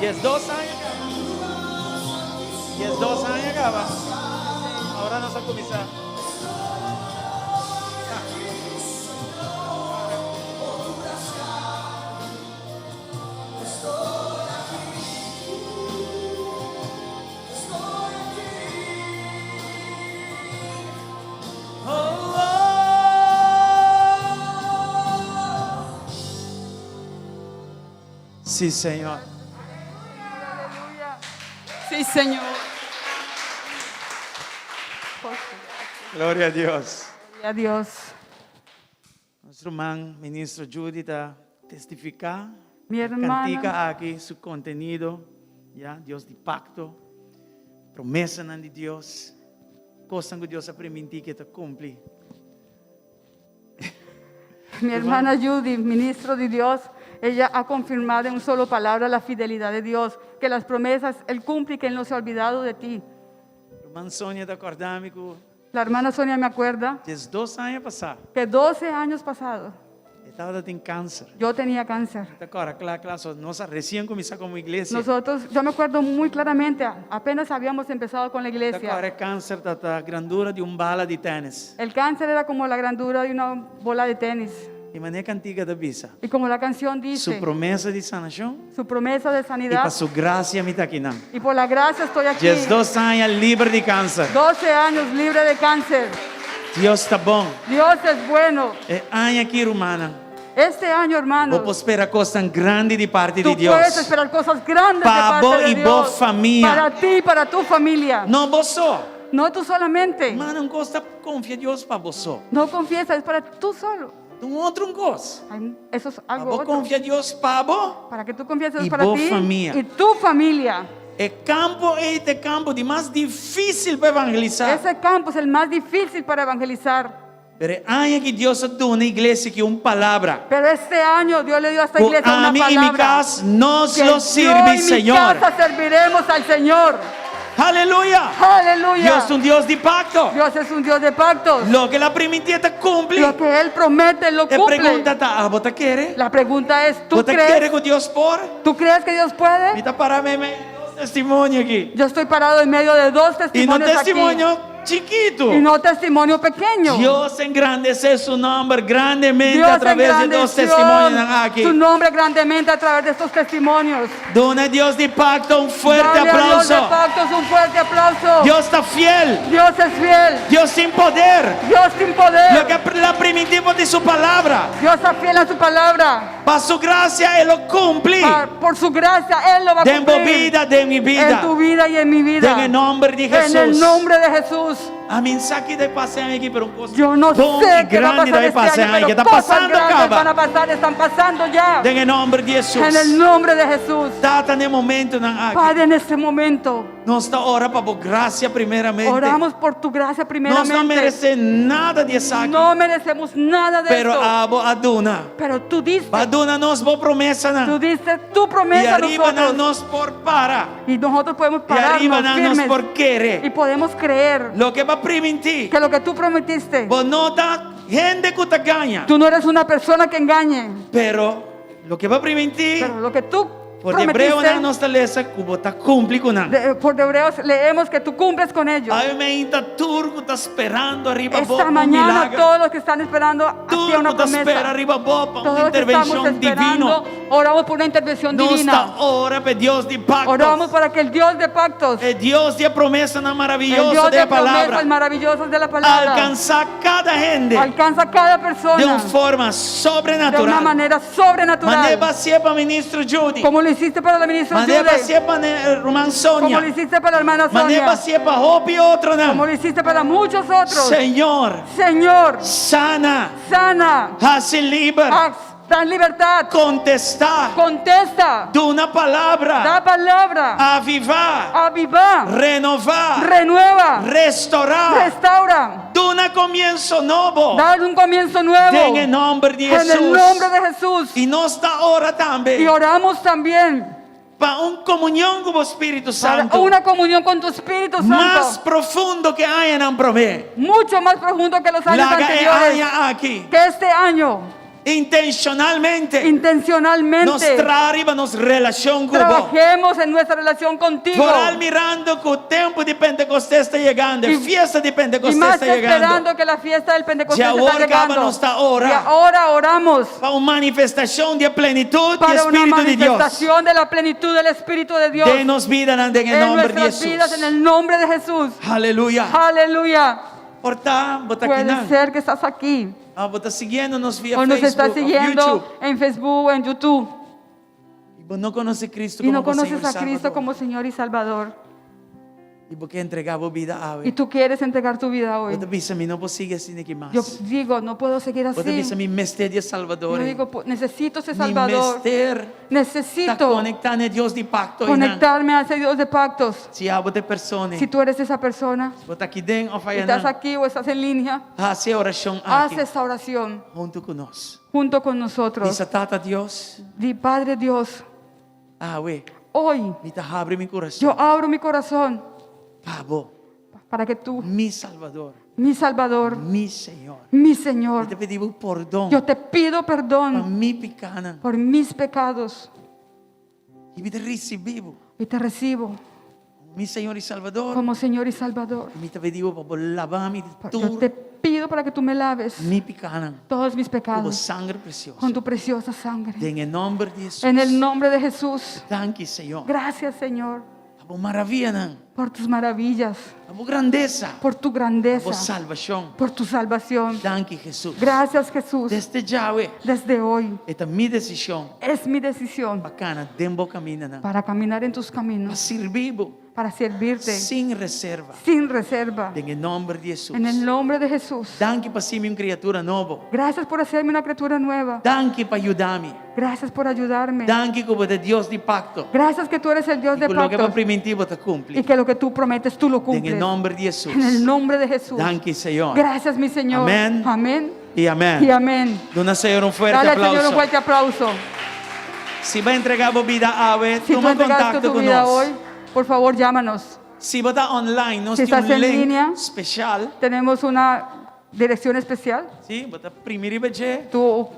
[SPEAKER 2] Yes, 2 años. Yes, 2 años acaba. Ahora nos va a comenzar. Sí, Señor.
[SPEAKER 3] Sí, Señor.
[SPEAKER 2] Gloria a Dios.
[SPEAKER 3] Gloria a Dios.
[SPEAKER 2] Nuestro hermano, ministro Judith, testificar,
[SPEAKER 3] Mi hermana.
[SPEAKER 2] cantica aquí su contenido, ya, Dios de pacto, promesa de Dios, cosas que Dios ha permitido que te cumpla.
[SPEAKER 3] Mi hermana Judy, ministro de Dios, ella ha confirmado en una sola palabra la fidelidad de Dios, que las promesas Él cumple y que Él no se ha olvidado de ti.
[SPEAKER 2] Hermano Sonia, te acordamos que
[SPEAKER 3] La hermana Sonia me acuerda
[SPEAKER 2] desde 2 años pasados,
[SPEAKER 3] que 12 años pasados
[SPEAKER 2] estaba teniendo cáncer.
[SPEAKER 3] yo tenía cáncer.
[SPEAKER 2] ¿Te acuerdas? Claro, nosotros recién comenzamos como iglesia.
[SPEAKER 3] Yo me acuerdo muy claramente, apenas habíamos empezado con la
[SPEAKER 2] ¿Te
[SPEAKER 3] iglesia.
[SPEAKER 2] acuerdas? Cáncer da la grandura de bala de tenis.
[SPEAKER 3] El cáncer era como la grandura de una bola de tenis.
[SPEAKER 2] De manera cantica da bisa.
[SPEAKER 3] Y como la canción
[SPEAKER 2] Su
[SPEAKER 3] dice,
[SPEAKER 2] promesa de sanación
[SPEAKER 3] su promesa de
[SPEAKER 2] y
[SPEAKER 3] sanidad,
[SPEAKER 2] para su gracia me está aquí.
[SPEAKER 3] y por la gracia estoy aquí.
[SPEAKER 2] Desde 2 años libre de cáncer.
[SPEAKER 3] 12 años libre de cáncer.
[SPEAKER 2] Dios está bom.
[SPEAKER 3] Dios es bueno.
[SPEAKER 2] Año aqui, hermana.
[SPEAKER 3] Este año, hermano,
[SPEAKER 2] Vou esperar coisa grande de parte
[SPEAKER 3] tú
[SPEAKER 2] de Deus.
[SPEAKER 3] puedes esperar cosas grandes de
[SPEAKER 2] Pa
[SPEAKER 3] parte
[SPEAKER 2] vos
[SPEAKER 3] de
[SPEAKER 2] y
[SPEAKER 3] Dios.
[SPEAKER 2] vos familia.
[SPEAKER 3] Para ti y para tu familia.
[SPEAKER 2] Não vos só.
[SPEAKER 3] No tú solamente.
[SPEAKER 2] Mano, não gosta confia em Deus para vos só.
[SPEAKER 3] No confiesa, es para tú solo.
[SPEAKER 2] Um outro não gosta.
[SPEAKER 3] Eso es
[SPEAKER 2] Pa
[SPEAKER 3] algo
[SPEAKER 2] vos
[SPEAKER 3] otro.
[SPEAKER 2] confia em Deus para vos.
[SPEAKER 3] Para que tú confieses
[SPEAKER 2] Y
[SPEAKER 3] para
[SPEAKER 2] vos
[SPEAKER 3] ti
[SPEAKER 2] familia.
[SPEAKER 3] y tu familia.
[SPEAKER 2] É campo este campo de mais difícil para evangelizar.
[SPEAKER 3] Ese campo es el más difícil para evangelizar.
[SPEAKER 2] Pero año que Deus deu uma igreja que uma palavra.
[SPEAKER 3] Pero este año Dios le dio a esta iglesia
[SPEAKER 2] A
[SPEAKER 3] una
[SPEAKER 2] mim e minha
[SPEAKER 3] palabra.
[SPEAKER 2] casa nos
[SPEAKER 3] Que
[SPEAKER 2] lo
[SPEAKER 3] yo
[SPEAKER 2] sirve,
[SPEAKER 3] y mi
[SPEAKER 2] Senhor.
[SPEAKER 3] casa serviremos al Señor.
[SPEAKER 2] Aleluia.
[SPEAKER 3] Aleluya.
[SPEAKER 2] Deus é Deus de pacto.
[SPEAKER 3] Dios es un Dios de pactos.
[SPEAKER 2] Lo que la prometió cumple.
[SPEAKER 3] Lo que Él promete, Él lo
[SPEAKER 2] E
[SPEAKER 3] cumple.
[SPEAKER 2] pergunta tá, você quer?
[SPEAKER 3] La pregunta es, ¿tú
[SPEAKER 2] Você quer
[SPEAKER 3] crees?
[SPEAKER 2] que Deus por?
[SPEAKER 3] ¿Tú crees que Dios
[SPEAKER 2] Me
[SPEAKER 3] puede?
[SPEAKER 2] está parando testemunho aqui.
[SPEAKER 3] Yo estoy parado en medio de dos
[SPEAKER 2] E no
[SPEAKER 3] testimonios aquí.
[SPEAKER 2] testemunho chiquito.
[SPEAKER 3] Y no testimonio pequeño.
[SPEAKER 2] Dios engrandece su nombre grandemente
[SPEAKER 3] Dios
[SPEAKER 2] a través de dos testimonios aquí.
[SPEAKER 3] su nombre grandemente a través de estos testimonios.
[SPEAKER 2] Dona a Dios de pacto un fuerte
[SPEAKER 3] Dale a Dios de
[SPEAKER 2] aplauso.
[SPEAKER 3] pactos un fuerte aplauso.
[SPEAKER 2] Dios está fiel.
[SPEAKER 3] Dios es fiel.
[SPEAKER 2] Dios sin poder.
[SPEAKER 3] Dios sin poder.
[SPEAKER 2] Lo que la primitiva de su palabra.
[SPEAKER 3] Dios está fiel a su palabra.
[SPEAKER 2] Para su gracia Él lo cumple.
[SPEAKER 3] Por su gracia Él lo va a
[SPEAKER 2] De mi
[SPEAKER 3] cumplir.
[SPEAKER 2] vida, de mi
[SPEAKER 3] En
[SPEAKER 2] vida.
[SPEAKER 3] tu vida y en mi vida.
[SPEAKER 2] En el nombre de Jesús.
[SPEAKER 3] En el nombre de Jesús.
[SPEAKER 2] A mensaje de paseo aquí, pero
[SPEAKER 3] Yo no
[SPEAKER 2] bom
[SPEAKER 3] sé
[SPEAKER 2] y
[SPEAKER 3] qué va a
[SPEAKER 2] grande
[SPEAKER 3] pasar
[SPEAKER 2] de
[SPEAKER 3] este año,
[SPEAKER 2] paseo que
[SPEAKER 3] pero
[SPEAKER 2] está
[SPEAKER 3] cosas
[SPEAKER 2] pasando
[SPEAKER 3] grandes van a
[SPEAKER 2] acaba.
[SPEAKER 3] pasar, están pasando ya.
[SPEAKER 2] En el nombre de Jesús.
[SPEAKER 3] En el nombre de Jesús.
[SPEAKER 2] Está en el momento aquí.
[SPEAKER 3] Padre, en este momento
[SPEAKER 2] Nos está orando para por gracia primeramente.
[SPEAKER 3] oramos por tu gracia
[SPEAKER 2] Nós
[SPEAKER 3] primeramente.
[SPEAKER 2] não merecemos nada disso aqui.
[SPEAKER 3] No merecemos nada de
[SPEAKER 2] Pero
[SPEAKER 3] esto.
[SPEAKER 2] a dona.
[SPEAKER 3] Pero tú diste,
[SPEAKER 2] A dona nos boa promessa
[SPEAKER 3] tú
[SPEAKER 2] não.
[SPEAKER 3] diste tu
[SPEAKER 2] E
[SPEAKER 3] promesa a
[SPEAKER 2] arriba não
[SPEAKER 3] nosotros.
[SPEAKER 2] nos por para.
[SPEAKER 3] Y nosotros podemos
[SPEAKER 2] E arriba
[SPEAKER 3] pararnos
[SPEAKER 2] não nos
[SPEAKER 3] firmes
[SPEAKER 2] por
[SPEAKER 3] y
[SPEAKER 2] querer.
[SPEAKER 3] podemos creer
[SPEAKER 2] Lo que va permitir.
[SPEAKER 3] que lo que tú prometiste,
[SPEAKER 2] Vos não dá gente que te ganha.
[SPEAKER 3] tú no eres una persona que engañe,
[SPEAKER 2] Pero lo que va permitir.
[SPEAKER 3] pero lo que tú
[SPEAKER 2] Por hebreu
[SPEAKER 3] prometiste,
[SPEAKER 2] não nos taleza que vos está cumplir com nada.
[SPEAKER 3] por hebreos leemos que tú cumples con ellos.
[SPEAKER 2] Aí me está turco está esperando arriba vos
[SPEAKER 3] Esta
[SPEAKER 2] um
[SPEAKER 3] mañana
[SPEAKER 2] milagre.
[SPEAKER 3] todos los que están esperando hacia
[SPEAKER 2] Turco
[SPEAKER 3] una
[SPEAKER 2] está espera
[SPEAKER 3] promesa,
[SPEAKER 2] arriba vos para
[SPEAKER 3] todos
[SPEAKER 2] uma
[SPEAKER 3] los que estamos
[SPEAKER 2] intervenção divina.
[SPEAKER 3] esperando, oramos por una intervención
[SPEAKER 2] Não
[SPEAKER 3] divina.
[SPEAKER 2] está hora para Deus de pactos.
[SPEAKER 3] Oramos para que el Dios de pactos,
[SPEAKER 2] É Deus de promessa na
[SPEAKER 3] el
[SPEAKER 2] maravilhosa
[SPEAKER 3] Dios
[SPEAKER 2] de
[SPEAKER 3] de
[SPEAKER 2] palavra.
[SPEAKER 3] promesas maravillosas de la palabra,
[SPEAKER 2] Alcançar cada gente
[SPEAKER 3] alcanza a cada
[SPEAKER 2] de
[SPEAKER 3] persona
[SPEAKER 2] uma forma
[SPEAKER 3] de una
[SPEAKER 2] sobrenatural.
[SPEAKER 3] manera sobrenatural,
[SPEAKER 2] Maneva ser para ministro Judy.
[SPEAKER 3] como lo hiciste para la ministra
[SPEAKER 2] Maneva
[SPEAKER 3] Judy,
[SPEAKER 2] ser para Román
[SPEAKER 3] como
[SPEAKER 2] Sonia.
[SPEAKER 3] lo hiciste para la hermana
[SPEAKER 2] Maneva
[SPEAKER 3] Sonia,
[SPEAKER 2] ser para Hope e outro
[SPEAKER 3] como
[SPEAKER 2] não.
[SPEAKER 3] lo hiciste para muchos otros.
[SPEAKER 2] Senhor,
[SPEAKER 3] Señor,
[SPEAKER 2] sana,
[SPEAKER 3] sana,
[SPEAKER 2] hace livre,
[SPEAKER 3] da libertad,
[SPEAKER 2] contestar,
[SPEAKER 3] contesta,
[SPEAKER 2] de uma
[SPEAKER 3] da
[SPEAKER 2] palavra,
[SPEAKER 3] palabra,
[SPEAKER 2] avivar,
[SPEAKER 3] aviva,
[SPEAKER 2] renovar,
[SPEAKER 3] renueva,
[SPEAKER 2] restaurar,
[SPEAKER 3] restaura,
[SPEAKER 2] de um começo novo.
[SPEAKER 3] dar un comienzo nuevo
[SPEAKER 2] En el nombre de
[SPEAKER 3] en el
[SPEAKER 2] Jesús.
[SPEAKER 3] nombre de Jesús.
[SPEAKER 2] Y nos está ahora
[SPEAKER 3] Y
[SPEAKER 2] también
[SPEAKER 3] oramos también
[SPEAKER 2] para una comunión con el Espíritu
[SPEAKER 3] para
[SPEAKER 2] Santo
[SPEAKER 3] una comunión con tu Espíritu
[SPEAKER 2] más
[SPEAKER 3] Santo,
[SPEAKER 2] profundo que hay en Ampromé.
[SPEAKER 3] mucho más profundo que los años
[SPEAKER 2] La que hay
[SPEAKER 3] anteriores.
[SPEAKER 2] aquí,
[SPEAKER 3] Que este año,
[SPEAKER 2] intencionalmente, nos
[SPEAKER 3] intencionalmente,
[SPEAKER 2] trae arriba nuestra relación con vos.
[SPEAKER 3] trabajemos en nuestra relación contigo.
[SPEAKER 2] Por mirando que el tiempo de Pentecostés está llegando, la fiesta de
[SPEAKER 3] Y
[SPEAKER 2] Pentecostés
[SPEAKER 3] más
[SPEAKER 2] está llegando.
[SPEAKER 3] esperando que la fiesta del Pentecostés
[SPEAKER 2] Ya
[SPEAKER 3] está
[SPEAKER 2] ahora
[SPEAKER 3] llegando.
[SPEAKER 2] acaba nuestra hora.
[SPEAKER 3] Y ahora oramos
[SPEAKER 2] Para una manifestación de plenitud y
[SPEAKER 3] para una
[SPEAKER 2] Espíritu de Dios.
[SPEAKER 3] manifestación de la plenitud del Espíritu de Dios
[SPEAKER 2] Denos vida en el
[SPEAKER 3] en
[SPEAKER 2] nombre de
[SPEAKER 3] nuestras vidas,
[SPEAKER 2] Jesús.
[SPEAKER 3] en el nombre de Jesús.
[SPEAKER 2] Aleluya.
[SPEAKER 3] Aleluya.
[SPEAKER 2] Por tanto, bota aqui
[SPEAKER 3] Puede
[SPEAKER 2] não.
[SPEAKER 3] ser que estás aquí
[SPEAKER 2] Bota siguiendo-nos via
[SPEAKER 3] o nos
[SPEAKER 2] Facebook,
[SPEAKER 3] estás siguiendo
[SPEAKER 2] YouTube.
[SPEAKER 3] en Facebook o en YouTube.
[SPEAKER 2] Vos no conoces a Cristo
[SPEAKER 3] y
[SPEAKER 2] como
[SPEAKER 3] no
[SPEAKER 2] vos,
[SPEAKER 3] conoces
[SPEAKER 2] Señor
[SPEAKER 3] a
[SPEAKER 2] y
[SPEAKER 3] Cristo
[SPEAKER 2] Salvador.
[SPEAKER 3] como Señor y Salvador,
[SPEAKER 2] Y porque entregamos vida a
[SPEAKER 3] y
[SPEAKER 2] Él.
[SPEAKER 3] tú quieres entregar tu vida hoy,
[SPEAKER 2] Vos te dices a mí, no puedo seguir así ni que más.
[SPEAKER 3] yo digo, no puedo seguir
[SPEAKER 2] Vos te dices a
[SPEAKER 3] así.
[SPEAKER 2] mí, mestre de
[SPEAKER 3] Yo
[SPEAKER 2] Salvador.
[SPEAKER 3] digo, necesito ese
[SPEAKER 2] Mi
[SPEAKER 3] Salvador.
[SPEAKER 2] mestre está
[SPEAKER 3] Necesito
[SPEAKER 2] conectado a Dios de pacto.
[SPEAKER 3] conectarme a ese Dios de pactos.
[SPEAKER 2] Si hablo de personas.
[SPEAKER 3] Si tú eres esa persona,
[SPEAKER 2] Vos estás aquí dentro o
[SPEAKER 3] estás
[SPEAKER 2] allá.
[SPEAKER 3] aquí o estás en línea,
[SPEAKER 2] Hace oración
[SPEAKER 3] haz
[SPEAKER 2] aquí.
[SPEAKER 3] esta oración
[SPEAKER 2] Junto con nosotros.
[SPEAKER 3] junto con nosotros.
[SPEAKER 2] Dice, Tata Dios.
[SPEAKER 3] Di, Padre Dios,
[SPEAKER 2] Güey.
[SPEAKER 3] hoy
[SPEAKER 2] Ahorita abre mi corazón.
[SPEAKER 3] yo abro mi corazón
[SPEAKER 2] Pavo.
[SPEAKER 3] para que tú,
[SPEAKER 2] Mi Salvador.
[SPEAKER 3] mi Salvador,
[SPEAKER 2] Mi Señor.
[SPEAKER 3] mi
[SPEAKER 2] Y
[SPEAKER 3] Señor,
[SPEAKER 2] te pedimos perdón.
[SPEAKER 3] yo te pido
[SPEAKER 2] Por
[SPEAKER 3] perdón
[SPEAKER 2] mi pecado.
[SPEAKER 3] por mis pecados
[SPEAKER 2] Y te recibimos.
[SPEAKER 3] y te recibo
[SPEAKER 2] Mi Señor y Salvador.
[SPEAKER 3] como Señor y Salvador.
[SPEAKER 2] Y te pedimos por lavarme de
[SPEAKER 3] Yo
[SPEAKER 2] todo
[SPEAKER 3] te pido para que tú me laves
[SPEAKER 2] mi pecado.
[SPEAKER 3] todos mis
[SPEAKER 2] Con
[SPEAKER 3] pecados
[SPEAKER 2] sangre preciosa.
[SPEAKER 3] con tu preciosa sangre.
[SPEAKER 2] En el nombre de Jesús.
[SPEAKER 3] En el nombre de Jesús.
[SPEAKER 2] Gracias, Señor.
[SPEAKER 3] Gracias, Señor,
[SPEAKER 2] Por maravilla.
[SPEAKER 3] por tus maravillas,
[SPEAKER 2] Por grandeza.
[SPEAKER 3] por tu
[SPEAKER 2] Por
[SPEAKER 3] grandeza,
[SPEAKER 2] salvación.
[SPEAKER 3] por tu salvación.
[SPEAKER 2] Gracias, Jesús.
[SPEAKER 3] Gracias, Jesús.
[SPEAKER 2] Desde Yahweh.
[SPEAKER 3] Desde hoy
[SPEAKER 2] Esta es mi decisión.
[SPEAKER 3] es mi decisión
[SPEAKER 2] Bacana. Dembo camina.
[SPEAKER 3] para caminar en tus
[SPEAKER 2] Para
[SPEAKER 3] caminos,
[SPEAKER 2] servir
[SPEAKER 3] para servirte
[SPEAKER 2] sin reserva.
[SPEAKER 3] sin reserva.
[SPEAKER 2] En el nombre de Jesús.
[SPEAKER 3] En el nombre de Jesús.
[SPEAKER 2] Danke para ser una criatura nueva.
[SPEAKER 3] Gracias por hacerme una criatura nueva.
[SPEAKER 2] Danke para ayudarme.
[SPEAKER 3] Gracias por ayudarme.
[SPEAKER 2] Danke como de Dios de pacto.
[SPEAKER 3] Gracias que tú eres el Dios
[SPEAKER 2] Y
[SPEAKER 3] de
[SPEAKER 2] por lo que va
[SPEAKER 3] pactos
[SPEAKER 2] primitivo te
[SPEAKER 3] y
[SPEAKER 2] cumple.
[SPEAKER 3] que lo que tú prometes tú lo
[SPEAKER 2] En
[SPEAKER 3] cumples.
[SPEAKER 2] el nombre de Jesús.
[SPEAKER 3] En el nombre de Jesús.
[SPEAKER 2] Danke, Señor.
[SPEAKER 3] Gracias, mi Señor.
[SPEAKER 2] Amén.
[SPEAKER 3] Amén.
[SPEAKER 2] Y amén.
[SPEAKER 3] Y amén.
[SPEAKER 2] Dona Señor un fuerte
[SPEAKER 3] Dale al Señor un
[SPEAKER 2] aplauso.
[SPEAKER 3] fuerte aplauso.
[SPEAKER 2] Si va a entregar tu vida a ver,
[SPEAKER 3] Si tú
[SPEAKER 2] toma
[SPEAKER 3] entregaste
[SPEAKER 2] contacto
[SPEAKER 3] tu
[SPEAKER 2] con
[SPEAKER 3] vida
[SPEAKER 2] nosotros.
[SPEAKER 3] hoy, por favor, llámanos.
[SPEAKER 2] Si va a estar online, nos
[SPEAKER 3] Si
[SPEAKER 2] tiene
[SPEAKER 3] estás
[SPEAKER 2] un
[SPEAKER 3] en
[SPEAKER 2] link
[SPEAKER 3] línea,
[SPEAKER 2] especial.
[SPEAKER 3] Tenemos una dirección especial.
[SPEAKER 2] Sí, va a estar primero y beche.
[SPEAKER 3] Tú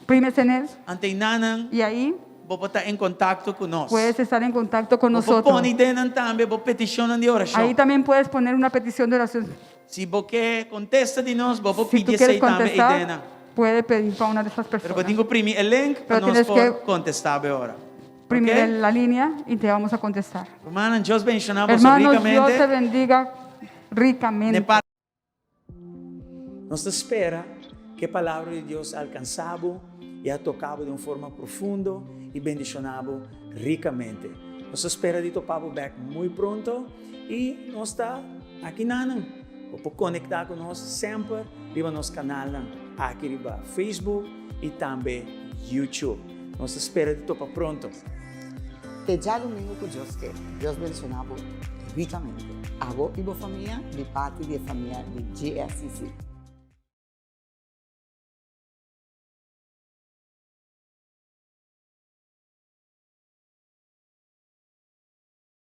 [SPEAKER 3] oprimes en él
[SPEAKER 2] Ante inanan,
[SPEAKER 3] y ahí
[SPEAKER 2] va a estar en contacto con nosotros.
[SPEAKER 3] puedes estar en contacto con
[SPEAKER 2] Vos
[SPEAKER 3] nosotros.
[SPEAKER 2] pones denan también, vos peticionan de
[SPEAKER 3] Ahí
[SPEAKER 2] oración.
[SPEAKER 3] también puedes poner una petición de oración.
[SPEAKER 2] Si vos que contesta de nos, vos
[SPEAKER 3] Si tú
[SPEAKER 2] pedir
[SPEAKER 3] quieres
[SPEAKER 2] también y
[SPEAKER 3] contestar,
[SPEAKER 2] dena.
[SPEAKER 3] puede pedir para una de esas
[SPEAKER 2] Pero
[SPEAKER 3] personas.
[SPEAKER 2] tengo imprimir el link para nos
[SPEAKER 3] tienes
[SPEAKER 2] poder
[SPEAKER 3] que
[SPEAKER 2] contestar ahora.
[SPEAKER 3] Primero
[SPEAKER 2] ¿Ok?
[SPEAKER 3] en la línea y te vamos a contestar.
[SPEAKER 2] Hermanos, Dios bendicionamos
[SPEAKER 3] Hermanos, Dios te
[SPEAKER 2] ricamente.
[SPEAKER 3] bendiga ricamente.
[SPEAKER 2] Nos espera que a palavra de Deus alcançado e a tocado de uma forma profunda e bendicionado ricamente. Nos espera de topar back muito pronto e nós está aqui nanam. Ou conectar conosco sempre riba nosso canal aqui riba Facebook e também YouTube. Nos espera de topar pronto.
[SPEAKER 6] Te già domingo con Dios che Dios menzionavo ricamente. A voi e vostra famiglia, di parte di famiglia di GSCC.